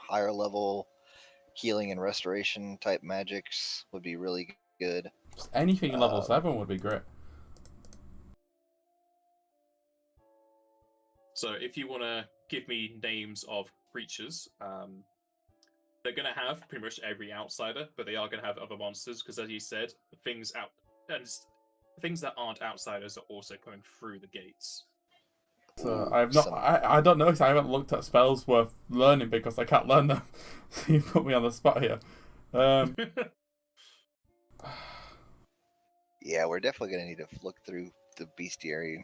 higher level healing and restoration type magics would be really good. Just anything in level 7 would be great. So if you want to give me names of creatures, they're going to have pretty much every outsider, but they are going to have other monsters, because as you said, things that aren't outsiders are also coming through the gates. So I have not. I don't know because I haven't looked at spells worth learning because I can't learn them. So you put me on the spot here. Yeah, we're definitely gonna need to look through the bestiary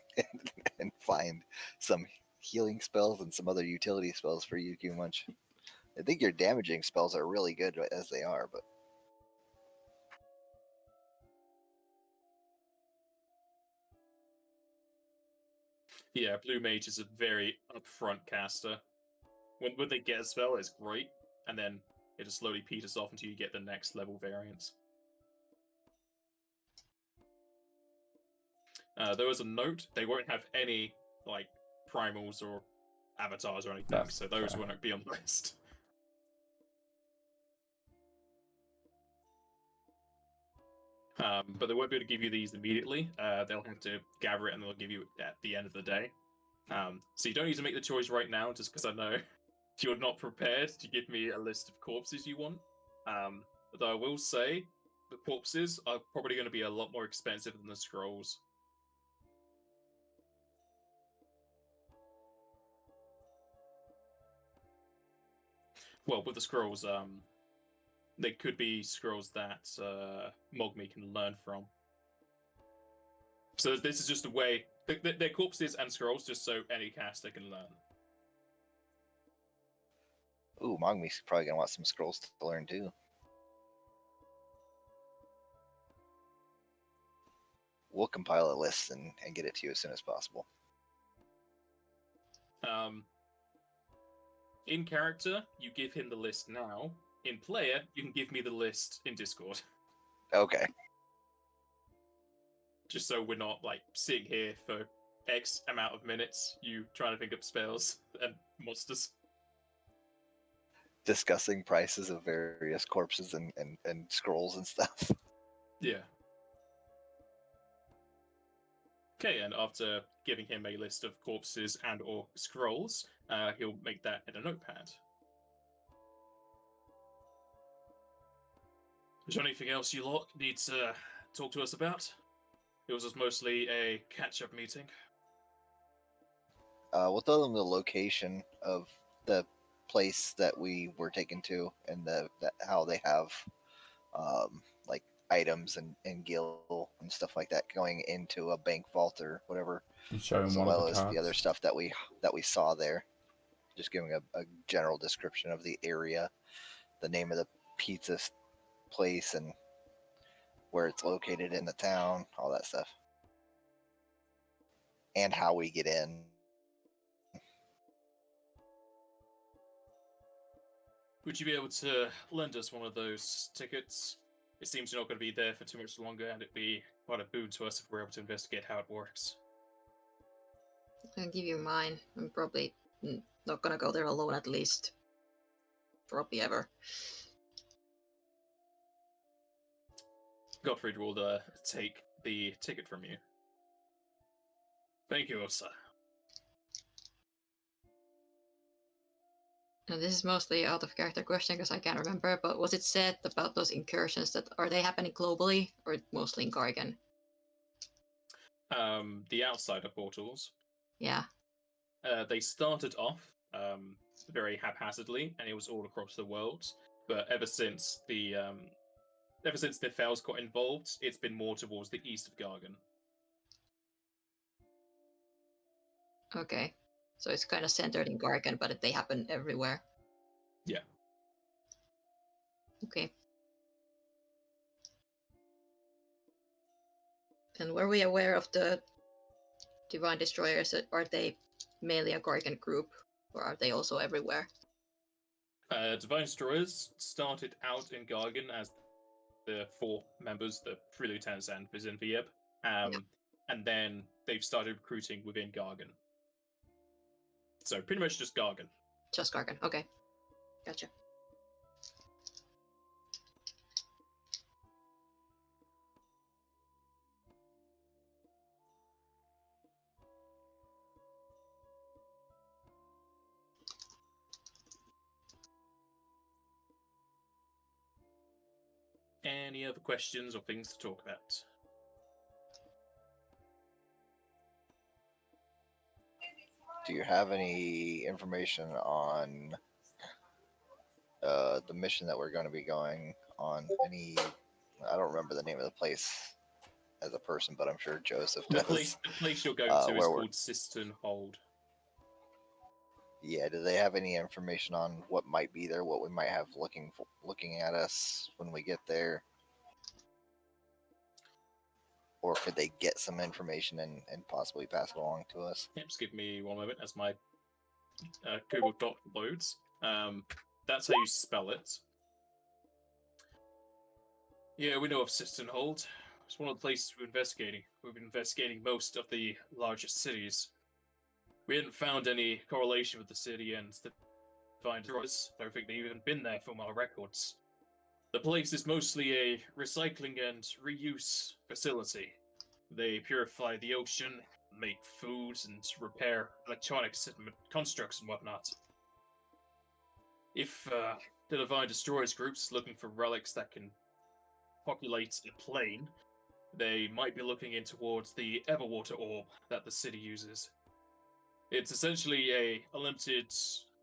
and find some healing spells and some other utility spells for you, Q Munch. I think your damaging spells are really good as they are, but Yeah, Blue Mage is a very upfront caster. When they get a spell, it's great, and then it just slowly peters off until you get the next level variants. There was a note, they won't have any, like, primals or avatars or anything, That's so those fair. won't be on the list. But they won't be able to give you these immediately. They'll have to gather it and they'll give you it at the end of the day. So you don't need to make the choice right now, just because I know you're not prepared to give me a list of corpses you want. Though I will say, the corpses are probably going to be a lot more expensive than the scrolls. Well, with the scrolls, they could be scrolls that Mogmi can learn from. So this is just a way. They're corpses and scrolls, just so any caster can learn. ooh, Mogmi's probably gonna want some scrolls to learn too. We'll compile a list and get it to you as soon as possible. In character, you give him the list now. In player, you can give me the list in Discord. Okay. Just so we're not, like, sitting here for X amount of minutes, you trying to think up spells and monsters. Discussing prices of various corpses and scrolls and stuff. Yeah. Okay, and after giving him a list of corpses and or scrolls, he'll make that in a notepad. Is there anything else you lot need to talk to us about? It was just mostly a catch-up meeting. We'll tell them the location of the place that we were taken to and how they have like items and gil and stuff like that going into a bank vault or whatever, And showing as one well of the as cards. the other stuff that we saw there. Just giving a general description of the area, the name of the pizza place, and where it's located in the town, all that stuff, and how we get in. Would you be able to lend us one of those tickets? It seems you're not going to be there for too much longer, and it'd be quite a boon to us if we're able to investigate how it works. I'll give you mine. I'm probably not gonna go there alone, at least. Probably ever. Gottfried will take the ticket from you. Thank you, Osa. And this is mostly out of character question because I can't remember, but was it said about those incursions that are they happening globally or mostly in Gargan? The outsider portals. Yeah. They started off very haphazardly, and it was all across the world. But ever since the Fells got involved, it's been more towards the east of Gargan. Okay. So it's kind of centered in Gargan, but they happen everywhere. Yeah. Okay. And were we aware of the Divine Destroyers? Are they mainly a Gargan group, or are they also everywhere? Divine Destroyers started out in Gargan as the 4 members, the 3 lieutenants and Wyznwyb, and then they've started recruiting within Gargan. So pretty much just Gargan. Just Gargan, okay. Gotcha. Any other questions or things to talk about? Do you have any information on the mission that we're going to be going on? I don't remember the name of the place as a person, but I'm sure Joseph The does. place you're going to is where we're- called Cistern Hold. Yeah, do they have any information on what might be there, what we might have looking at us when we get there? Or could they get some information and possibly pass it along to us? Yep, just give me one moment as my Google Doc loads. That's how you spell it. Yeah, we know of Cistern Hold. It's one of the places we're investigating. We've been investigating most of the largest cities. We hadn't found any correlation with the city and the finders. I don't think they've even been there from our records. The place is mostly a recycling and reuse facility. They purify the ocean, make food, and repair electronics and constructs and whatnot. If the Divine Destroyers group's looking for relics that can populate a plane, they might be looking in towards the Everwater orb that the city uses. It's essentially a limited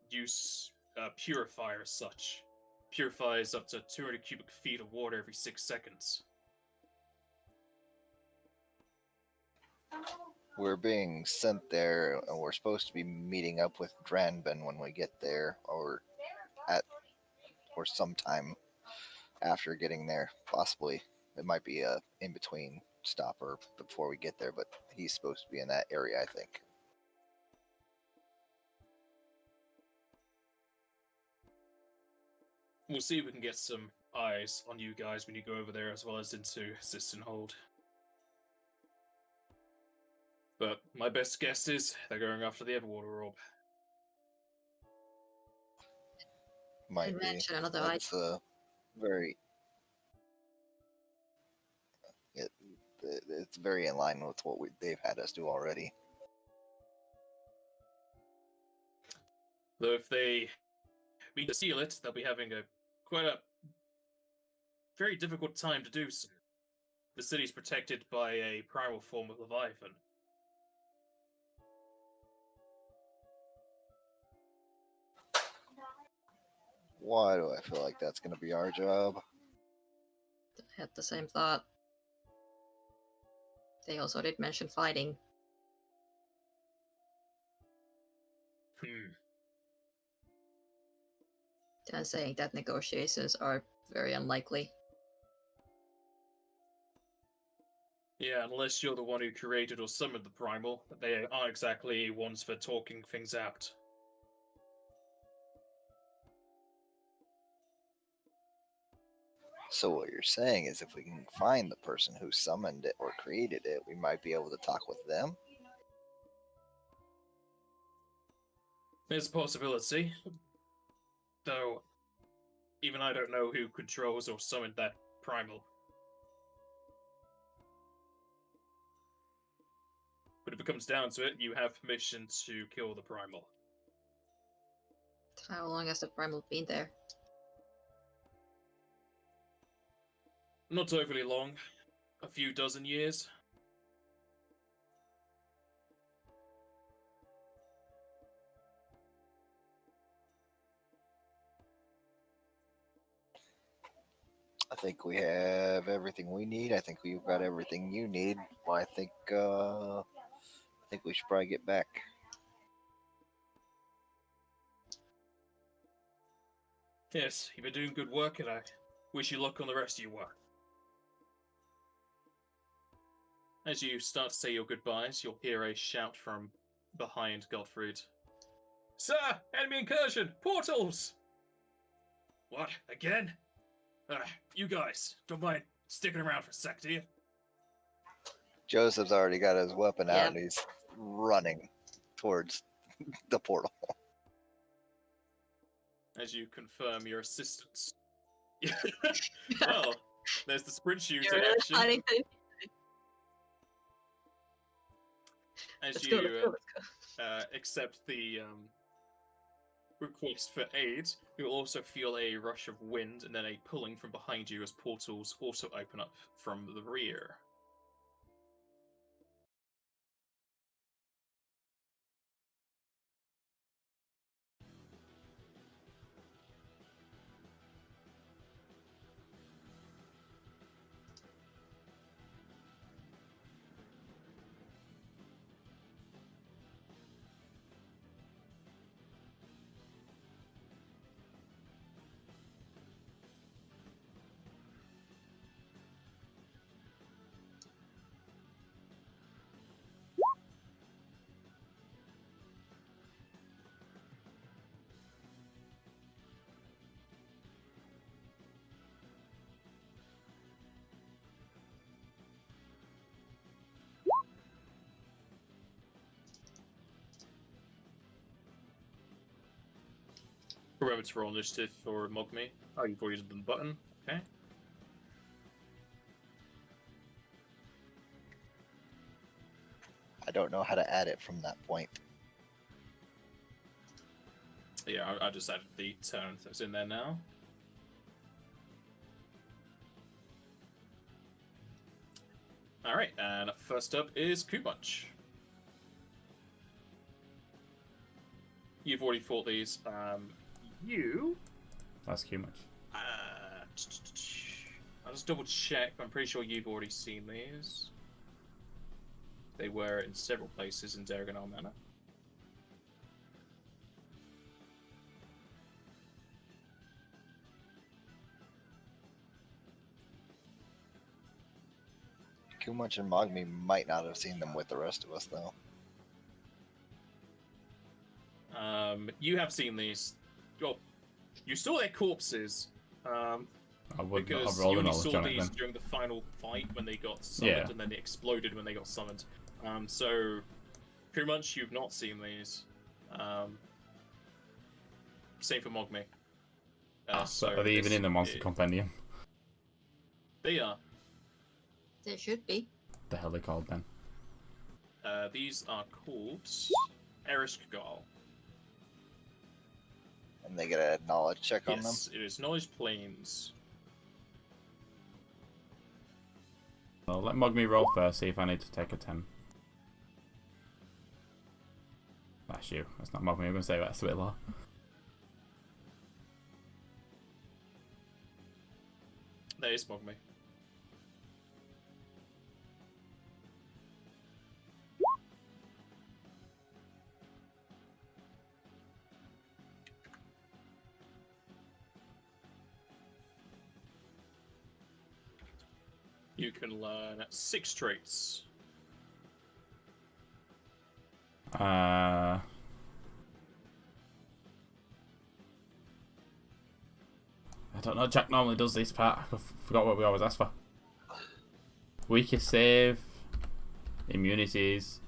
use purifier as such. Purifies up to 200 cubic feet of water every 6 seconds. We're being sent there, and we're supposed to be meeting up with Dranben when we get there, or sometime after getting there. Possibly, it might be a in between stop or before we get there, but he's supposed to be in that area, I think. We'll see if we can get some eyes on you guys when you go over there, as well as into Cistern Hold. But my best guess is they're going after the Everwater orb. Might be. Mention another That's very. It's very in line with what they've had us do already. Though if they mean to steal it, they'll be having quite a very difficult time to do so. The city's protected by a primal form of Leviathan. Why do I feel like that's going to be our job? I had the same thought. They also did mention fighting. And saying that negotiations are very unlikely. Yeah, unless you're the one who created or summoned the primal, they aren't exactly ones for talking things out. So what you're saying is if we can find the person who summoned it or created it, we might be able to talk with them? There's a possibility. Though, even I don't know who controls or summoned that primal. But if it comes down to it, you have permission to kill the primal. How long has the primal been there? Not overly long. A few dozen years. I think we have everything we need. I think we've got everything you need. Well, I think we should probably get back. Yes, you've been doing good work, and I wish you luck on the rest of your work. As you start to say your goodbyes, you'll hear a shout from behind Gottfried. Sir! Enemy incursion! Portals! What? Again? You guys, don't mind sticking around for a sec, do you? Joseph's already got his weapon out Yeah. and he's running towards the portal. as you confirm your assistance. Well, there's the sprint shoot You're in really action. planning to- As Let's you go, let's go. accept the request for aid, you'll also feel a rush of wind and then a pulling from behind you as portals also open up from the rear. Remember to roll initiative for Mogme. Oh, you've already done the button. Okay. I don't know how to add it from that point. Yeah, I just added the turn that's in there now. Alright, and first up is Kumunch. You've already fought these. You... That's too much. I'll just double check. I'm pretty sure you've already seen these. They were in several places in Diagonal Manor. Kumach and Mogmi might not have seen them with the rest of us, though. You have seen these. Well, you saw their corpses. I would not Because have you rolled only knowledge saw on it these then. during the final fight when they got summoned, Yeah. and then they exploded when they got summoned. So pretty much you've not seen these. Same for Mogme. So are they even in the monster compendium? They are. There should be. The hell they called then? These are called Erishkgal. And they get a knowledge check on them. Yes, it is knowledge planes. Well, let Mogme roll first, see if I need to take a 10. That's you. That's not Mogme. I'm going to say that's a bit low. That is Mogme. You can learn 6 traits. I don't know. Jack normally does this part. I forgot what we always ask for. Weakest save, immunities.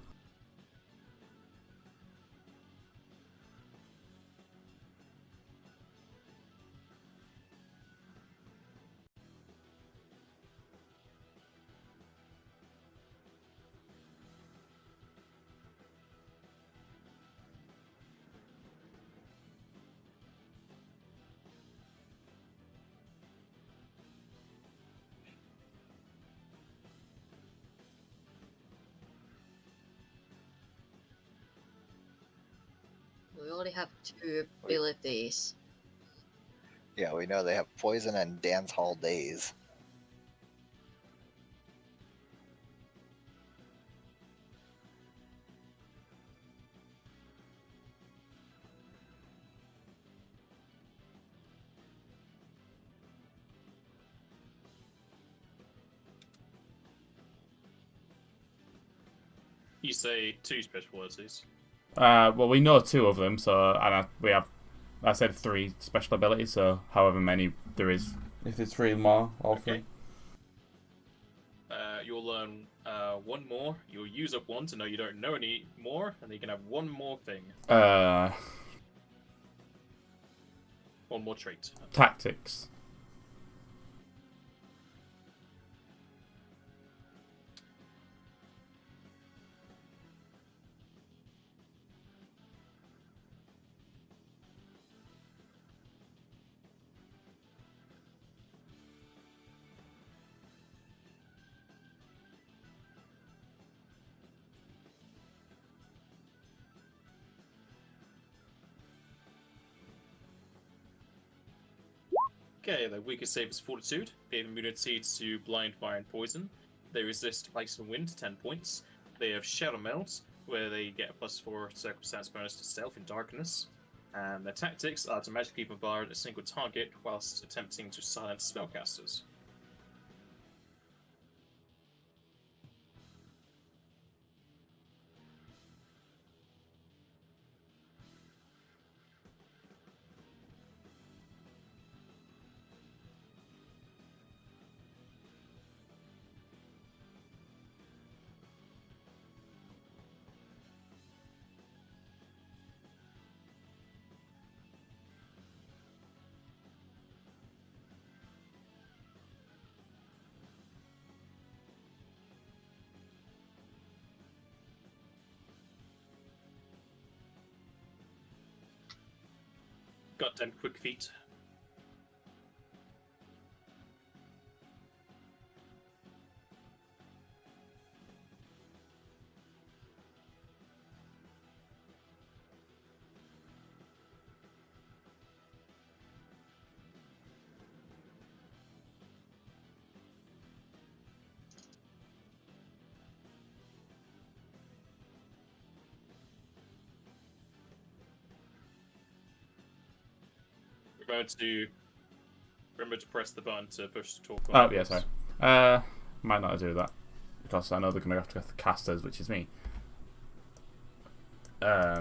We only have 2 abilities. Yeah, we know they have poison and dance hall days. You say 2 special abilities. Well, we know 2 of them, so we have. I said 3 special abilities, so however many there is. If it's 3 more, all 3. You'll learn 1 more. You'll use up 1 to know you don't know any more, and then you can have 1 more thing. One more trait. Tactics. Okay, their weakest save is Fortitude. They have immunity to Blind, Fire, and Poison. They resist Ice and Wind, 10 points. They have Shadow Meld, where they get a +4 circumstance bonus to Stealth in Darkness. And their tactics are to magically bombard a single target whilst attempting to silence spellcasters. Goddamn quick feet. Remember to press the button to push the talk. Oh, yeah, sorry. Might not do that. Because I know they're going to have to go to casters, which is me. Yeah,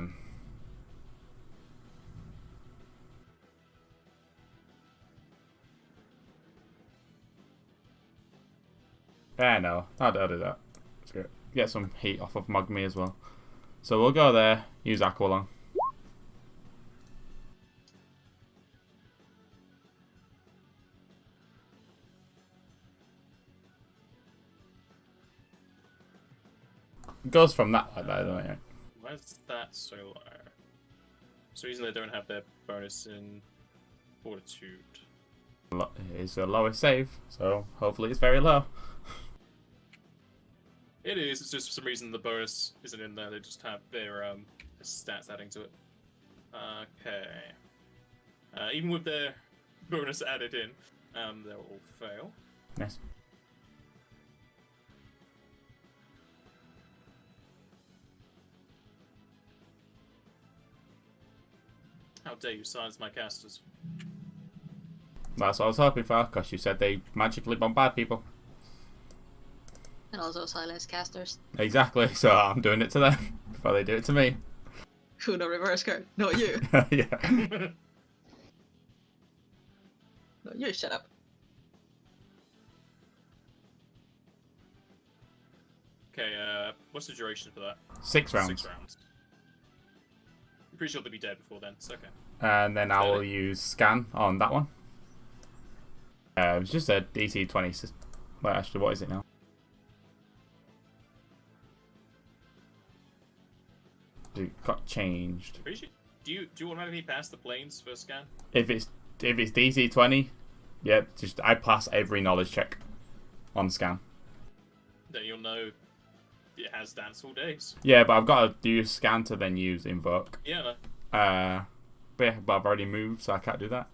no. I'll do that. Let's get some heat off of Mogmi as well. So we'll go there, use Aqualung. It goes from that like that, doesn't it? Why is that so low? So reason they don't have their bonus in Fortitude. It's the lowest save, so hopefully it's very low. It is, it's just for some reason the bonus isn't in there, they just have their stats adding to it. Okay. Even with their bonus added in, they'll all fail. Nice. How dare you silence my casters? That's what I was hoping for, because you said they magically bombard people. And also silence casters. Exactly, so I'm doing it to them before they do it to me. Uno reverse card. No, you. Yeah. No, you shut up. Okay, what's the duration for that? 6 rounds. 6 rounds. I'm pretty sure they'll be dead before then, it's okay. And then I will use scan on that one. It's just a DC20. Well, actually, what is it now? It got changed. Do you automatically pass the planes for scan? If it's DC20, yeah, just I pass every knowledge check on scan. Then you'll know it has dance all days. Yeah, but I've got to use scan to then use invoke. Yeah, no. But I've already moved, so I can't do that.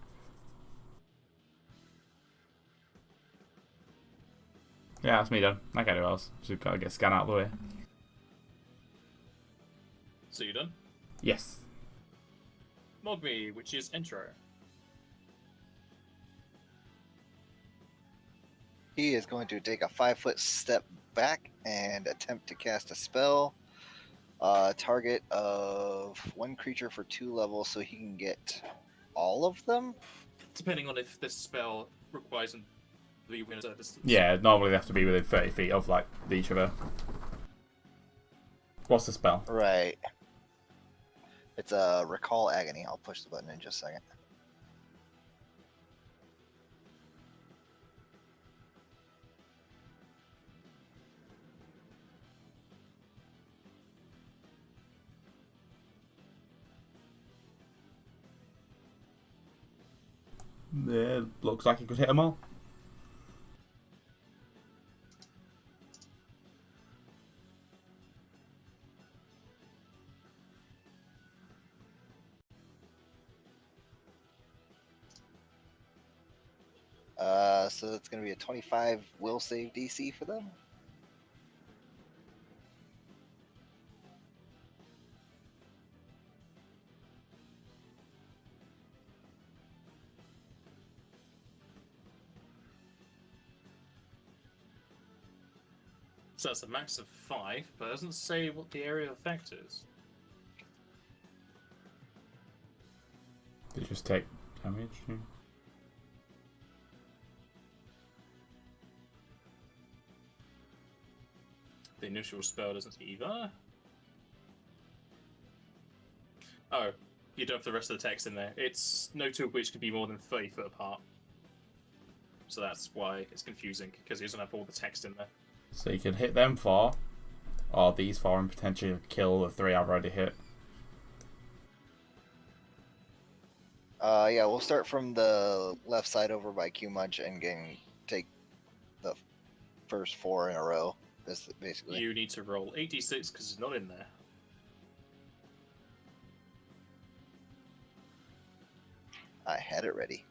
Yeah, that's me done. I can't do else. Just gotta get scan out of the way. So you done? Yes. Mogmi, which is intro. He is going to take a 5-foot step back and attempt to cast a spell. Target of 1 creature for 2 levels, so he can get all of them. Depending on if this spell requires them to be within a certain distance. Yeah, normally they have to be within 30 feet of like each other. What's the spell? Right. It's a Recall Agony. I'll push the button in just a second. Yeah, looks like he could hit them all. So it's going to be a 25 will save DC for them. So that's a max of 5, but it doesn't say what the area of effect is. They just take damage. Yeah. The initial spell doesn't either. Oh, you don't have the rest of the text in there. It's no two of which could be more than 30 foot apart. So that's why it's confusing, because it doesn't have all the text in there. So you can hit them 4, or these 4 and potentially kill the 3 I've already hit. Yeah, we'll start from the left side over by Q-Munch and take the first 4 in a row, basically. You need to roll 8d6 because it's not in there. I had it ready.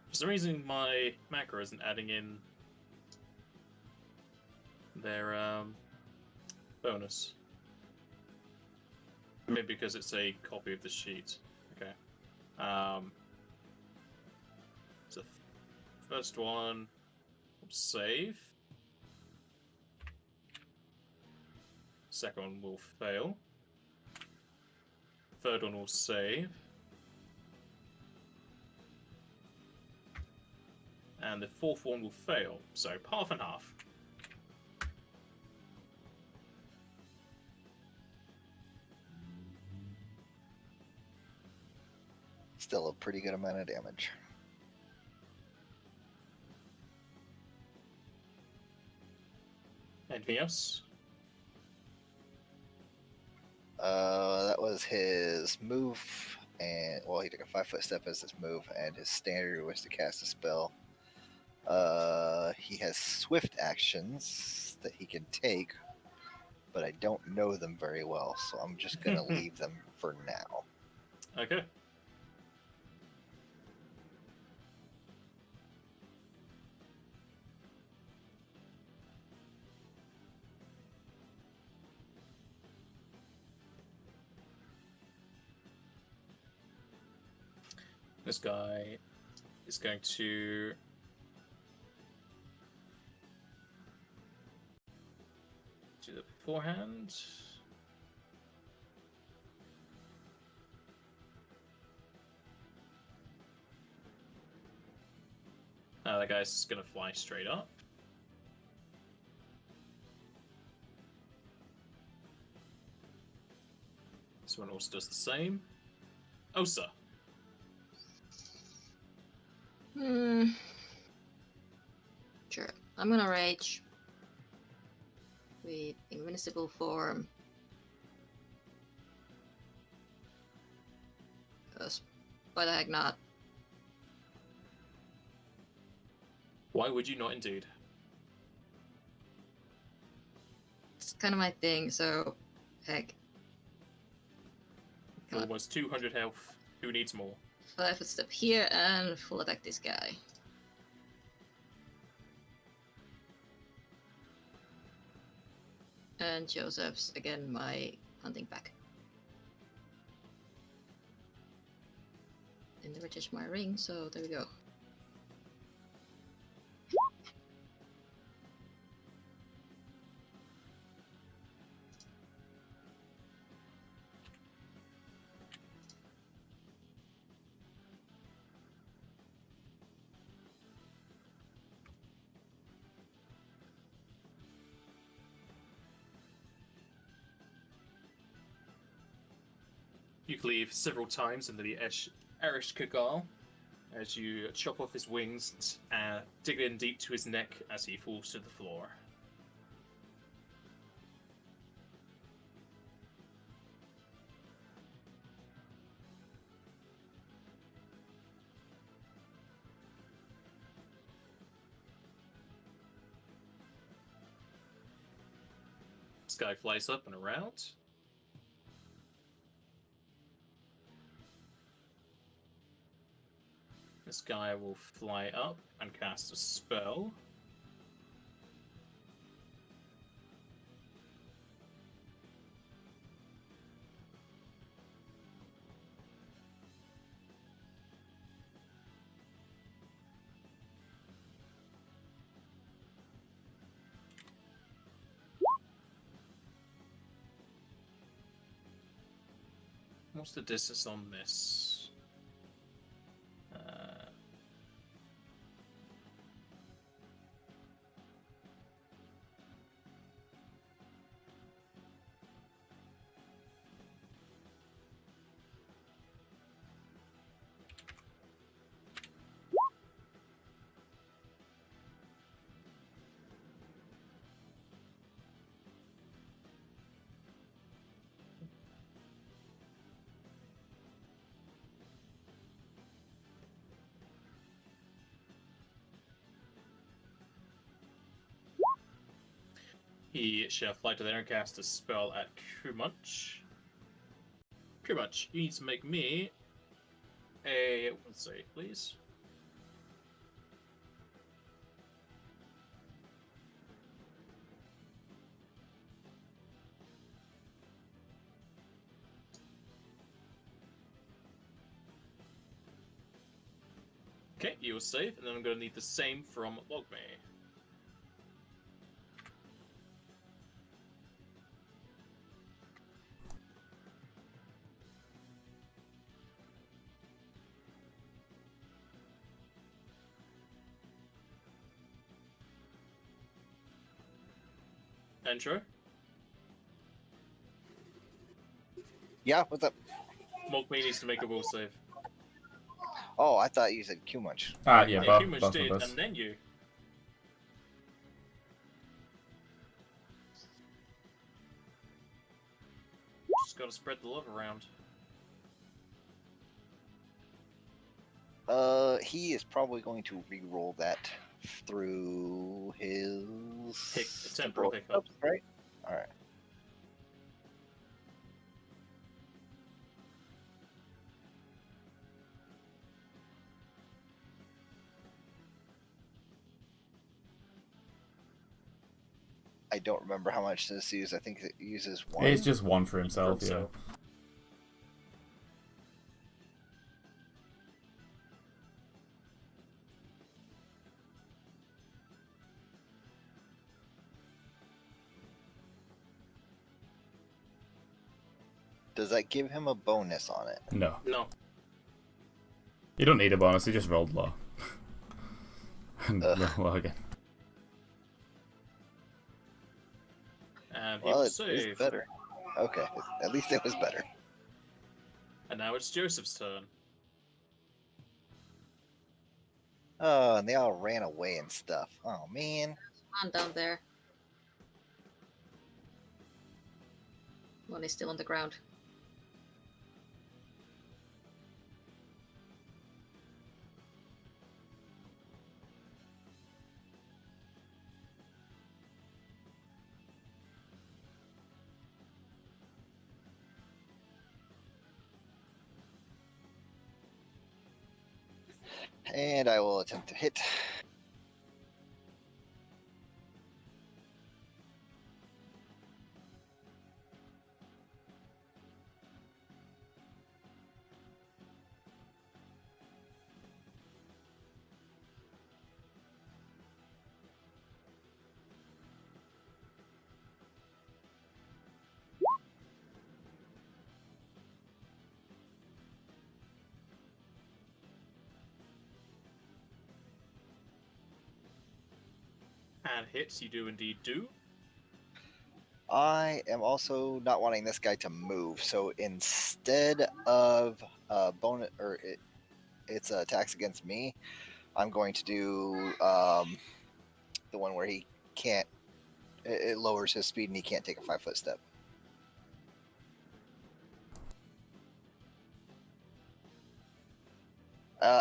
For some reason, my macro isn't adding in their bonus. Maybe because it's a copy of the sheet. Okay. So first one, will save. Second one will fail. Third one will save. And the fourth one will fail. So half and half. Still a pretty good amount of damage. Anything else? That was his move, and well, he took a 5-foot step as his move, and his standard was to cast a spell. He has swift actions that he can take, but I don't know them very well, so I'm just gonna leave them for now. Okay. This guy is going to do the beforehand. The guy's going to fly straight up. This one also does the same. Osa. Sure. I'm gonna rage with invincible form. Because why the heck not? Why would you not indeed? It's kind of my thing, so heck. Almost 200 health. Who needs more? 5-foot step here and full attack this guy. And Joseph's again my hunting pack. I never touched my ring, so there we go. You cleave several times into the Erish Kagal as you chop off his wings and dig in deep to his neck as he falls to the floor. This guy flies up and around. This guy will fly up and cast a spell. What's the distance on this? He shall fly to there and cast a spell at Kumunch. Kumunch, you need to make me a one save, please. Okay, you will save, and then I'm going to need the same from Logme. Intro. Yeah, what's up? Mogme needs to make a will save. Oh, I thought you said Q-Munch. Yeah, Yeah, both Kumunch did, of us. and then you. Just gotta spread the love around. He is probably going to re-roll that through his Temporal hiccup. right? All right. I don't remember how much this uses. I think it uses one. It's just one for himself, yeah. So, Does that give him a bonus on it? No. no. You don't need a bonus, he just rolled low. And Ugh. roll low again. And he Well, will it's save. better. Okay, at least it was better. And now it's Joseph's turn. Oh, and they all ran away and stuff. Oh, man. Man down there. One is still on the ground. And I will attempt to hit. And hits, you do indeed do. I am also not wanting this guy to move, so instead of bonus or it's attacks against me, I'm going to do the one where he can't. It lowers his speed and he can't take a 5-foot step.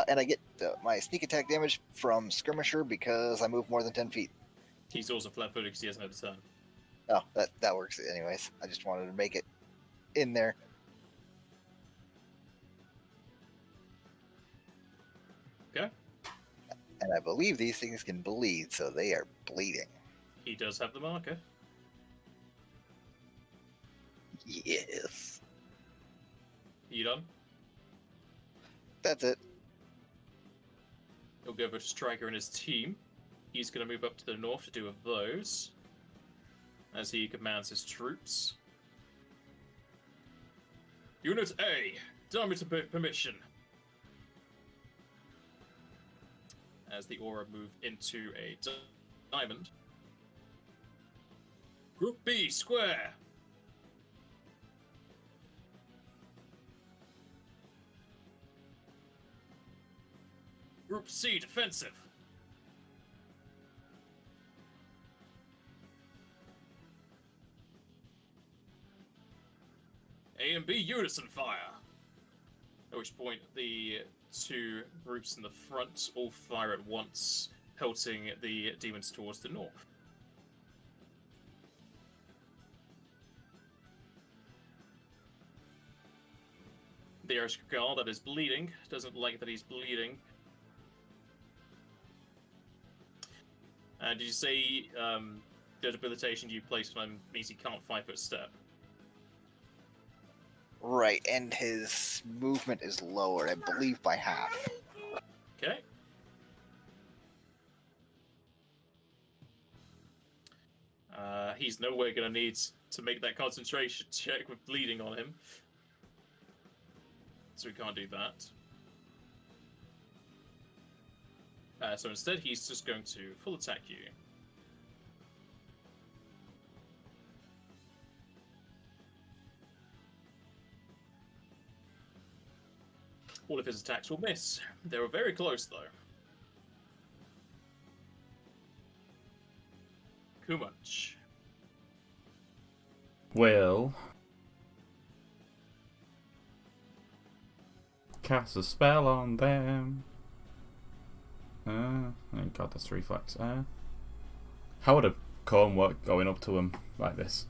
And I get my sneak attack damage from Skirmisher because I move more than 10 feet. He's also flat-footed because he hasn't had a turn. Oh, that works anyways. I just wanted to make it in there. Okay. And I believe these things can bleed, so they are bleeding. He does have the marker. Yes. You done? That's it. He'll go over to Striker and his team. He's going to move up to the north to do a those, as he commands his troops. Unit A, diameter permission. As the aura move into a diamond. Group B, square. Group C, defensive. A and B, unison fire. At which point, the two groups in the front all fire at once, pelting the demons towards the north. The Aristocrat that is bleeding doesn't like that he's bleeding. Did you say the debilitation you placed on him means he can't 5-foot step? Right, and his movement is lowered, I believe, by half. Okay. He's nowhere going to need to make that concentration check with bleeding on him. So we can't do that. So instead, he's just going to full attack you. All of his attacks will miss. They were very close, though. Kumach. Will cast a spell on them. Oh god, that's reflex. How would a cone work going up to him like this?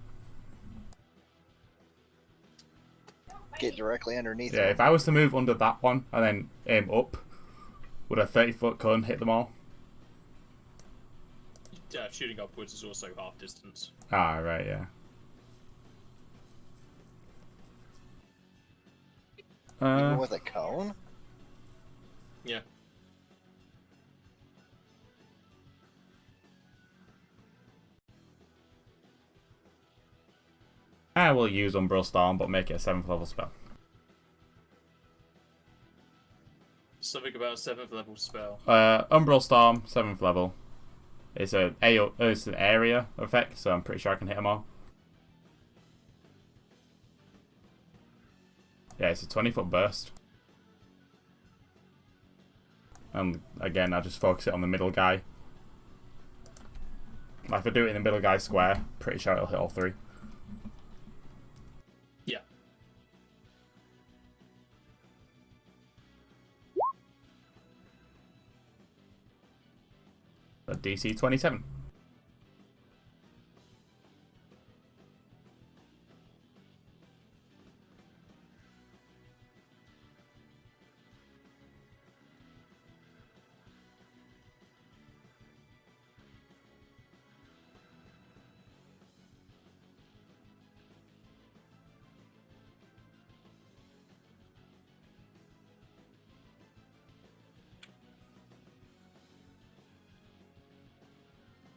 Get directly underneath Yeah, him. if I was to move under that one and then aim up, would a 30-foot cone hit them all? Shooting upwards is also half distance. Ah, right, yeah. Even with a cone? Yeah. I will use Umbral Storm, but make it a 7th level spell. Something about 7th level spell. Umbral Storm, 7th level. It's an area effect, so I'm pretty sure I can hit them all. Yeah, it's a 20-foot burst. And again, I just focus it on the middle guy. Like if I do it in the middle guy square, pretty sure it'll hit all three. Yeah. A DC 27.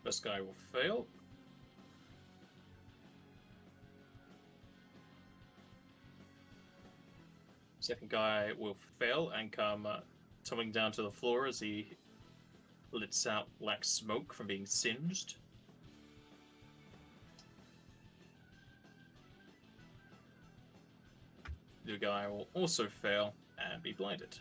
This guy will fail. Second guy will fail and come tumbling down to the floor as he lets out black smoke from being singed. The guy will also fail and be blinded.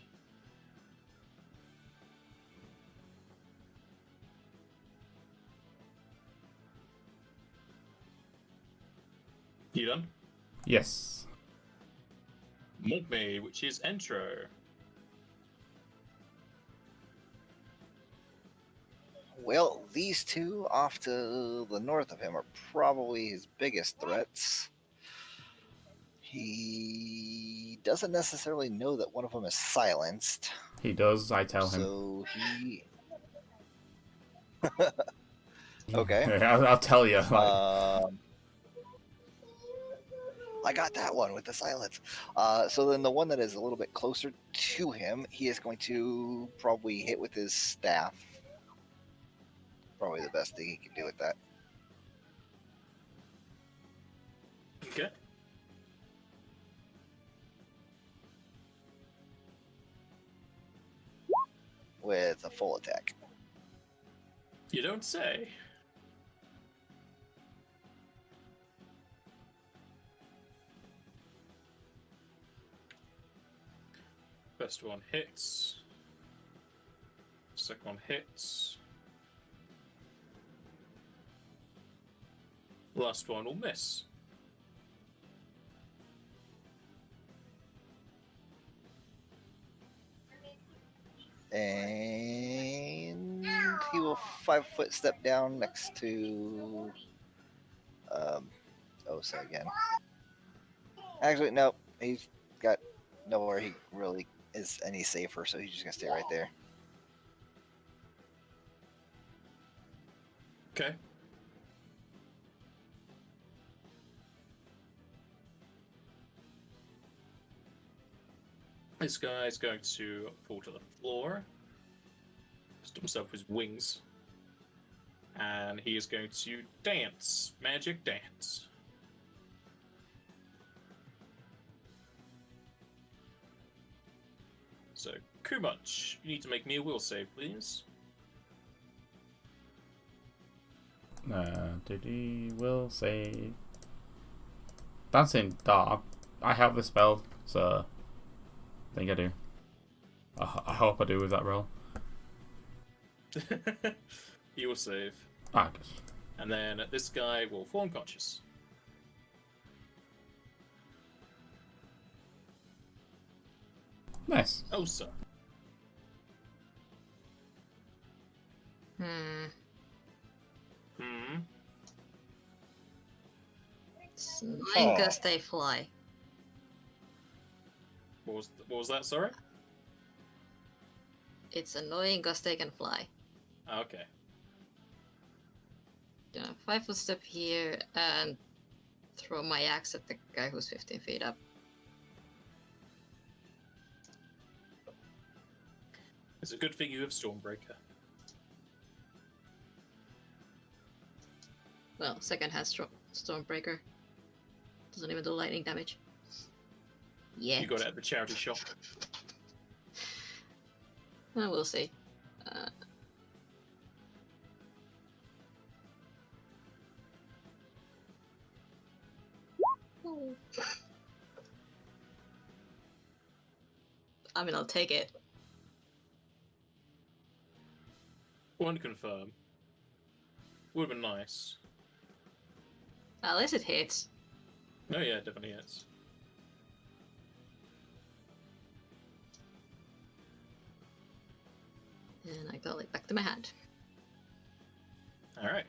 You done? Yes. Mogme, which is intro. Well, these two off to the north of him are probably his biggest threats. He doesn't necessarily know that one of them is silenced. He does, I tell him. So he. Okay. I'll tell you. I got that one with the silence. So then the one that is a little bit closer to him, he is going to probably hit with his staff. Probably the best thing he can do with that. Okay. With a full attack. You don't say. First one hits. Second one hits. Last one will miss. And he will 5-foot step down next to Osa again. Actually, no, he's got nowhere he really is any safer, so he's just gonna stay right there. Okay. This guy's going to fall to the floor. Stop himself with his wings. And he is going to dance. Magic dance. So, Kumach, you need to make me a will save, please. Did he will save? Dancing Dark. I have the spell, so I think I do. I hope I do with that roll. He will save. Ah, good. And then this guy will fall unconscious. Nice. Osa. Hmm. It's annoying because they fly. What was that, sorry? It's annoying because they can fly. Okay. 5-foot step here and throw my axe at the guy who's 15 feet up. It's a good thing you have Stormbreaker. Well, second has Stormbreaker. Doesn't even do lightning damage. Yeah. You got it at the charity shop. Well, we'll see. I mean, I'll take it. One confirm. Would have been nice. At least it hits. Oh yeah, it definitely is. And I call it back to my hand. Alright.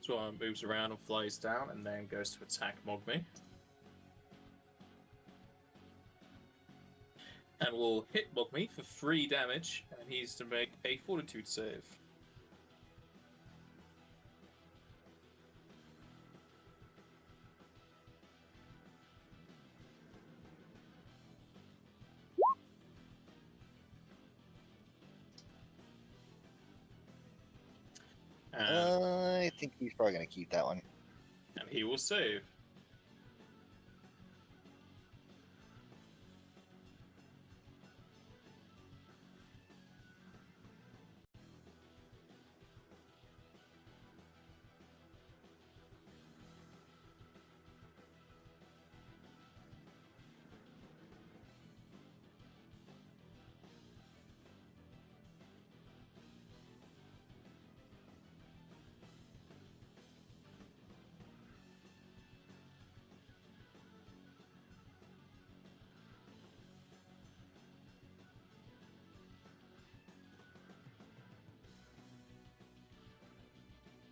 So it moves around and flies down and then goes to attack Mogme. And will hit Mogme for 3 damage, and he's to make a fortitude save. I think he's probably going to keep that one. And he will save.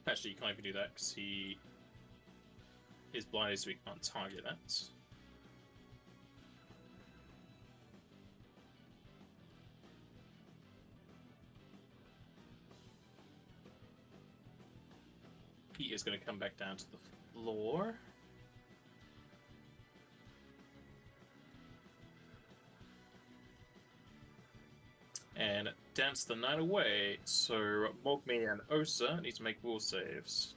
Actually, you can't even do that because he is blinded, so he can't target that. He is going to come back down to the floor. And dance the night away. So Mogmi and Osa need to make will saves.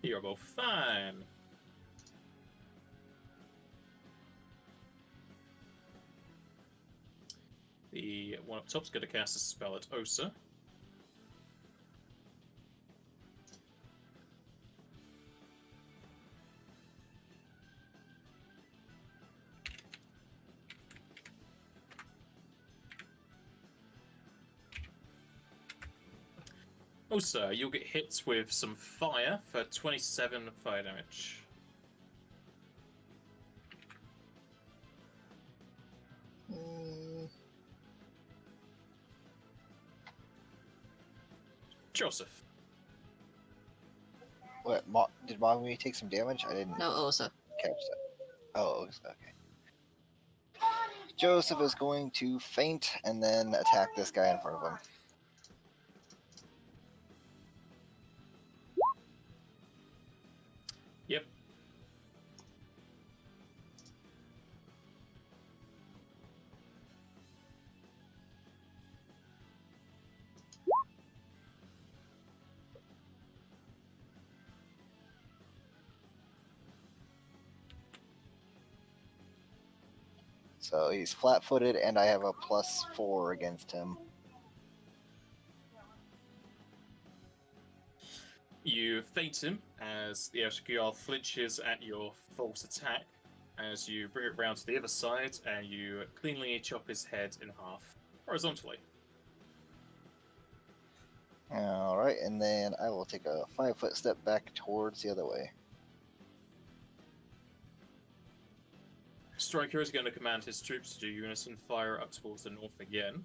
You're both fine. The one up top's going to cast a spell at Osa. Osa, you'll get hit with some fire for 27 fire damage. Joseph. What? Did Mogami take some damage? I didn't No, Osa. catch that. Oh, okay. Joseph is going to feint and then attack this guy in front of him. Yep. So he's flat-footed, and I have a +4 against him. You feint him as the Ashkial flinches at your false attack as you bring it round to the other side and you cleanly chop his head in half, horizontally. Alright, and then I will take a 5-foot step back towards the other way. Striker is going to command his troops to do unison fire up towards the north again.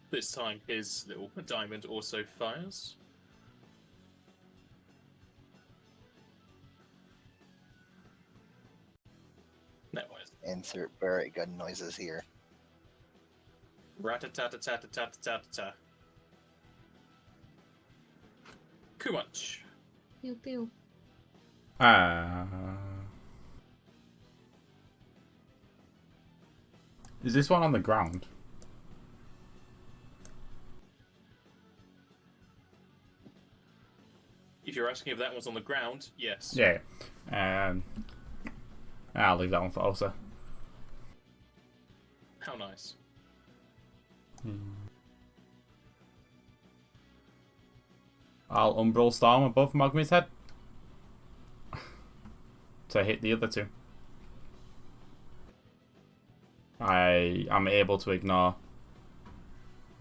This time his little diamond also fires. No worries. Insert Barrett gun noises here. Rat-a-tat-a-tat-a-tat-a-tat-a-tat. Kumunch. Pew pew. Is this one on the ground? If you're asking if that one's on the ground, yes. Yeah. I'll leave that one for Osa. How nice. I'll Umbral Storm above Mogmi's head to hit the other two. I am able to ignore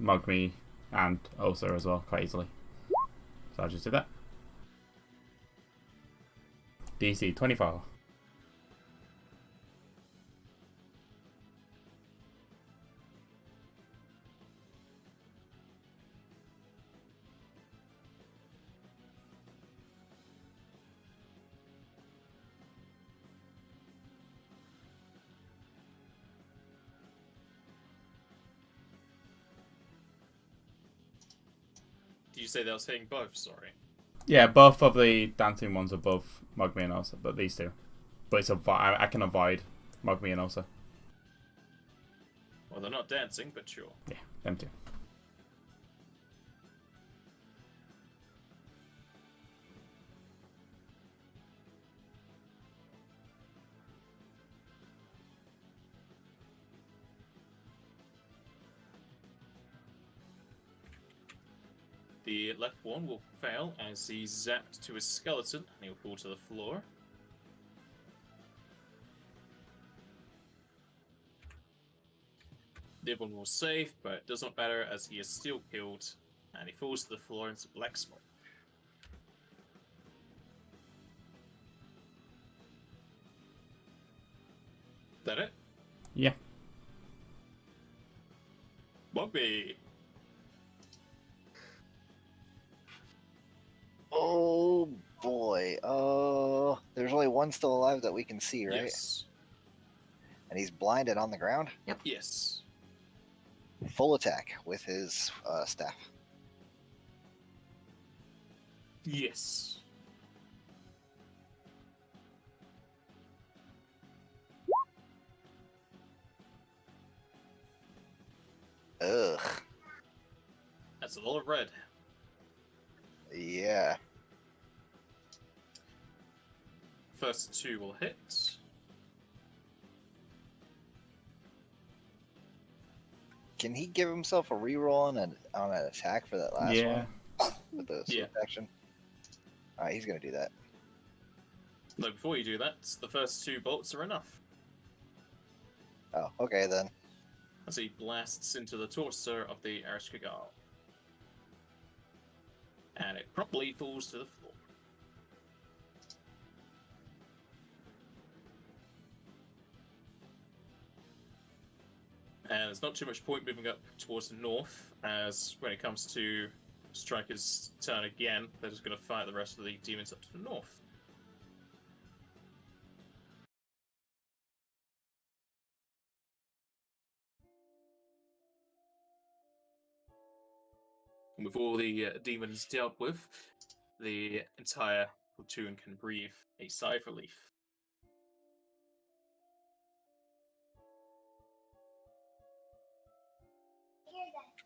Mogmi and Osa as well quite easily. So I'll just do that. DC 24. Did you say that was hitting both? Sorry. Yeah, both of the dancing ones above Mogmi and Osa, but these two. But it's I can avoid Mogmi and Osa. Well, they're not dancing, but sure. Yeah, them two. The left one will fail as he's zapped to his skeleton and he'll fall to the floor. The other one will save, but it does not matter as he is still killed and he falls to the floor into black smoke. That it? Yeah. Bobby. Oh boy. Oh, there's only one still alive that we can see, right? Yes. And he's blinded on the ground. Yes. Full attack with his staff. Yes. Ugh. That's a lot of red. Yeah. First two will hit. Can he give himself a reroll on an attack for that last Yeah. one? With the Yeah. swift action? Alright, he's gonna do that. No, before you do that, the first two bolts are enough. Oh, okay then. As he blasts into the torso of the Arishkagal. And it promptly falls to the floor. And there's not too much point moving up towards the north, as when it comes to Striker's turn again, they're just going to fight the rest of the demons up to the north. And with all the demons dealt with, the entire platoon can breathe a sigh of relief.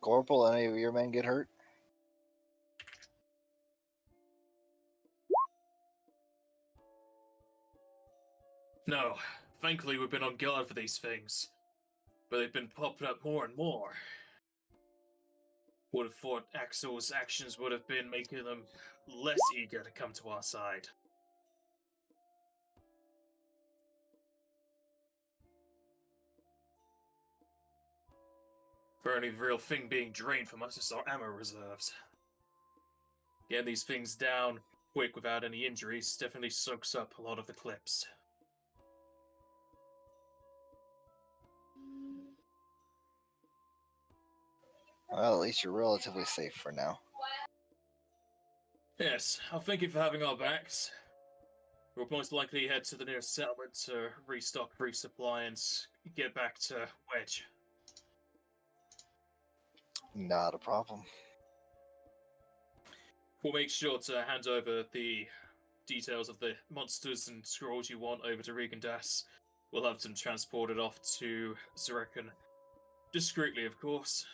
Corporal, any of your men get hurt? No, thankfully we've been on guard for these things, but they've been popping up more and more. Would have thought Axel's actions would have been making them less eager to come to our side. The only real thing being drained from us is our ammo reserves. Getting these things down quick without any injuries definitely soaks up a lot of the clips. Well, at least you're relatively safe for now. Yes, I'll thank you for having our backs. We'll most likely head to the nearest settlement to restock, resupply, and get back to Wedge. Not a problem. We'll make sure to hand over the details of the monsters and scrolls you want over to Regandas. We'll have them transported off to Zarekan. Discreetly, of course.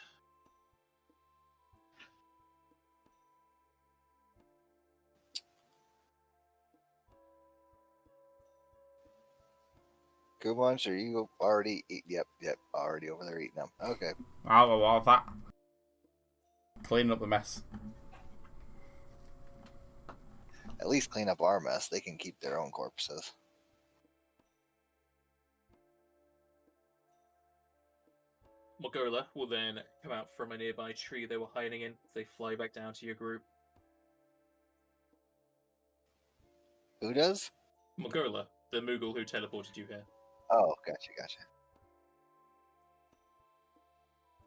Kumunch, are you already eat? Yep, already over there eating them. Okay. I'll go all of that. Cleaning up the mess. At least clean up our mess. They can keep their own corpses. Mogola will then come out from a nearby tree they were hiding in. They fly back down to your group. Who does? Mogola, the Moogle who teleported you here. Oh, gotcha.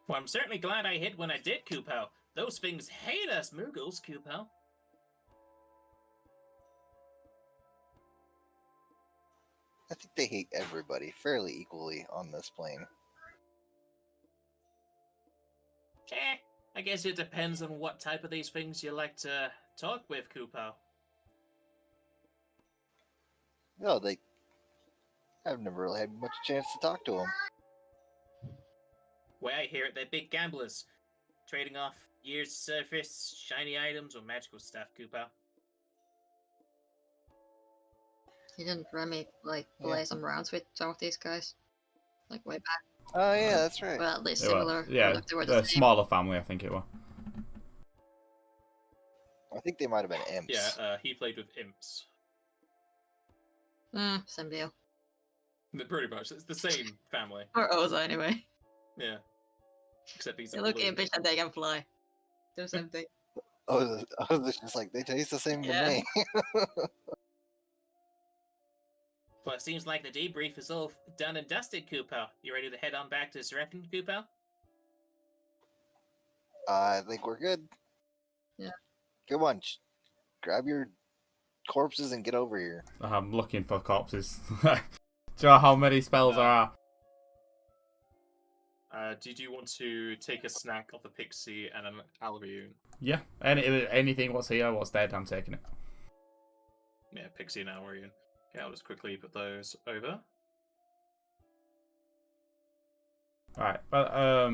Well, I'm certainly glad I hit when I did, Kupel. Those things hate us Moogles, Kupel. I think they hate everybody fairly equally on this plane. I guess it depends on what type of these things you like to talk with, Kupel. No, I've never really had much chance to talk to them. Way I hear it, they're big gamblers, trading off years of surface, shiny items, or magical stuff, Kupel. Didn't Remy play some rounds with some of these guys? Like way back. Oh yeah, that's right. Well, at least They were- similar. yeah, Like, they were the the same. smaller family, I think it was. I think they might have been imps. Yeah, he played with imps. Same deal. Pretty much, it's the same family. Or Oza anyway. Yeah. Except these They are look blue. impish and they can fly. Do the same thing. I was just like, they taste the same Yeah. to me. Well, it seems like the debrief is all done and dusted, Kupo. You ready to head on back to Zrekin, Kupo? I think we're good. Yeah. Come on, grab your corpses and get over here. I'm looking for corpses. Do you know how many spells there are? Did you want to take a snack of the pixie and an albion? Yeah, anything what's here, what's dead, I'm taking it. Yeah, pixie and albion. Okay, I'll just quickly put those over. Alright, but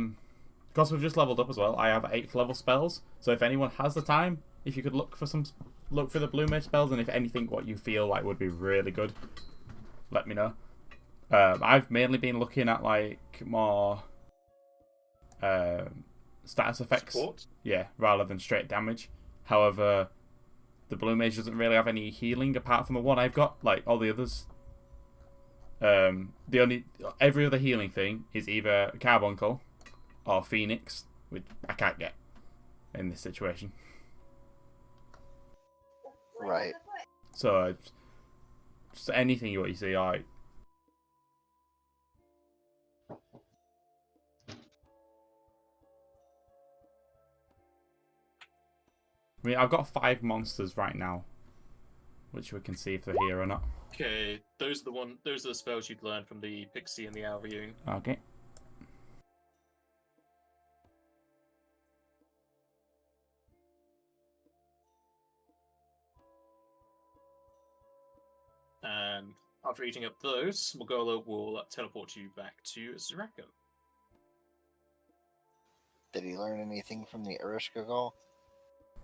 because we've just leveled up as well, I have 8th level spells. So if anyone has the time, if you could look for the blue mage spells, and if anything what you feel like would be really good, let me know. I've mainly been looking at like more status effects. Support? Yeah, rather than straight damage. However, the blue mage doesn't really have any healing apart from the one I've got. Like all the others, every other healing thing is either Carbuncle or Phoenix, which I can't get in this situation. Right. So just anything what you see, alright. I mean, I've got 5 monsters right now, which we can see if they're here or not. Okay, those are the spells you'd learn from the pixie and the albion. Okay. And after eating up those, Morgolo will teleport you back to Zrekin. Did he learn anything from the Erishkigal?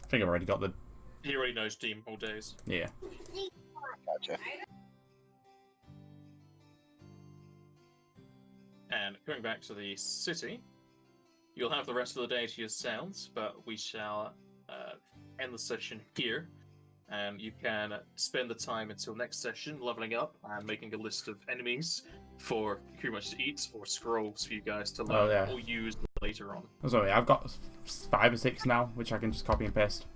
I think I've already got the... He already knows Demon Hall days. Yeah. Gotcha. And going back to the city, you'll have the rest of the day to yourselves, but we shall end the session here. And you can spend the time until next session leveling up and making a list of enemies for pretty much to eat or scrolls for you guys to learn or use later on. Sorry, I've got 5 or 6 now, which I can just copy and paste.